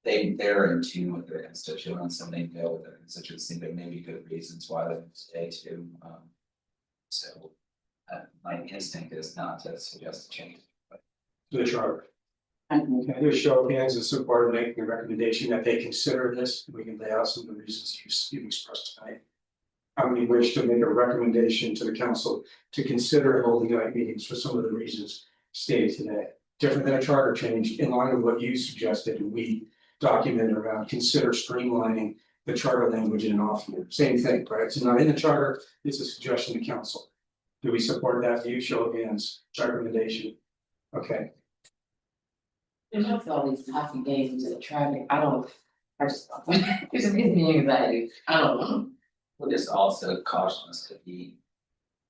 they're in tune with their constituents and they know their constituents think there may be good reasons why they stay too. So my instinct is not to suggest a change. To the charter. Okay, there's show of hands in support of making a recommendation that they consider this, and we can lay out some of the reasons you've expressed tonight. How many wish to make a recommendation to the council to consider holding night meetings for some of the reasons stated today? Different than a charter change, in line with what you suggested, and we documented around consider streamlining the charter language in an off year. Same thing, right? It's not in the charter, it's a suggestion to council. Do we support that view? Show of hands, recommendation. Okay. There's all these coffee games into the traffic, I just, it just gives me anxiety, I don't know. We'll just also caution us to be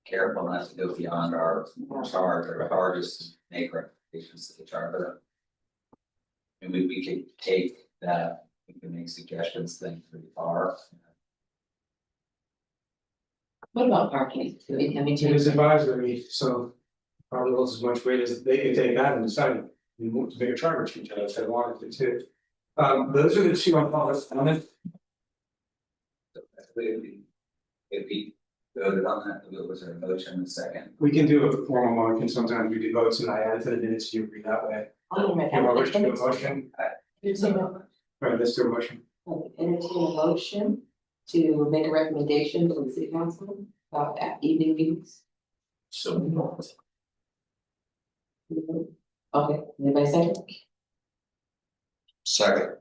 careful not to go beyond our charter, our charter is to make recommendations to the charter. And we could take that, we can make suggestions, think pretty far. What about parking? Do we, I mean, It is advisory, so probably holds as much weight as they can take that and decide we move to make a charter change if they wanted to too. Those are the two on public comment. If we voted on that, was there a motion in a second? We can do a formal motion, sometimes we do votes and I add to the minutes, you agree that way. If you want to do a motion, right, let's do a motion. Entertain a motion to make a recommendation to the city council about evening meetings. So. Okay, anybody second? Second,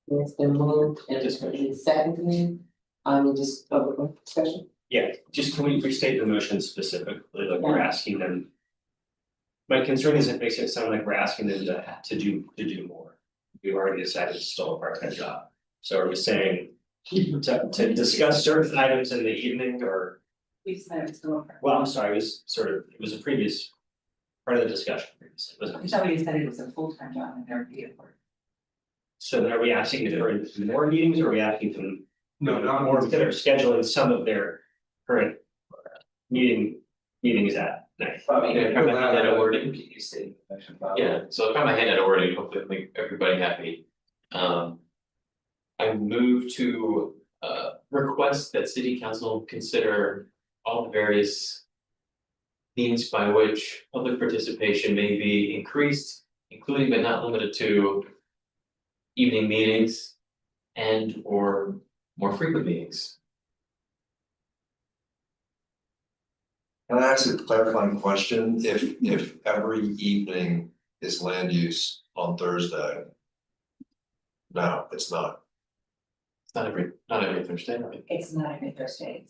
It's been moved and just seconded, just, discussion. Yeah, just can we restate the motion specifically, like we're asking them. My concern is it makes it sound like we're asking them to do more. We've already decided it's still a part-time job, so are we saying to discuss certain items in the evening or? We decided it's still. Well, I'm sorry, it was a previous part of the discussion previously, wasn't it? Somebody said it was a full-time job and they're paid for it. So then are we asking for more meetings or are we asking them? No, not more. Consider scheduling some of their current meetings at night. Yeah, try my hand at a wording. You stated the motion, Bob. Yeah, so I'll try my hand at a wording, hopefully it'll make everybody happy. I move to request that city council consider all the various means by which public participation may be increased, including but not limited to evening meetings and or more frequent meetings. can I ask a clarifying question? If every evening is land use on Thursday? No, it's not. It's not every Thursday, right? It's not every Thursday,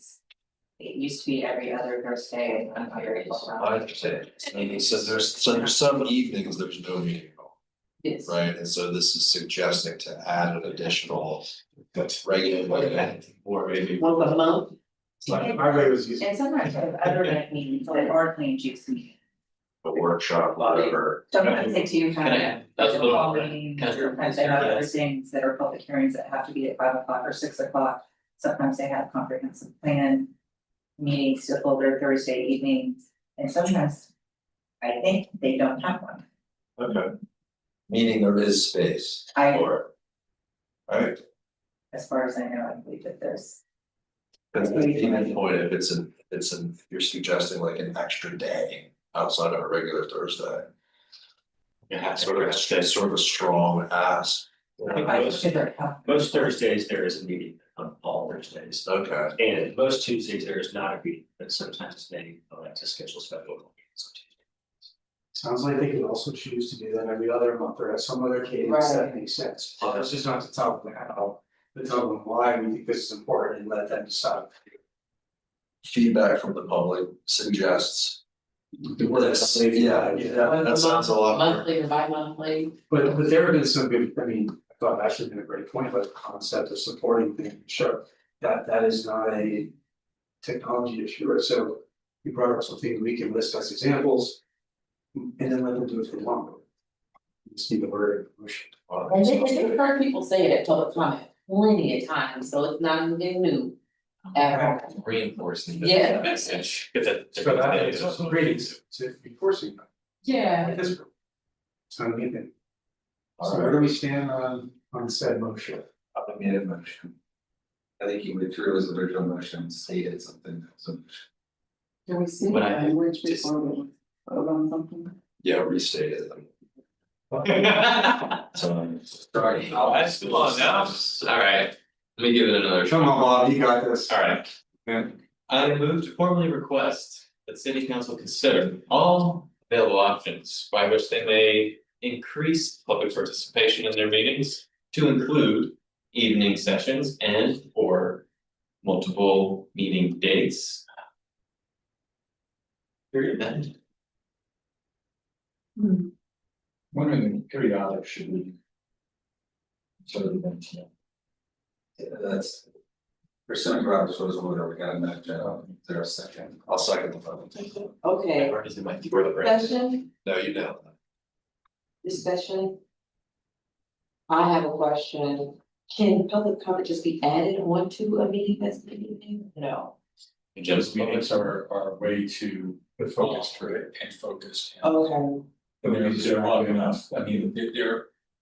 it used to be every other Thursday and I understand. And so there's some evenings, there's no meeting at all, Yes. right? And so this is suggesting to add an additional regular. Or maybe. Once a month. It's like, my way was using. And sometimes there's other night meetings that are plain juice meetings. A workshop, whatever. Sometimes they do Can I- have. that's a little- call meetings, can I- sometimes they have other yes. things that are public hearings that have to be at 5 o'clock or 6 o'clock. Sometimes they have comprehensive plan meetings to hold their Thursday evenings, and sometimes I think they don't have one. Okay. Meaning there is space I, for it. Right? as far as I know, I believe that there's. Because even point, if you're suggesting like an extra day outside of a regular Thursday. Yeah, Sort of a strong ask. I think most Thursdays there is a meeting on all Thursdays. Okay, And most Tuesdays there is not a meeting, but sometimes they like to schedule special meetings on Tuesdays. Sounds like they could also choose to do that every other month or at some other cadence that makes sense. It's just not to tell them how, but tell them why we think this is important and let them decide. feedback from the public suggests. The word This, yeah, that sounds a lot. more- Monthly or bi-monthly. But there have been some good, I mean, I thought actually been a great point about the concept of supporting things, sure. That is not a technology issue, right? So we brought up some things we can list as examples. And then let them do it for long. Just need the word motion. And they've heard people say it at public comment plenty of times, so it's not anything new. Ever. Reinforcing the Yeah. message, get that. So that is also great, to enforcing that. Yeah. This. It's not anything. So where do we stand on said motion? I made a motion. I think he withdrew his original motion, stated something, so. Do we see But I language just- before we vote on something? Yeah, restate it. So, Sorry. oh, that's come on now, alright, let me give it another shot. Come on, Bob, you got this. Alright. I move to formally request that city council consider all available options by which they may increase public participation in their meetings to include evening sessions and or multiple meeting dates. Period. End. Wondering periodic should be. Sort of mention. That's. Pursuant to Robert's rules of order, we got a minute, there a second. I'll second the vote. Okay, Or is it my for the brand? discussion, No, you know. discussion. I have a question. Can public comment just be added onto a meeting that's being? No. Just Meetings are a way to focus for it and focus. Okay. But they're long enough, I mean,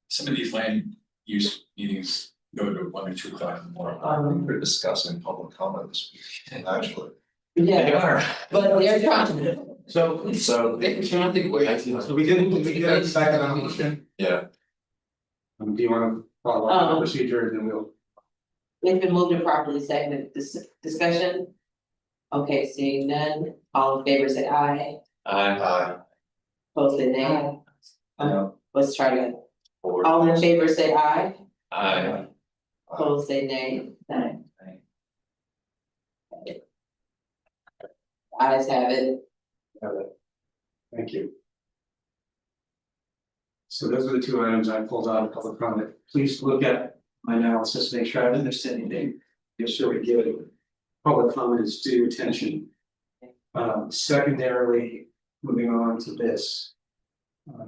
some of these land use meetings go to 1 or 2 o'clock in the morning. We're discussing public comment this week, actually. Yeah, are. but they're trying to. So, So. so we did a second on the motion. Yeah, Do you wanna follow up the Um, procedure and then we'll? It's been moved and properly seconded, discussion? Okay, seeing none, all in favor say aye, opposed say nay. Let's try again. All in favor say aye, opposed say nay. Ayes have it. Thank you. So those are the two items I pulled out of public comment. Please look at my analysis, make sure I didn't miss anything. Make sure we give public comment its due attention. Secondarily, moving on to this.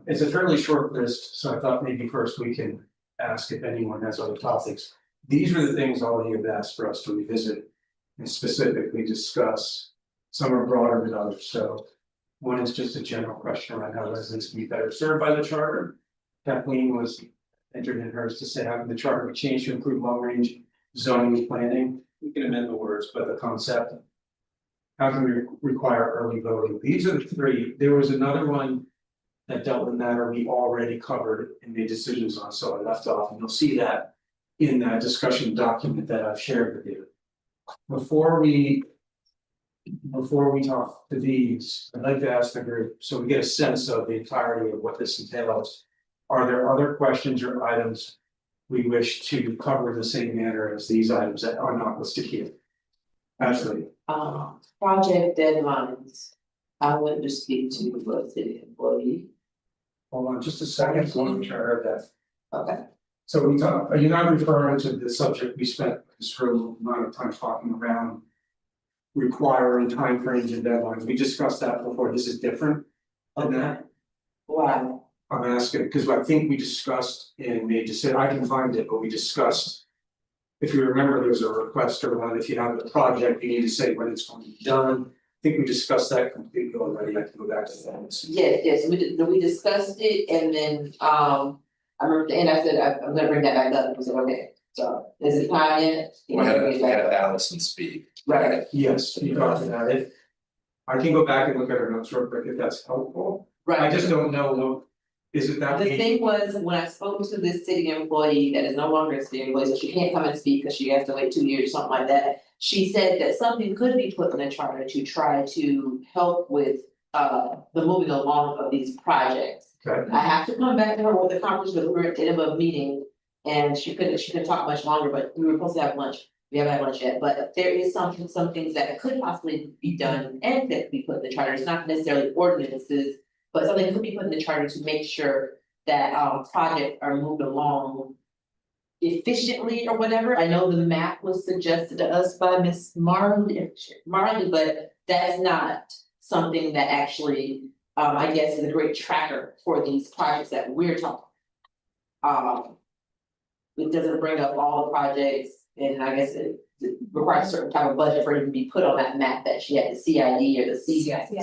It's a fairly short list, so I thought maybe first we can ask if anyone has other topics. These are the things all of you have asked for us to revisit and specifically discuss. Some are broader than others, so one is just a general question around how residents can be better served by the charter. Kathleen was entered in hers to say how can the charter be changed to improve long range zoning and planning. We can amend the words, but the concept. How can we require early voting? These are the three. There was another one that dealt with a matter we already covered and made decisions on, so I left off, and you'll see that in that discussion document that I've shared with you. Before we talk to these, I'd like to ask the group, so we get a sense of the entirety of what this entails. Are there other questions or items we wish to cover in the same manner as these items that are not listed here? Ashley, Project deadlines. I went to speak to the city employee. hold on just a second, I want to make sure I heard that. Okay. So we talk, are you not referring to the subject we spent this room amount of time talking around? Requiring timeframes and deadlines, we discussed that before, this is different than that. Why? I'm asking, because I think we discussed and made decision, I can find it, but we discussed. If you remember, there was a request around if you have a project, you need to say when it's going to be done. I think we discussed that completely already, I can go back to that. Yes, we discussed it and then, I remember at the end I said, I'm gonna bring that back up, we said, okay, so, is it time yet? we had Allison speak. Right, Yes, you talked about it. I can go back and look at our notes real quick if that's helpful. I right. just don't know, is it that? The thing was, when I spoke to this city employee that is no longer a city employee, so she can't come and speak because she has to wait 2 years or something like that. She said that something could be put in the charter to try to help with the moving along of these projects. Okay. I have to come back to her with a conference, because we were at the end of a meeting. And she couldn't talk much longer, but we were supposed to have lunch. We haven't had lunch yet, but there is some things that could possibly be done and that could be put in the charter. It's not necessarily ordinances. But something could be put in the charter to make sure that projects are moved along efficiently or whatever. I know the map was suggested to us by Miss Marley, but that's not something that actually, I guess, is a great tracker for these projects that we're talking. It doesn't bring up all the projects, and I guess it requires a certain type of budget for it to be put on that map that she had, the CID or the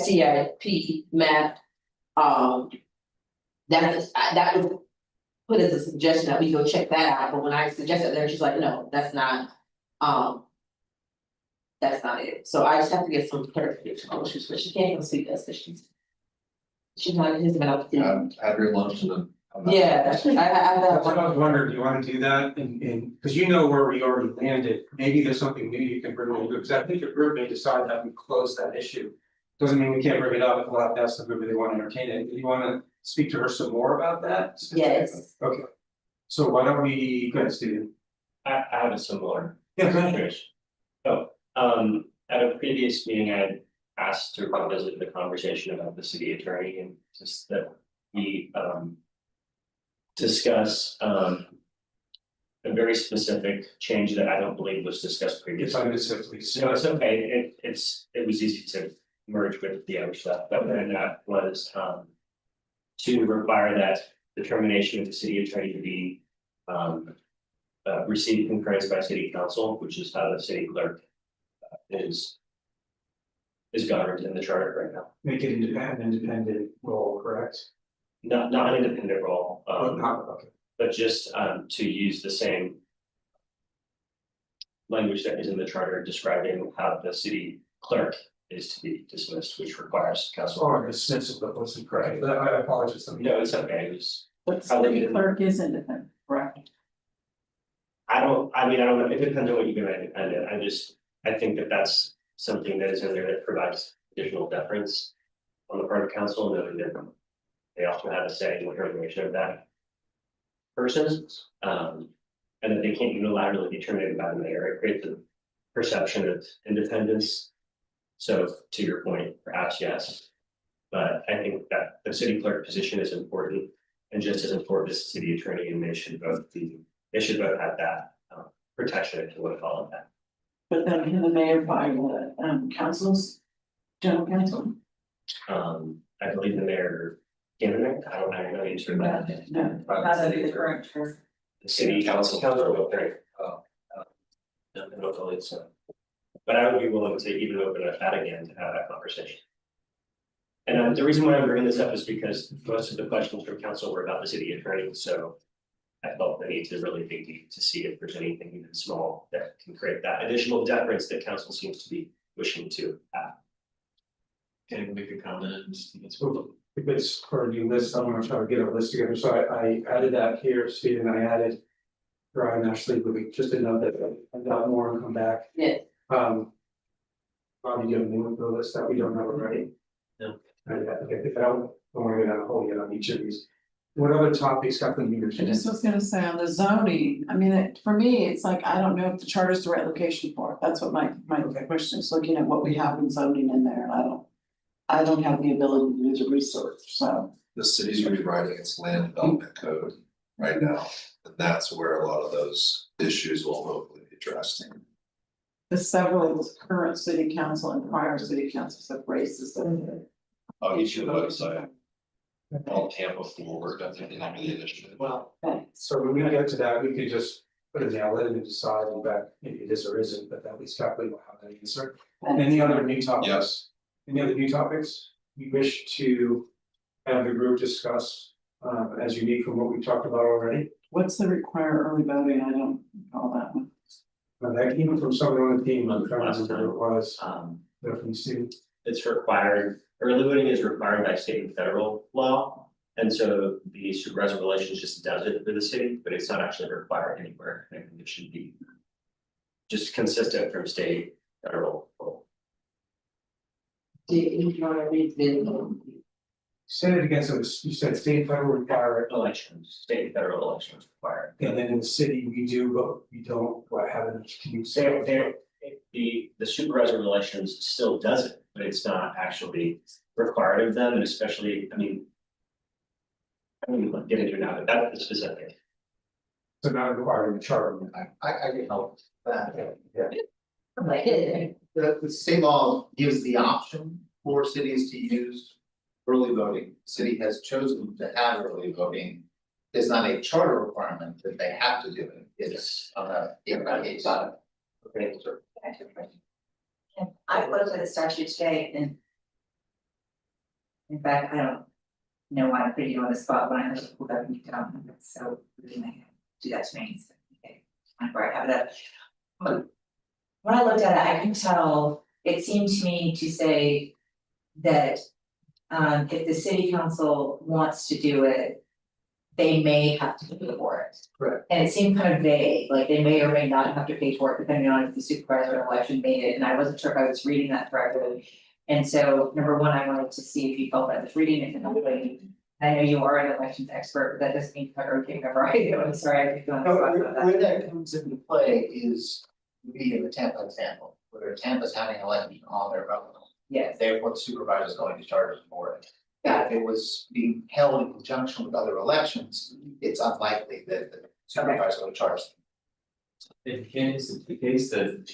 CIP map. That was put as a suggestion that we go check that out, but when I suggested that, she's like, no, that's not it. So I just have to get some clarification on this, but she can't even speak to us, because she's not, she's been up. Have your lunch and then. Yeah, That's what I was wondering, do you wanna do that and, cause you know where we already landed, maybe there's something new you can bring in, because I think your group may decide that we close that issue. Doesn't mean we can't bring it up, we'll have to ask the group if they wanna entertain it, do you wanna speak to her some more about that? Yes. Okay, so why don't we, go ahead, Steven. I have a similar. Yeah, go ahead. situation. So, at a previous meeting, I had asked to revisit the conversation about the city attorney and just that we, discuss, a very specific change that I don't believe was discussed previously. If I miss it, please. No, it's okay, it was easy to merge with the other stuff, but then that was, to require that determination of the city attorney to be, received concurrence by city council, which is how the city clerk is governed in the charter right now. Make it independent role, correct? Not an independent role, Okay. but just to use the same language that is in the charter describing how the city clerk is to be dismissed, which requires council. Or dismissal, that wasn't correct, I apologize. No, it's okay, it's, But city clerk is independent, correct? I don't know, it depends on what you mean by independent, I think that that's something that is in there that provides additional deference on the part of council, knowing that they also have a say in the termination of that person, and that they can't unilaterally be terminated by the mayor, it creates a perception of independence. So to your point, perhaps yes, but I think that the city clerk position is important and just as important as the city attorney, and they should both have that protection, if you want to call it that. But then can the mayor by the council's general counsel? I believe the mayor, I don't know the answer to that. No. Not under the current charter. The city council, okay. No, I don't believe so. But I would be willing to even open up that again to have that conversation. And the reason why I'm bringing this up is because most of the questions from council were about the city attorney, so. I felt the need to really dig deep to see if there's anything even small that can create that additional deference that council seems to be wishing to have. Can I make a comment? If it's for a new list, I'm gonna try to get a list together, so I added that here, Stephen, I added. Brian, Ashley, but we just didn't know that I got more and come back. Yeah. Probably get a new list that we don't know already. No. Okay, I don't wanna go down a hole yet on each of these. What other topics got the I leadership? just was gonna say on the zoning, I mean, for me, it's like, I don't know if the charter is the right location for it, that's what my question is, looking at what we have in zoning in there, and I don't have the ability to do the research, so. The city's rewriting its land development code right now, and that's where a lot of those issues will hopefully be addressed. The several current city council and prior city councils have raised this. I'll get you the website. All Tampa forward, I think, the initiative. Well, Okay. so when we get to that, we could just put a nail in and decide in fact, maybe it is or isn't, but at least Kathleen will have that answer. Any other new topics? Yes. Any other new topics you wish to have the group discuss, as unique from what we talked about already? What's the required early voting? I don't call that one. That came from someone on the team, I'm trying to Last remember who it was, Um, definitely Steve. it's required, early voting is required by state and federal law. And so the supervisor of relations just does it for the city, but it's not actually required anywhere, I think it should be. Just consistent from state, federal. Do you want to read the? Say it again, so you said state and federal require it, Elections, state and federal elections required. and then in the city we do, but we don't, what haven't, can you say? The supervisor of relations still does it, but it's not actually required of them, and especially, I mean. I don't even get into it now, but that's the specific. So not required in the charter. I can help that. Like, The state law gives the option for cities to use early voting. The city has chosen to have early voting. It's not a charter requirement that they have to do it. It's on a case. Okay, sir. I have a question. I looked at the statute today and. In fact, I don't know why I'm putting you on the spot when I have to pull that and down, that's so really nice. Do that to me, so, okay, where I have it up. But when I looked at it, I could tell, it seemed to me to say that. If the city council wants to do it. They may have to pay for it. Correct. And it seemed kind of vague, like they may or may not have to pay for it, depending on if the supervisor of election made it, and I wasn't sure if I was reading that correctly. And so, number one, I wanted to see if you felt I was reading it, and I know you are an elections expert, but that doesn't mean you're okay, remember, I'm sorry, I keep going. Where that comes into play is be in the Tampa example, where Tampa's having an election on their own. Yes, Therefore, the supervisor is going to charge for it. got If it was being held in conjunction with other elections, it's unlikely that the supervisor would charge them. Is the case that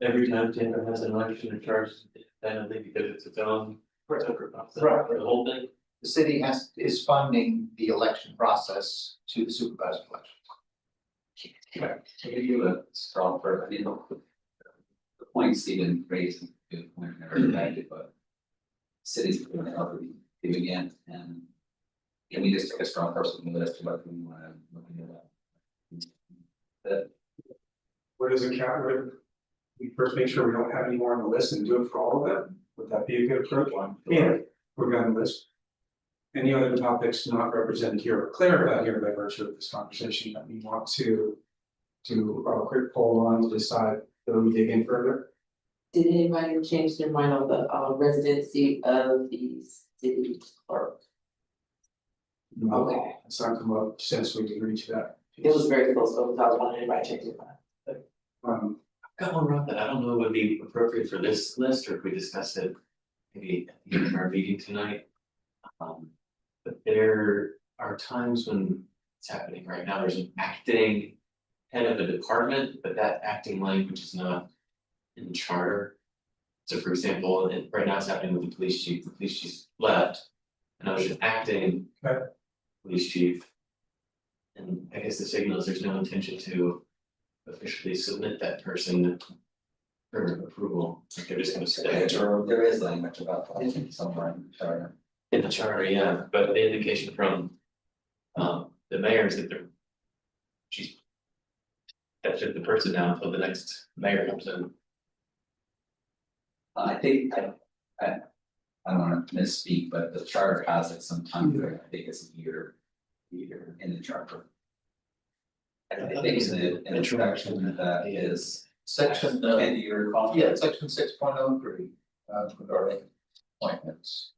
every time Tampa has an election, it charges independently because it's its own separate process Right. for the whole thing? The city is funding the election process to the supervisor election. To give you a strong for, the point Stephen raised, is a good point, never debated, but. Cities are going to help do again, and. Can we just take a strong person with us to what we wanna look into that? What is a count, we first make sure we don't have any more on the list and do it for all of them, would that be a good approach? And we're gonna list. Any other topics not represented here or clarified here by virtue of this conversation that we want to do a quick poll on to decide whether we dig in further? Did anybody change their mind on the residency of the city clerk? Okay. It's not come up since we agreed to that. It was very close, so I was wondering if anybody changed their mind. Got one wrong that I don't know would be appropriate for this list, or if we discuss it maybe at the end of our meeting tonight. But there are times when it's happening right now, there's an acting head of a department, but that acting language is not in the charter. So for example, right now it's happening with the police chief left, and I was just acting Okay. police chief. And I guess the signal is there's no intention to officially submit that person for approval, like they're just gonna stay. There is language about that somewhere in the charter. In the charter, yeah, but the indication from the mayor is that they're. That's just the person now until the next mayor comes in. I think, I don't wanna misspeak, but the charter has it sometime, I think it's a year in the charter. I think in the introduction that is Section, can you recall? yeah, section 6.03 regarding appointments.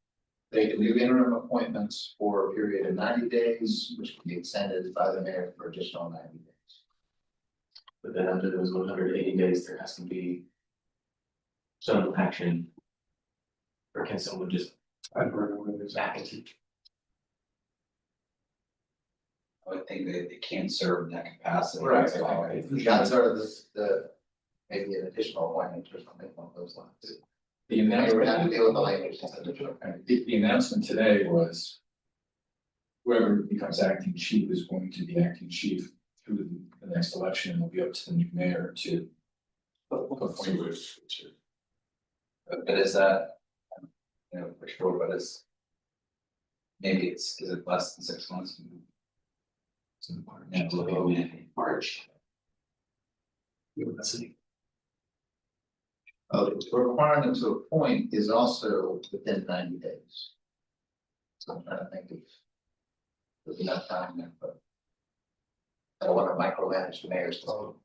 They can do interim appointments for a period of 90 days, which can be extended by the mayor for additional 90 days. But then after those 180 days, there has to be. Some action. Or can someone just I don't know what it is. back it? I would think that they can serve in that capacity. Right. So, Shots are the maybe an additional appointment or something along those lines. The They would have to announcement, deal with the language. That's a different kind of- the announcement today was. Whoever becomes acting chief is going to be acting chief through the next election, and it'll be up to the new mayor to. appoint. But is that, for sure, but is. Maybe is it less than 6 months? March. The requirement to appoint is also within 90 days. So I'm trying to think if there's enough time there, but I don't want to micromanage the mayor's. Well,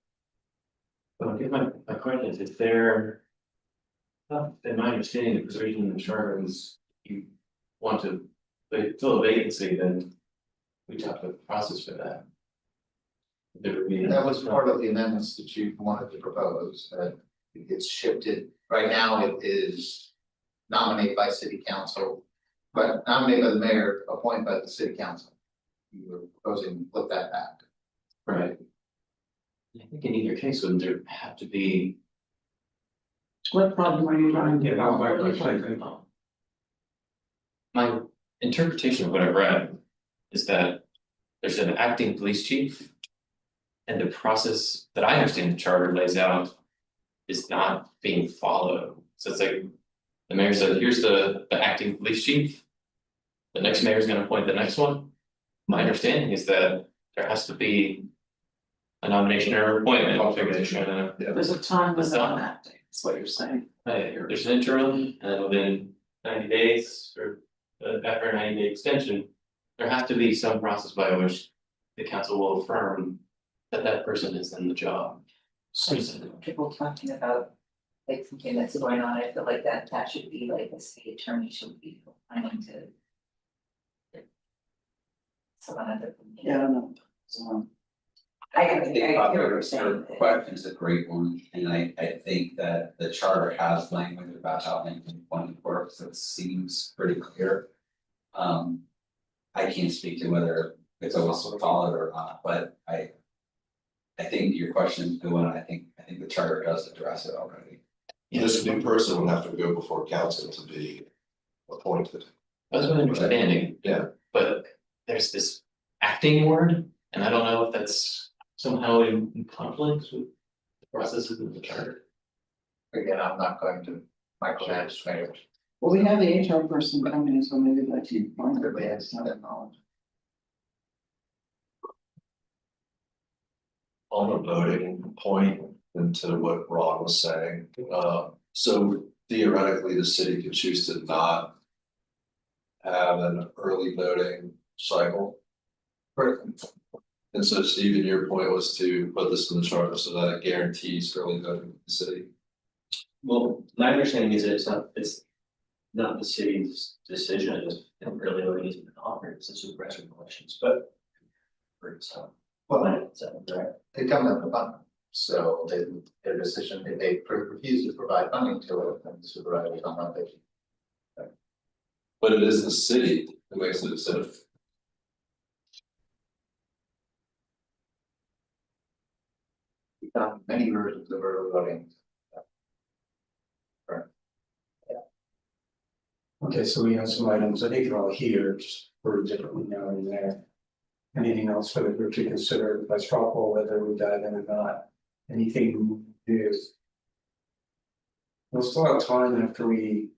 I guess my question is, if there. In my understanding, the provision in the charter is you want to fill a vacancy, then we talked about the process for that. There would be. That was part of the amendments that you wanted to propose, it gets shifted, right now it is nominated by city council. But nominated by the mayor, appointed by the city council. You were proposing to flip that back. Right. I think in either case, wouldn't there have to be? What problem are you trying to? Yeah, that was my question. My interpretation of what I've read is that there's an acting police chief. And the process that I understand the charter lays out is not being followed. So it's like the mayor said, here's the acting police chief. The next mayor is gonna appoint the next one. My understanding is that there has to be a nomination or appointment. There's a time limit on that, that's what you're saying. There's an interim, and then within 90 days, or after a 90-day extension, there has to be some process by which the council will affirm that that person is in the job. People talking about like something that's going on, I feel like that should be like the city attorney should be planning to. Someone other than me. Yeah, I don't know. So, I I think hear what you're your saying. question is a great one, and I think that the charter has language about how appointment works, so it seems pretty clear. I can't speak to whether it's also followed or not, but I think your question is good one, I think the charter does address it already. This new person would have to go before council to be appointed. That's my understanding. Yeah. But there's this acting word, and I don't know if that's somehow in conflict with the processes of the charter. Again, I'm not going to micromanage mayors. well, we have the HR person coming in, so maybe that you find their Everybody way. has that knowledge. On a voting point, into what Ron was saying. So theoretically, the city could choose to not have an early voting cycle. And so Stephen, your point was to put this in the charter so that it guarantees early voting in the city. Well, my understanding is that it's not the city's decision if early voting has been offered, it's the supervisor elections, but. For some, Well, is that correct? they come up with funding, so their decision, if they refuse to provide funding to it, then the supervisors don't have to. But it is the city who makes the decision. We found many versions of early voting. Okay, so we have some items, I think they're all here, just worded differently now and there. Anything else for the group to consider by straw poll, whether we dive in or not? Anything new? We'll still have time after we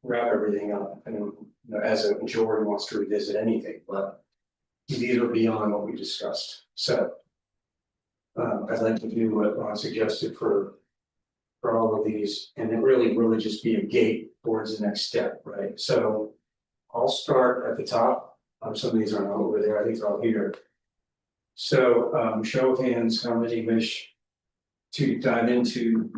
wrap everything up, and you know, as a majority wants to revisit anything, but these are beyond what we discussed, so. I'd like to do what Ron suggested for all of these, and it really just be a gate towards the next step, right? So I'll start at the top. Some of these aren't all over there, I think they're all here. So, show of hands, how many wish to dive into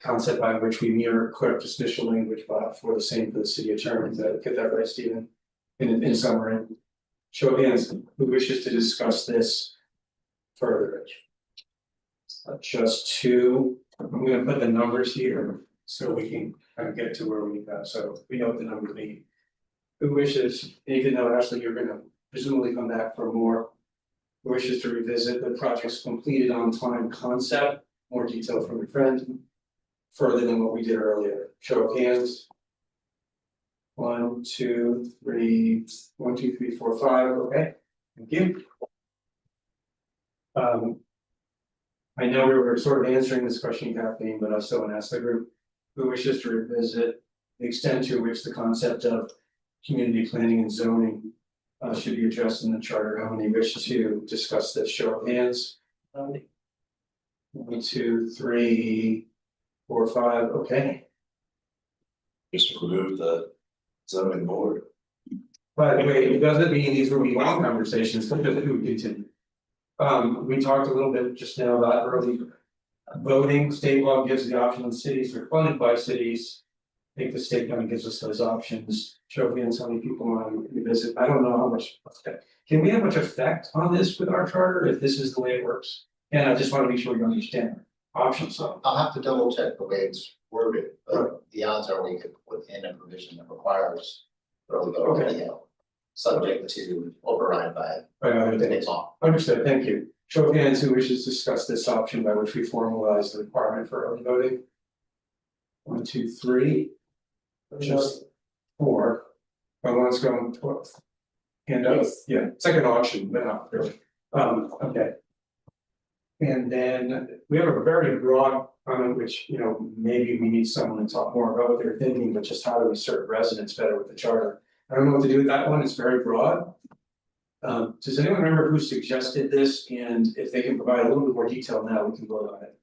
concept by which we mirror clerk official language, but for the same for the city attorney? Did I get that right, Stephen? In summary, show of hands, who wishes to discuss this further? Just two. I'm gonna put the numbers here so we can kind of get to where we got, so we know what the numbers mean. Who wishes, even though Ashley, you're gonna presumably come back for more. Who wishes to revisit the project's completed on time concept, more detail from your friend. Further than what we did earlier, show of hands. 1, 2, 3, 1, 2, 3, 4, 5, okay, thank you. I know we were sort of answering this question, Kathleen, but I still want to ask the group. Who wishes to revisit the extent to which the concept of community planning and zoning should be addressed in the charter? How many wish to discuss this? Show of hands. 1, 2, 3, 4, 5, okay. Just remove the zoning board. By the way, it doesn't mean these will be long conversations, but it would continue. We talked a little bit just now about early voting. State law gives the option of cities or funded by cities. I think the state kind of gives us those options. Show of hands, how many people want to visit. I don't know how much. Can we have much effect on this with our charter if this is the way it works? And I just want to make sure you understand options. I'll have to double check the way it's worded, but the odds are we could put in a provision that requires early voting, Okay. you know, subject to override by Other the things. next law. Understood, thank you. Show of hands, who wishes to discuss this option by which we formalize the requirement for early voting? 1, 2, 3. Just 4. But one's going 12. Hand up, yeah, it's like an auction, but not really. Okay. And then we have a very broad comment, which, you know, maybe we need someone to talk more about what they're thinking, but just how do we serve residents better with the charter? I don't know what to do with that one, it's very broad. Does anyone remember who suggested this, and if they can provide a little bit more detail now, we can vote on it.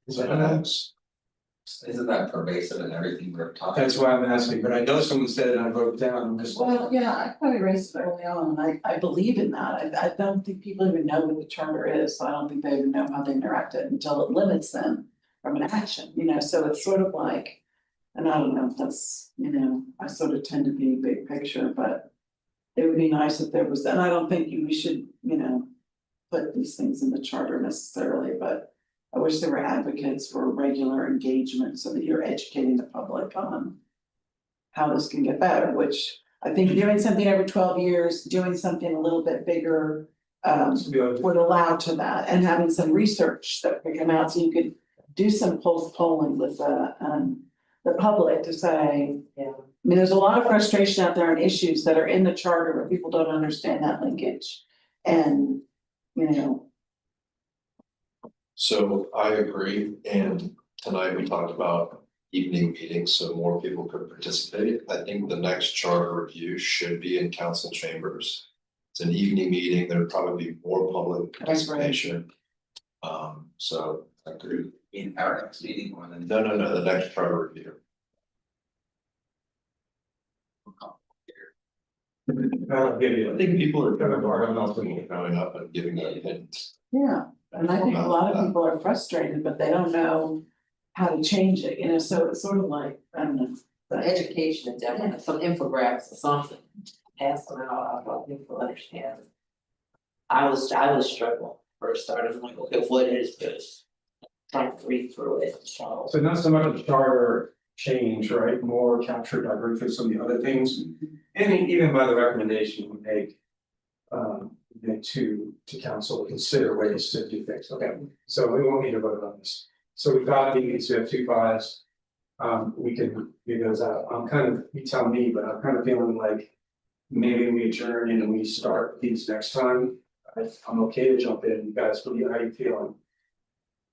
Is that Isn't that pervasive in everything we're talking? That's why I'm asking, but I know someone said it and I wrote it down, because. Well, yeah, I probably raised it early on, and I believe in that, I don't think people even know what the charter is, so I don't think they even know how they interact it until it limits them from an action, you know, so it's sort of like. And I don't know if that's, you know, I sort of tend to be big picture, but. It would be nice if there was, and I don't think we should, you know, put these things in the charter necessarily, but. I wish there were advocates for regular engagement so that you're educating the public on. How this can get better, which I think doing something every 12 years, doing something a little bit bigger. Would allow to that, and having some research that would come out, so you could do some pulse polling with the public to say. Yeah. I mean, there's a lot of frustration out there on issues that are in the charter where people don't understand that linkage. And, you know, So I agree, and tonight we talked about evening meetings, so more people could participate. I think the next charter review should be in council chambers. It's an evening meeting, there'd probably be more public participation. So I agree, In our next meeting or the. No, the next charter review. I'll give you. I think people are kind of coming up and giving their opinions. Yeah, and I think a lot of people are frustrated, but they don't know how to change it, you know, so it's sort of like, I don't know. But education and definitely some infographics or something, pass them out, I thought people understand. I was struggling first started, I'm like, okay, what is this? Trying to read through it, so. So not so much a charter change, right, more captured by virtue of some of the other things, and even by the recommendation we make. To council to consider ways to do things, okay, so we won't need to vote on this. So we've got meetings, we have 2 5s. We can figure those out, I'm kind of, you tell me, but I'm kind of feeling like. Maybe we adjourn and we start these next time, I'm okay to jump in, you guys, how are you feeling?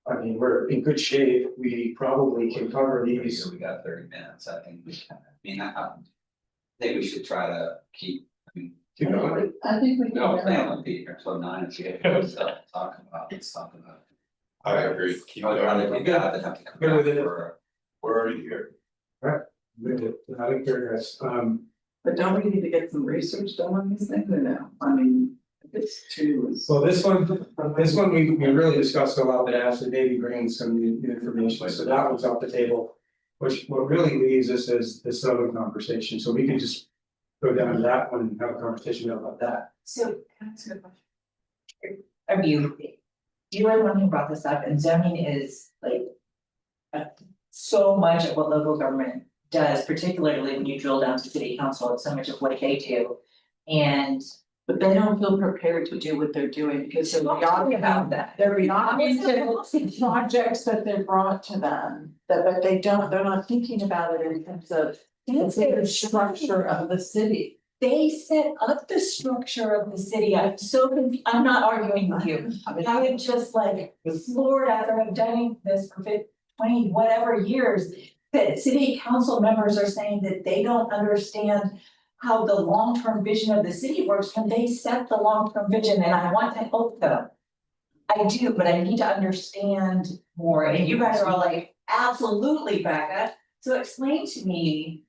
I mean, we're in good shape, we probably can cover these. We got 30 minutes, I think we can, I mean, I think we should try to keep, I mean. Keep going. I think we can. No, plan on being here till 9 and get let's talk about. I agree. Keep I going. think we got to have to come Good back with it. for. We're already here. I don't care, guys, But don't we need to get some research done on these things or no? I mean, it's too. so this one, we really discussed a lot, but actually maybe bringing some new information, so that was off the table. Which what really leaves us is this other conversation, so we can just go down to that one and have a conversation about that. So, can I ask you a question? Of you, Eli Lemon brought this up, and zoning is like. So much of what local government does, particularly when you drill down to city council, it's so much of what they do. And. But they don't feel prepared to do what they're doing because they're Talking about that. They're beyond the projects that they're brought to them, but they're not thinking about it in terms of. The bigger structure of the city. They set up the structure of the city. I'm so I'm not arguing with you. I am just like floored after I've done this for 20 whatever years. That city council members are saying that they don't understand how the long-term vision of the city works when they set the long-term vision, and I want to help them. I do, but I need to understand more, and you guys are all like, absolutely, Becca. So explain to me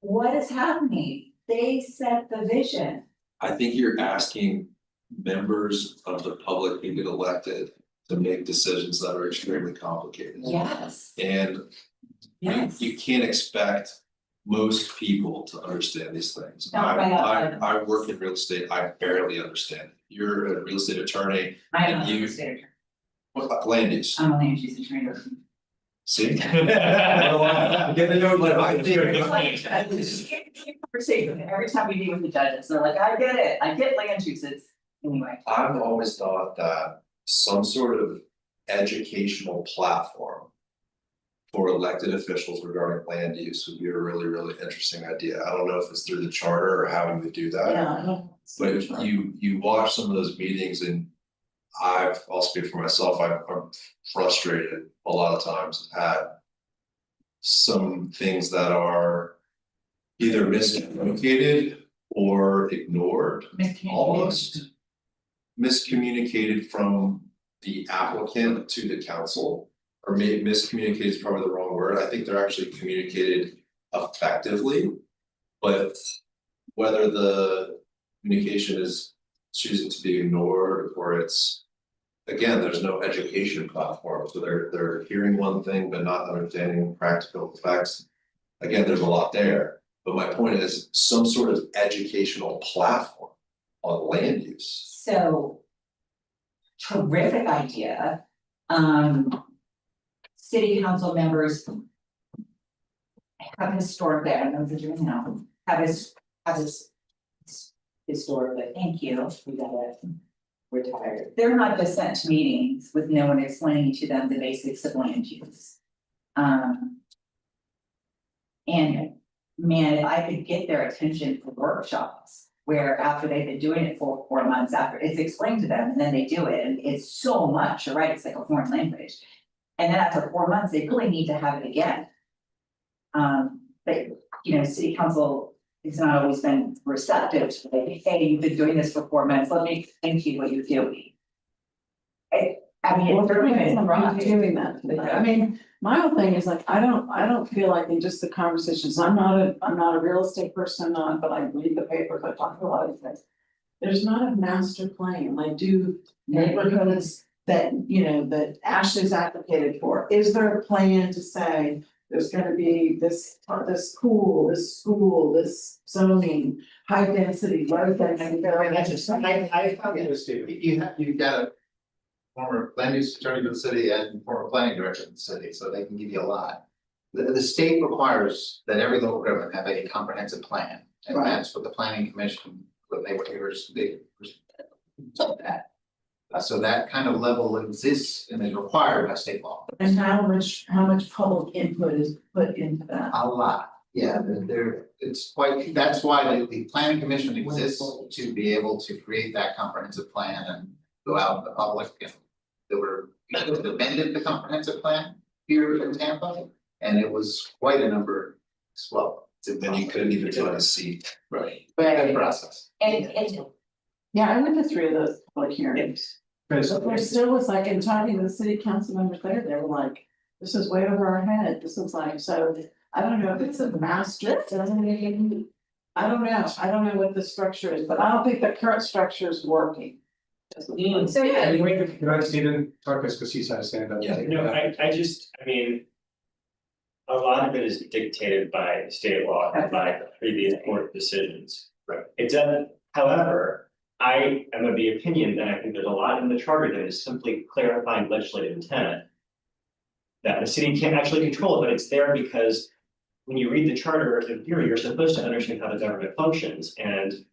what is happening. They set the vision. I think you're asking members of the public who get elected to make decisions that are extremely complicated. Yes. And Yes. you can't expect most people to understand these things. Not right outside. I work in real estate, I barely understand. You're a real estate attorney, I'm And not you- a state attorney. what land use? I'm a land use attorney. See? Get the note. I think- Conversation, every time we meet with the judges, they're like, I get it, I get land uses, anyway. I've always thought that some sort of educational platform for elected officials regarding land use would be a really, really interesting idea. I don't know if it's through the charter or how we would do that. Yeah. But you watch some of those meetings and I'll speak for myself, I'm frustrated a lot of times at some things that are either miscommunicated or ignored, almost miscommunicated from the applicant to the council, or maybe miscommunicated is probably the wrong word. I think they're actually communicated effectively. But whether the communication is choosing to be ignored or it's, again, there's no education platform, so they're hearing one thing but not understanding practical effects. Again, there's a lot there, but my point is some sort of educational platform on land use. So. Terrific idea. City council members. Have historically, I don't know if they're doing now, have this. Historically, thank you, we got it. Retired. They're not just sent to meetings with no one explaining to them the basics of land use. And man, if I could get their attention for workshops. Where after they've been doing it for 4 months after it's explained to them and then they do it and it's so much, you're right, it's like a foreign language. And then after 4 months, they really need to have it again. But you know, city council has not always been receptive to like, hey, you've been doing this for 4 months, let me explain to you what you're doing. I mean, Well, it's they're certainly doing that, I mean, my whole thing is like, I don't feel like in just the conversations, I'm not a real estate person, but I read the papers, I talk to a lot of things. There's not a master plan, like do neighborhoods that, you know, that Ashley's advocated for, is there a plan to say? There's gonna be this pool, this school, this zoning, high density, low density. I found it, you've got a former land use attorney for the city and former planning director of the city, so they can give you a lot. The state requires that every local government have a comprehensive plan, and Right. that's what the planning commission, what they were, that. So that kind of level exists and is required by state law. And how much public input is put into that? A lot, yeah, it's quite, that's why the planning commission exists, to be able to create that comprehensive plan and go out in the public. There were people that amended the comprehensive plan here in Tampa, and it was quite a number as well. Then you couldn't even find a seat. Right. Good process. And Yeah, I went to 3 of those public hearings. But there still was like, in talking to the city council members there, they were like, this is way over our head, this was like, so, I don't know if it's a master. I don't know what the structure is, but I don't think the current structure is working. so yeah, Can I, Stephen, talk because he's had a stand up. Yeah, no, I mean. A lot of it is dictated by state law and by previous court decisions. Right. It doesn't, however, I am of the opinion that I think there's a lot in the charter that is simply clarifying legislative intent. That the city can't actually control it, but it's there because when you read the charter, in theory, you're supposed to understand how the government functions, and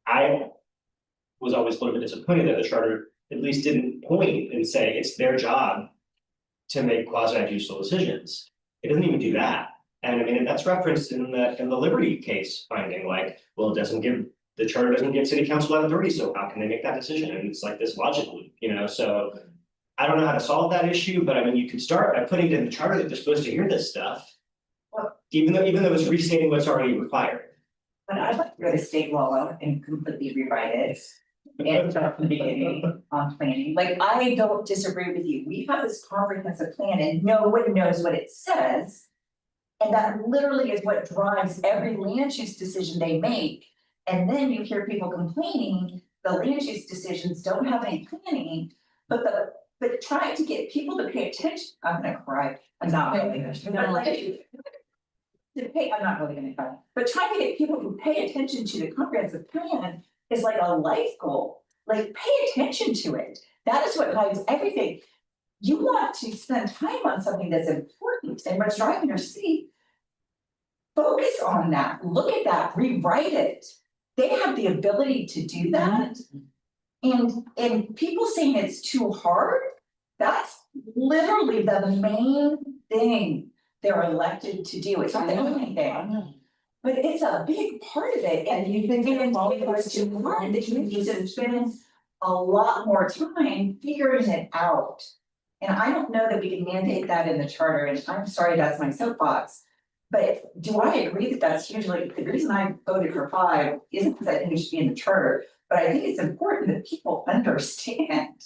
I was always a little bit disappointed that the charter at least didn't point and say it's their job to make quasi-judicial decisions. It doesn't even do that. And I mean, that's referenced in the Liberty case finding, like, well, the charter doesn't give city council that authority, so how can they make that decision? And it's like this logic loop, you know, so. I don't know how to solve that issue, but I mean, you could start by putting it in the charter that they're supposed to hear this stuff. Even though it's restating what's already required. But I'd like to go to state law and completely rewrite it. And start from the beginning on planning, like, I don't disagree with you, we have this comprehensive plan and no one knows what it says. And that literally is what drives every land use decision they make. And then you hear people complaining, the land use decisions don't have any planning, but trying to get people to pay attention, I'm gonna cry, I'm not really, I'm not really gonna cry. But trying to get people to pay attention to the comprehensive plan is like a life goal, like pay attention to it, that is what guides everything. You want to spend time on something that's important and what's driving your city. Focus on that, look at that, rewrite it, they have the ability to do that. And people saying it's too hard, that's literally the main thing they're elected to do, it's not the only thing. But it's a big part of it, and you think it's too hard, that you need to spend a lot more time figuring it out. And I don't know that we can mandate that in the charter, and I'm sorry, that's my soapbox. But do I agree that that's hugely, the reason I voted for 5 isn't because I think it should be in the charter, but I think it's important that people understand.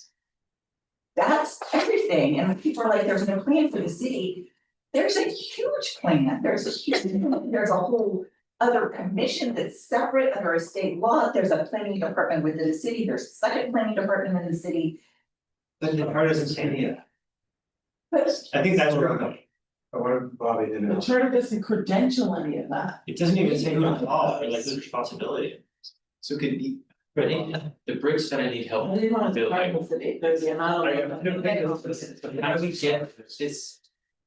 That's everything, and when people are like, there's no plan for the city, there's a huge plan, there's a whole other commission that's separate under a state law, there's a planning department within the city, there's a second planning department in the city. Then the charter doesn't say any of that. But I think that's where I'm going. I want Bobby to The know. charter doesn't credential any of that. It doesn't even say who's involved, or like whose responsibility. So could be, the bricks gonna need help I didn't want to building. start with it, there's the amount of. How do we get this?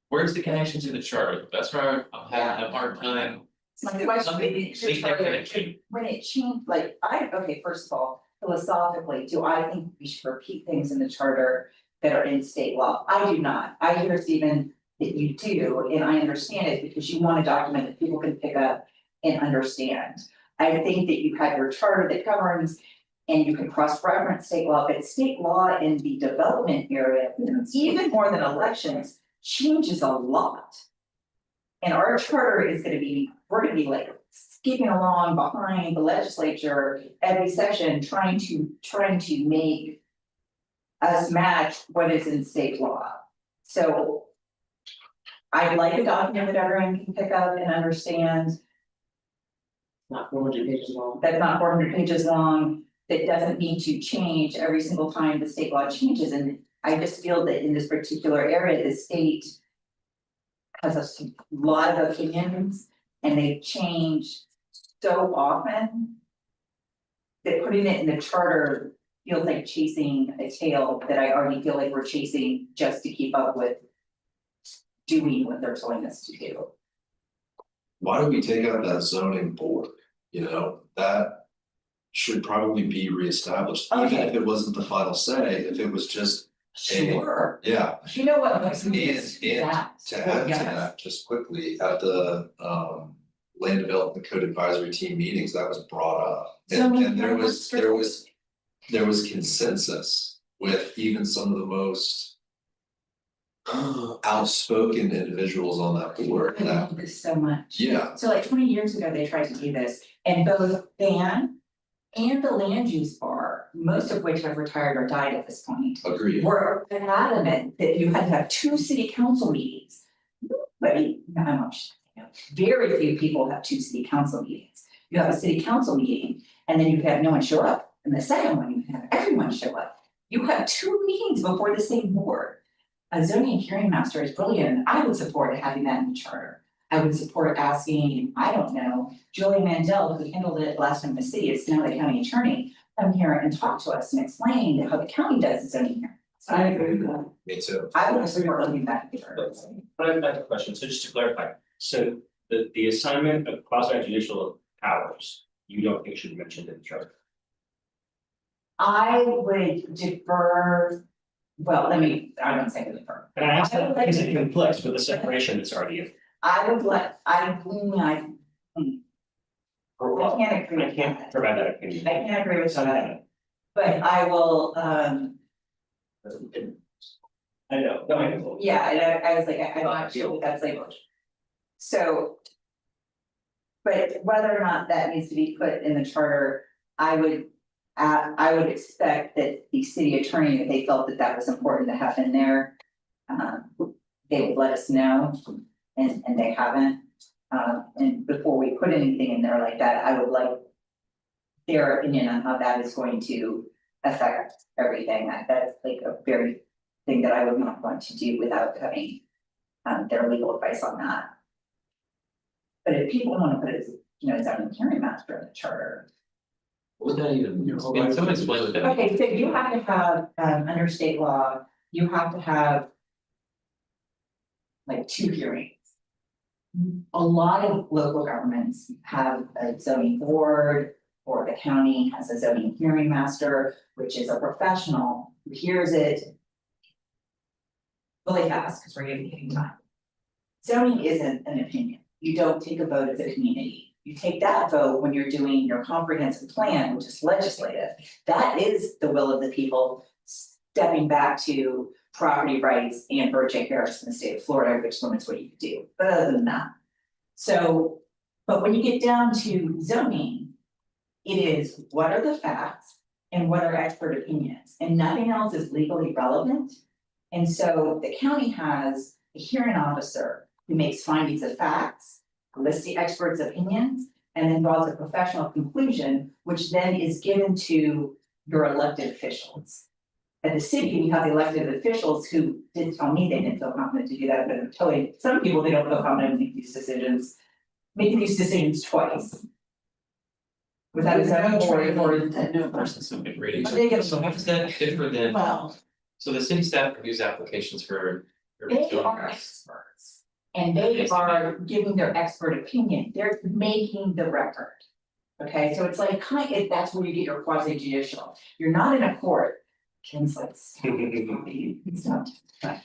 Where's the connection to the charter? That's where I'm having a hard time. my question, Something maybe make that connection. when it changed, like, okay, first of all, philosophically, do I think we should repeat things in the charter that are in state law? I do not, I hear Stephen that you do, and I understand it because you want a document that people can pick up and understand. I think that you have your charter that governs and you can cross-reference state law, but state law in the development area, even more than elections, changes a lot. And our charter is gonna be, we're gonna be like skipping along behind the legislature every session, trying to make us match what is in state law. So I'd like a document that everyone can pick up and understand. Not 400 pages long. That's not 400 pages long, that doesn't need to change every single time the state law changes, and I just feel that in this particular area, the state has a lot of opinions, and they change so often that putting it in the charter feels like chasing a tail that I already feel like we're chasing just to keep up with doing what they're telling us to do. Why do we take out that zoning board? You know, that should probably be reestablished, even Okay. if it wasn't the final say, if it was just, Sure. yeah. You know what? Makes And me to add to Yes. that, just quickly, at the land development code advisory team meetings, that was brought up. And there was consensus with even some of the most outspoken individuals on that board I that, love this so much. yeah, So like 20 years ago, they tried to do this, and both Dan and the land use bar, most of which have retired or died at this point, agreed. were adamant that you had to have 2 city council meetings. Nobody, not much, very few people have 2 city council meetings. You have a city council meeting, and then you have no one show up, and the second one, you have everyone show up. You have 2 meetings before the same board. A zoning hearing master is brilliant, I would support having that in the charter. I would support asking, I don't know, Julie Mandel, who handled it last time in the city, is now the county attorney, come here and talk to us and explain how the county does its zoning here. So I agree with that. Me too. I would support looking back at the charter. But I have a question, so just to clarify, so the assignment of quasi judicial powers, you don't think should be mentioned in the charter? I would defer, well, I don't say defer. And I ask that because it conflicts with the separation that's already in. I can't agree I with can't that. provide that opinion. I can't agree with that. But I will, I know, no, I know. yeah, and I was like, I'm not sure what that's language. So. But whether or not that needs to be put in the charter, I would expect that the city attorney, if they felt that that was important to have in there. They would let us know, and they haven't. And before we put anything in there like that, I would like their opinion on how that is going to affect everything. That's like a very thing that I would not want to do without having their legal advice on that. But if people want to put it, as zoning hearing master in the charter. What would that even mean? Can someone explain what that means? Okay, so you have to have, under state law, you have to have. Like 2 hearings. A lot of local governments have a zoning board, or the county has a zoning hearing master, which is a professional who hears it. Really fast, because we're getting time. Zoning isn't an opinion, you don't take a vote as a community, you take that vote when you're doing your comprehensive plan, which is legislative. That is the will of the people, stepping back to property rights and Burr-J. Harris in the state of Florida, which limits what you can do, but other than that. So, but when you get down to zoning, it is what are the facts and what are expert opinions, and nothing else is legally relevant. And so the county has a hearing officer who makes findings of facts, lists the experts' opinions, and then draws a professional conclusion, which then is given to your elected officials. At the city, we have the elected officials who didn't tell me they didn't feel confident to do that, but I'm telling some people they don't feel confident making these decisions twice. Without a zoning board or no person. Some good reading. But they get- So how does that differ than, Well, so the city staff reviews applications for. they are experts. And they are giving their expert opinion, they're making the record. Okay, so it's like that's where you get your quasi judicial, you're not in a court. Ken's like, stop, stop.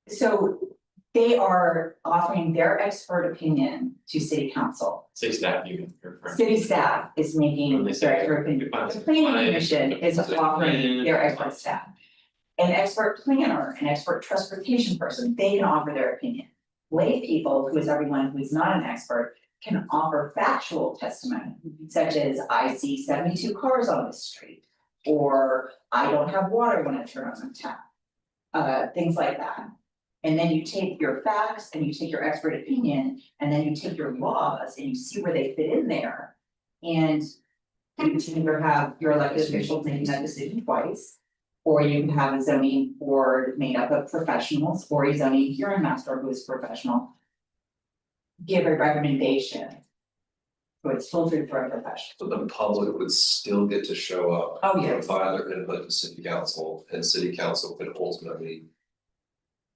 So they are offering their expert opinion to city council. City staff, you can refer. City staff is making When they say, their expert opinion, "We find the some planning client, commission is it's a offering client, their it's expert fine." staff. An expert planner, an expert transportation person, they can offer their opinion. Lay people, who is everyone who is not an expert, can offer factual testimony, such as I see 72 cars on this street. or I don't have water when I turn on the tap. Things like that. And then you take your facts and you take your expert opinion, and then you take your laws and you see where they fit in there. And you can either have your elected officials making that decision twice, or you can have a zoning board made up of professionals, or a zoning hearing master who is professional. Give a recommendation. So it's filtered through a professional. So the public would still get to show up. Oh, yes. Provide their input to city council, and city council could ultimately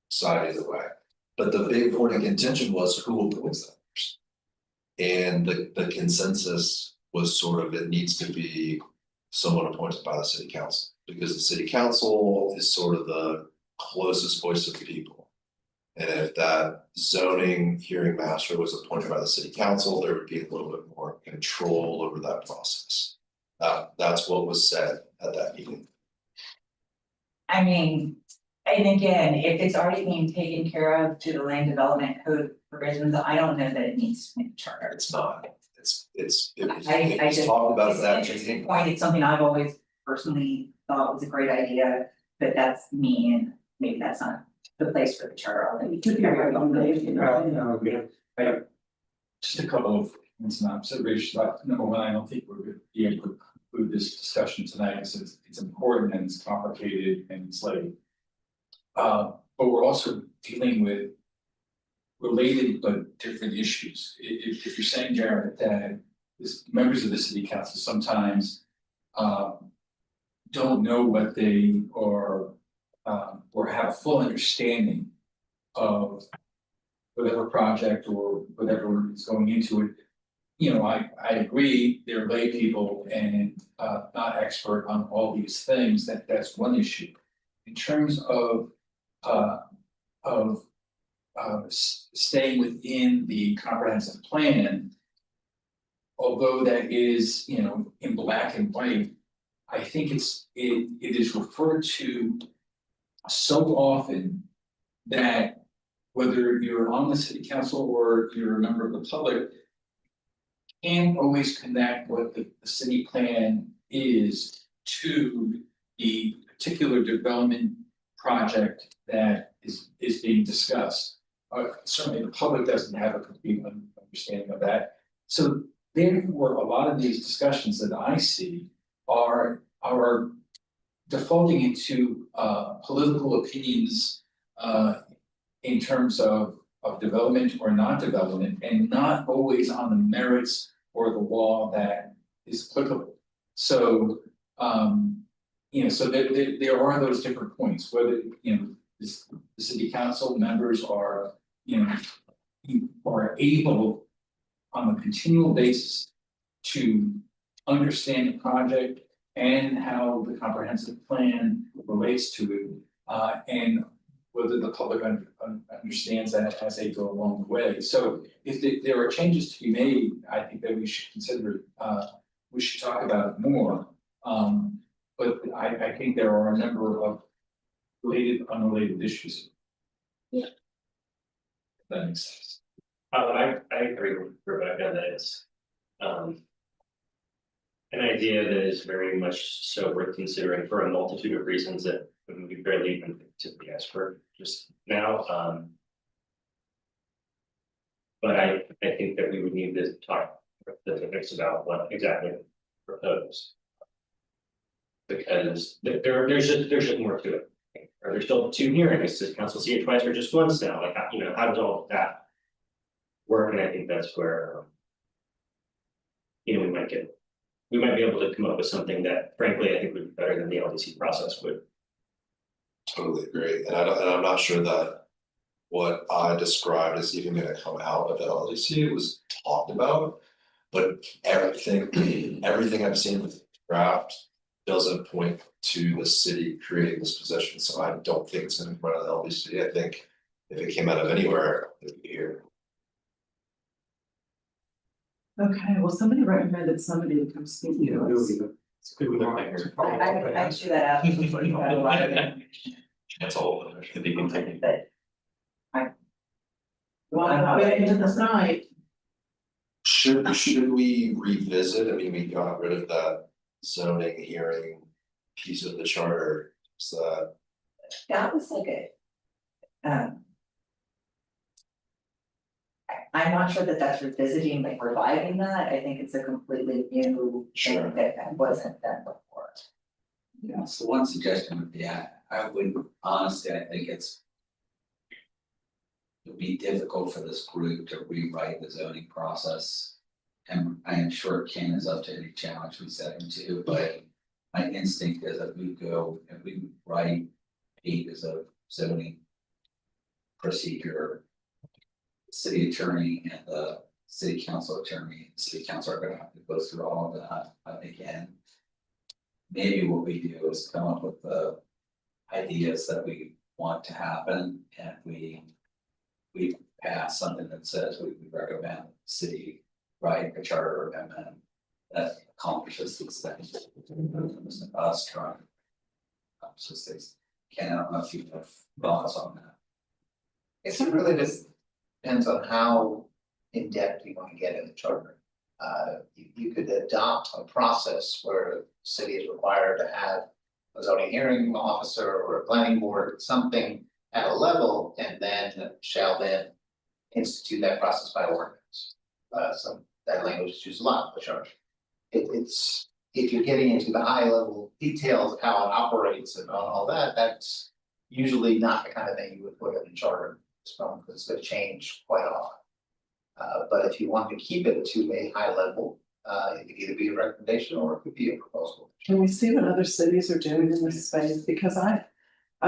decide either way. But the big point of contention was who appoints that person. And the consensus was sort of, it needs to be someone appointed by the city council. Because the city council is sort of the closest voice to the people. And if that zoning hearing master was appointed by the city council, there would be a little bit more control over that process. That's what was said at that meeting. I mean, and again, if it's already being taken care of to the land development code provisions, I don't know that it needs to be chartered. It's not, it was I just, talked about it's an that interesting meeting. point, it's something I've always personally thought was a great idea, but that's me, and maybe that's not the place for the charter. It could be a recommendation. Just a couple of points and observations. Number one, I don't think we're gonna be able to conclude this discussion tonight, because it's important and it's complicated and it's late. But we're also dealing with related but different issues. If you're saying, Jared, that members of the city council sometimes don't know what they are or have a full understanding of whatever project or whatever is going into it. You know, I agree, they're lay people and not expert on all these things, that's one issue. In terms of staying within the comprehensive plan, although that is, you know, in black and white, I think it is referred to so often that whether you're on the city council or you're a member of the public, can't always connect what the city plan is to the particular development project that is being discussed. Certainly the public doesn't have a complete understanding of that. So therefore, a lot of these discussions that I see are defaulting into political opinions in terms of development or not development, and not always on the merits or the law that is applicable. So you know, so there are those different points, whether, you know, the city council members are, you know, are able on a continual basis to understand the project and how the comprehensive plan relates to it, and whether the public understands that as they go along the way. So if there are changes to be made, I think that we should consider, we should talk about it more. But I think there are a number of related, unrelated issues. Yeah. If that makes sense. I agree with Rebecca that it's an idea that is very much so worth considering for a multitude of reasons that we barely even think to the expert just now. But I think that we would need to talk specifics about what exactly proposed. Because there's just more to it. Are there still 2 hearings? Does council see it twice or just once now? Like, you know, how does all of that work? And I think that's where you know, we might be able to come up with something that frankly I think would be better than the LDC process would. Totally agree, and I'm not sure that what I described is even gonna come out of the LDC. It was talked about. But everything I've seen with draft doesn't point to the city creating this position, so I don't think it's gonna come out of the LDC. I think if it came out of anywhere, it would be here. Okay, well, somebody recommended somebody to come speak to us. It's good with their finger. I threw that out. A lot of it, That's all. I think you can take it. but Well, wait into the night. Should we revisit? I mean, we got rid of that zoning hearing piece of the charter, so That was like I'm not sure that that's revisiting, like reviving that, I think it's a completely new Sure. thing that wasn't done before. Yeah, so one suggestion would be, I would honestly, I think it would be difficult for this group to rewrite the zoning process. And I am sure Ken is up to any challenge we set him to, but my instinct is that if we write pages of zoning procedure, the city attorney and the city council attorney, the city council are gonna have to go through all of that again. Maybe what we do is come up with the ideas that we want to happen, and we pass something that says we recommend the city write a charter amendment that accomplishes these things. Us trying to accomplish things. Ken, I don't know if you have thoughts on that. It really just depends on how in depth you want to get in the charter. You could adopt a process where the city is required to have a zoning hearing officer or a planning board, something at a level, and then shall then institute that process by ordinance. So that language is used a lot in the charter. It's, if you're getting into the high level details of how it operates and all that, that's usually not the kind of thing you would put in a charter. Because it's gonna change quite often. But if you want to keep it to a high level, it could either be a recommendation or it could be a proposal. Can we see what other cities are doing in this space? Because I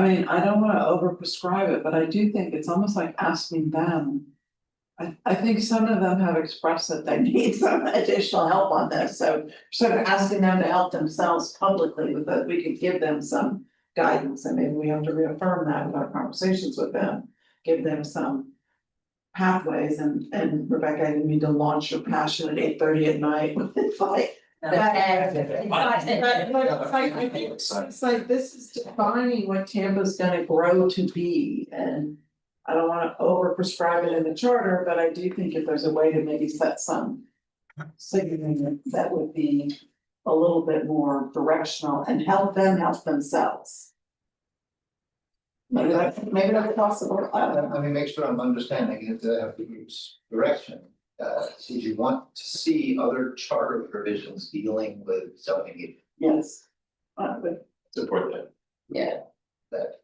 mean, I don't wanna over prescribe it, but I do think it's almost like asking them. I think some of them have expressed that they need some additional help on this, so sort of asking them to help themselves publicly with that, we could give them some guidance, and maybe we have to reaffirm that with our conversations with them. Give them some pathways, and Rebecca, you need to launch your passion at 8:30 at night, it's like. It's like, this is defining what Tampa's gonna grow to be, and I don't wanna over prescribe it in the charter, but I do think if there's a way to maybe set some signaling that would be a little bit more directional and help them help themselves. Maybe that's possible, I don't know. Let me make sure I'm understanding it, the group's direction. Did you want to see other charter provisions dealing with zoning? Yes. But Support that. Yeah. That,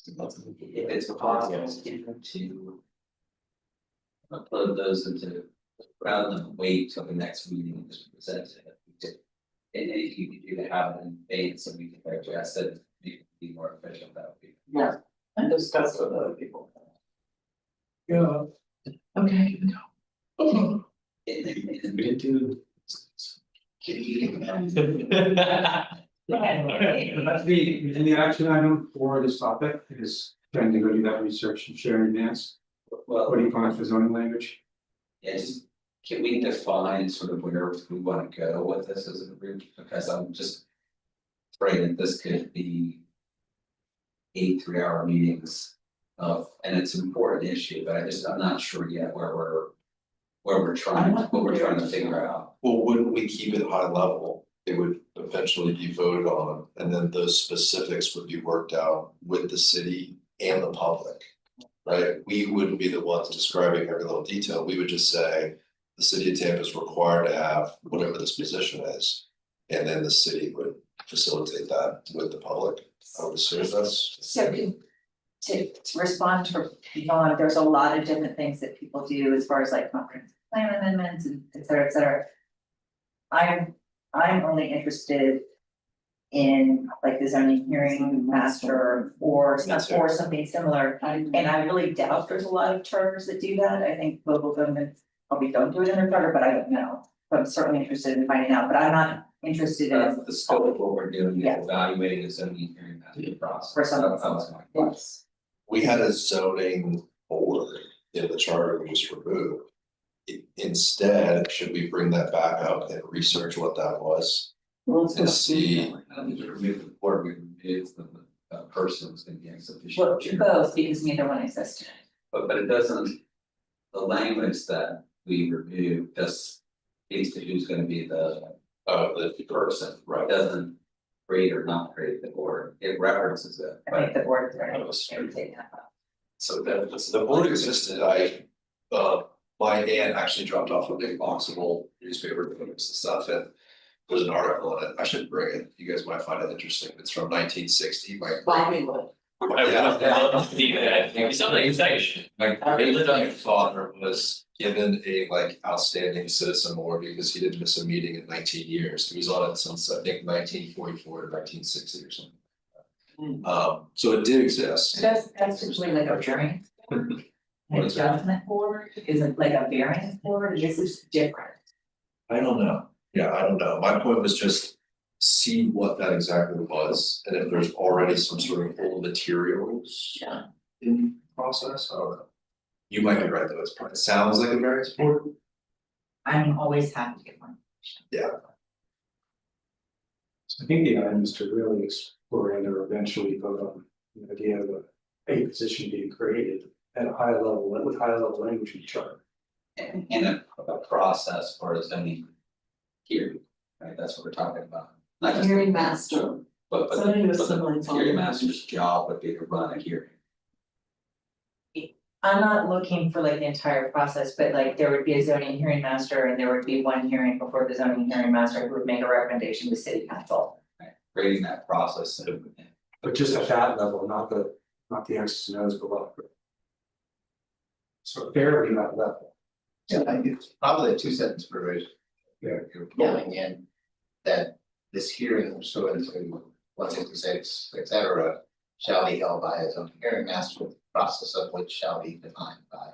If it's possible to upload those into, rather than wait till the next meeting and just present it. And if you could do have it in advance so we can digest it, be more efficient, that would be. yeah, and discuss with other people. Yeah. Okay. That's the action item for this topic is trying to go do that research and share in advance. Well, What do you find for zoning language? yeah, just, can we define sort of where we wanna go with this as a group, because I'm just afraid that this could be 8 3-hour meetings of, and it's an important issue, but I'm not sure yet where we're trying, what we're trying to figure out. well, wouldn't we keep it high level? It would eventually be voted on, and then those specifics would be worked out with the city and the public. Right, we wouldn't be the ones describing every little detail, we would just say, the city of Tampa is required to have whatever this position is. And then the city would facilitate that with the public, I would assume that's. So to respond to Yvonne, there's a lot of different things that people do as far as like comprehensive plan amendments and et cetera, et cetera. I'm only interested in like the zoning hearing master or something similar. And I really doubt there's a lot of charters that do that. I think local governments probably don't do it in their charter, but I don't know. But I'm certainly interested in finding out, but I'm not interested in. The scope of what we're doing, Yeah. is evaluating the zoning hearing master process. For some- That was my Yes. We had a zoning board in the charter we just removed. Instead, should we bring that back up and research what that was Well, it's and gonna- see? I don't need to remove the board, we remove the person who's gonna be insufficient. Well, both, because neither one exists. But it doesn't, the language that we remove just speaks to who's gonna be the The person, right. It doesn't create or not create the board, it references it, I think the board is That ready was to take that up. So the board existed, my aunt actually dropped off a big box of old newspaper clippings and stuff, and there's an article in it, I should bring it, you guys might find it interesting, it's from 1960, my. Bobby would. I would love to see that, maybe something exciting. My great father was given a like outstanding citizen award because he didn't miss a meeting in 19 years, he was on it since I think 1944 to 1960 or something. So it did exist. That's usually like a variance. An adjustment board, is it like a variance board, this is different. I don't know, yeah, I don't know, my point was just see what that exactly was, and if there's already some sort of old materials. Yeah. In process, I don't know. You might be right though, it sounds like a variance board. I'm always happy to get one. I think the item is to really explore and or eventually vote on the idea of a position being created at a high level, with high level language in chart. and a process for a zoning hearing, right, that's what we're talking about. Not just, Hearing master, but somebody with the similar. hearing master's job would be to run a hearing. I'm not looking for like the entire process, but like there would be a zoning hearing master and there would be one hearing before the zoning hearing master who would make a recommendation to city council. Right, creating that process and But just at that level, not the X's and O's below. So barely that level. Yeah, I think it's probably a 2 sentence provision. Yeah. You're pulling in that this hearing pursuant to 166, et cetera, shall be held by a zoning hearing master, the process of which shall be defined by.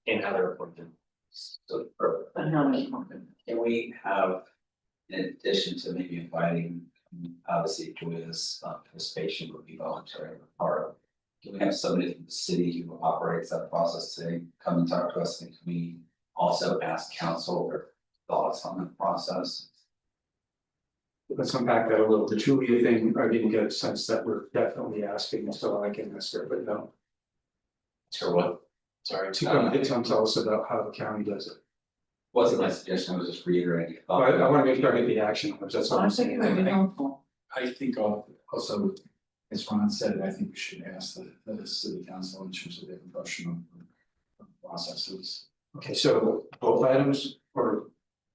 And how they're appointed. So, perfect. And how many? can we have, in addition to maybe inviting, obviously Julia's participation would be voluntary part of. Can we have somebody from the city who operates that process today come and talk to us, and can we also ask council their thoughts on the process? Let's unpack that a little. The Julia thing, I didn't get a sense that we're definitely asking, so I can ask her, but no. Sure, what? Sorry. To tell us about how the county does it. Wasn't my suggestion, I was just reiterating. I wanna make sure I get the action, that's all I'm saying. I think also, as Ron said, I think we should ask the city council in terms of their impression of processes. Okay, so both items or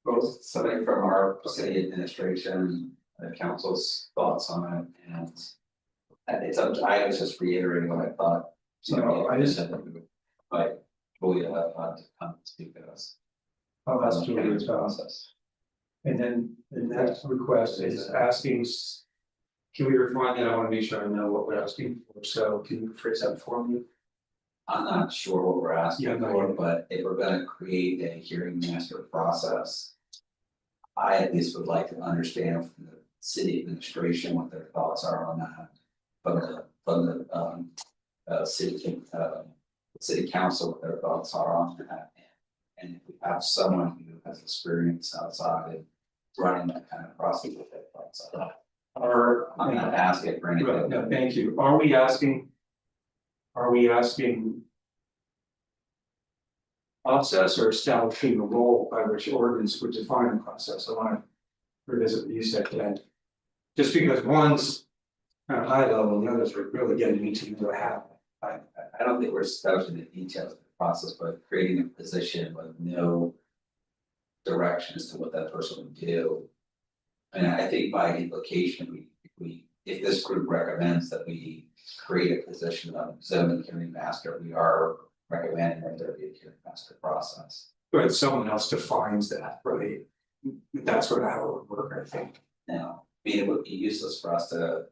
both? Something from our city administration, the council's thoughts on it, and it's up to, I was just reiterating what I thought. So No, I just- said that we would, like, Julia to come and speak to us. Oh, that's Julia's process. And then the next request is asking, can we refine that? I wanna make sure I know what we're asking for, so can you phrase that for me? I'm not sure what we're asking Yeah, no, for, yeah. but if we're gonna create a hearing master process. I at least would like to understand from the city administration what their thoughts are on that. From the city council, what their thoughts are on that. And if we have someone who has experience outside of running that kind of process, with their thoughts are. I'm not asking for anything. Right, no, thank you. Are we asking? Process or establishing a role by which ordinance would define the process? I wanna revisit what you said today. Just because one's kind of high level and the others are really getting into what happened. I don't think we're establishing the details of the process, but creating a position with no direction as to what that person would do. And I think by implication, if this group recommends that we create a position of zoning hearing master, we are recommending that there be a hearing master process. But someone else defines that, right? That's what how it would work, I think. Now, I mean, it would be useless for us to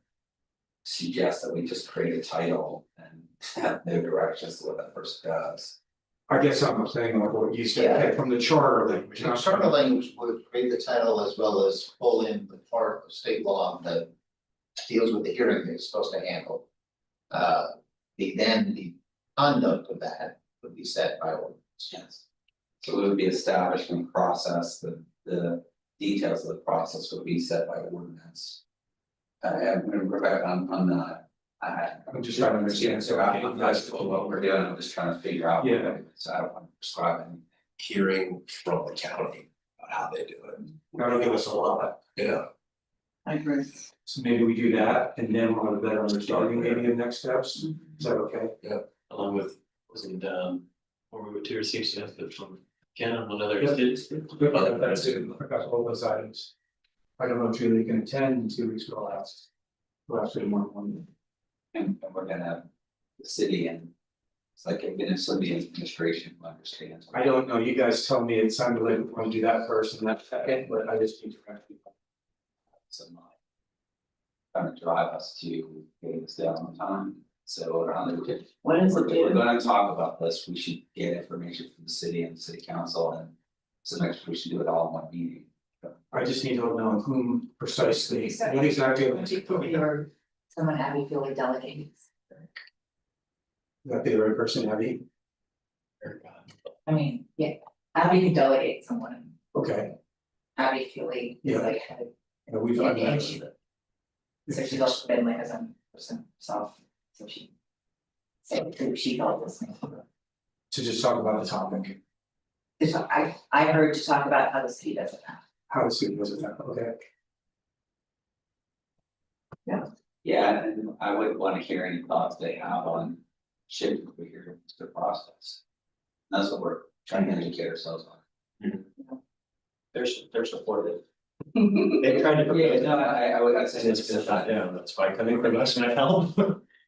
suggest that we just create a title and have no direction as to what that person does. I guess I'm saying like what you said, okay, from the charter language. The charter language would create the title as well as pull in the part of state law that deals with the hearing that it's supposed to handle. The conduct of that would be set by ordinance. Yes. So it would be establishing a process, the details of the process would be set by ordinance. And Rebecca, I'm not, I'm just trying to understand. So I'm not sure what we're doing, I'm just trying to figure out. Yeah. So I don't want to prescribe any. Hearing from the county, about how they do it. That'll give us a lot. Yeah. I agree. So maybe we do that and then we'll have a better understanding maybe of next steps. Is that okay? Along with, wasn't, or we would to receive stuff from Ken and one other Yeah. kids. That's it, I got all those items. I don't know if Julie can attend in 2 weeks, we'll ask. We'll ask her tomorrow morning. And we're gonna, the city and it's like city administration understands. I don't know, you guys tell me it sounded like we want to do that first and that second, but I just need to correct people. Some trying to drive us to getting this down on time, so When is it if we're due? gonna talk about this, we should get information from the city and the city council and. So next we should do it all in one meeting. I just need to know whom precisely, what exactly. Or someone Abby feel like delegates. That be the right person, Abby? I mean, yeah, Abby can delegate someone, Okay, Abby feel like Yeah. is like head. yeah, we've done And that. she's so she's also been like as a person herself, so she. So she felt this. To just talk about the topic, I heard to talk about how the city does it now. how the city was it, okay? Yeah, and I wouldn't wanna hear any thoughts they have on shifting over here to the process. That's what we're trying to educate ourselves on. They're supportive. They're trying to. Yeah, no, I'd say It's been shot down, that's why coming from us might help.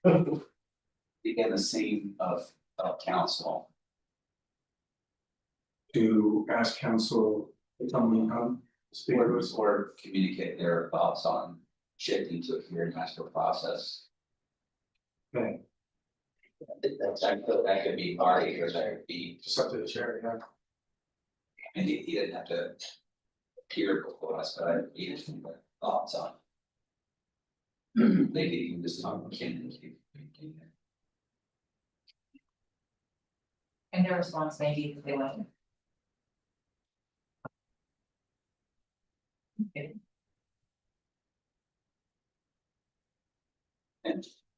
Again, the same of council. To ask council to tell me speak to us. Or communicate their thoughts on shifting to a hearing master process. Okay, That could be Marty or that could be, just up to the chair, yeah. and he didn't have to appear before us, but I needed some thoughts on. Maybe you can just talk to Ken. And their response may be that they want.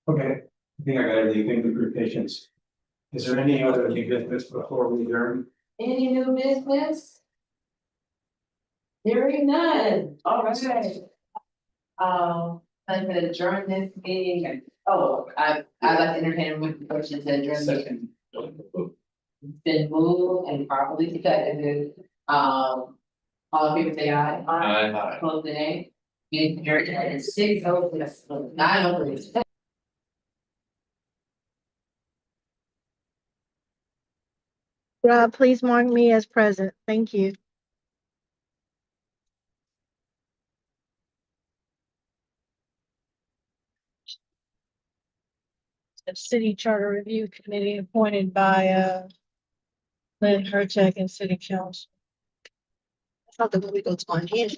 Okay, I think I got everything, thank you for your patience. Is there any other new business before we adjourn? Any new business? Hearing none, all right. I'm gonna adjourn this meeting and, I'd like to entertain a motion to adjourn. Second. Been moved and properly seconded, all in favor say aye. Aye. Close the name. Meeting adjourned at 6:09. Rob, please mark me as present. Thank you. The City Charter Review Committee appointed by Lynn Hurtak and City Council. I thought the movie goes on here.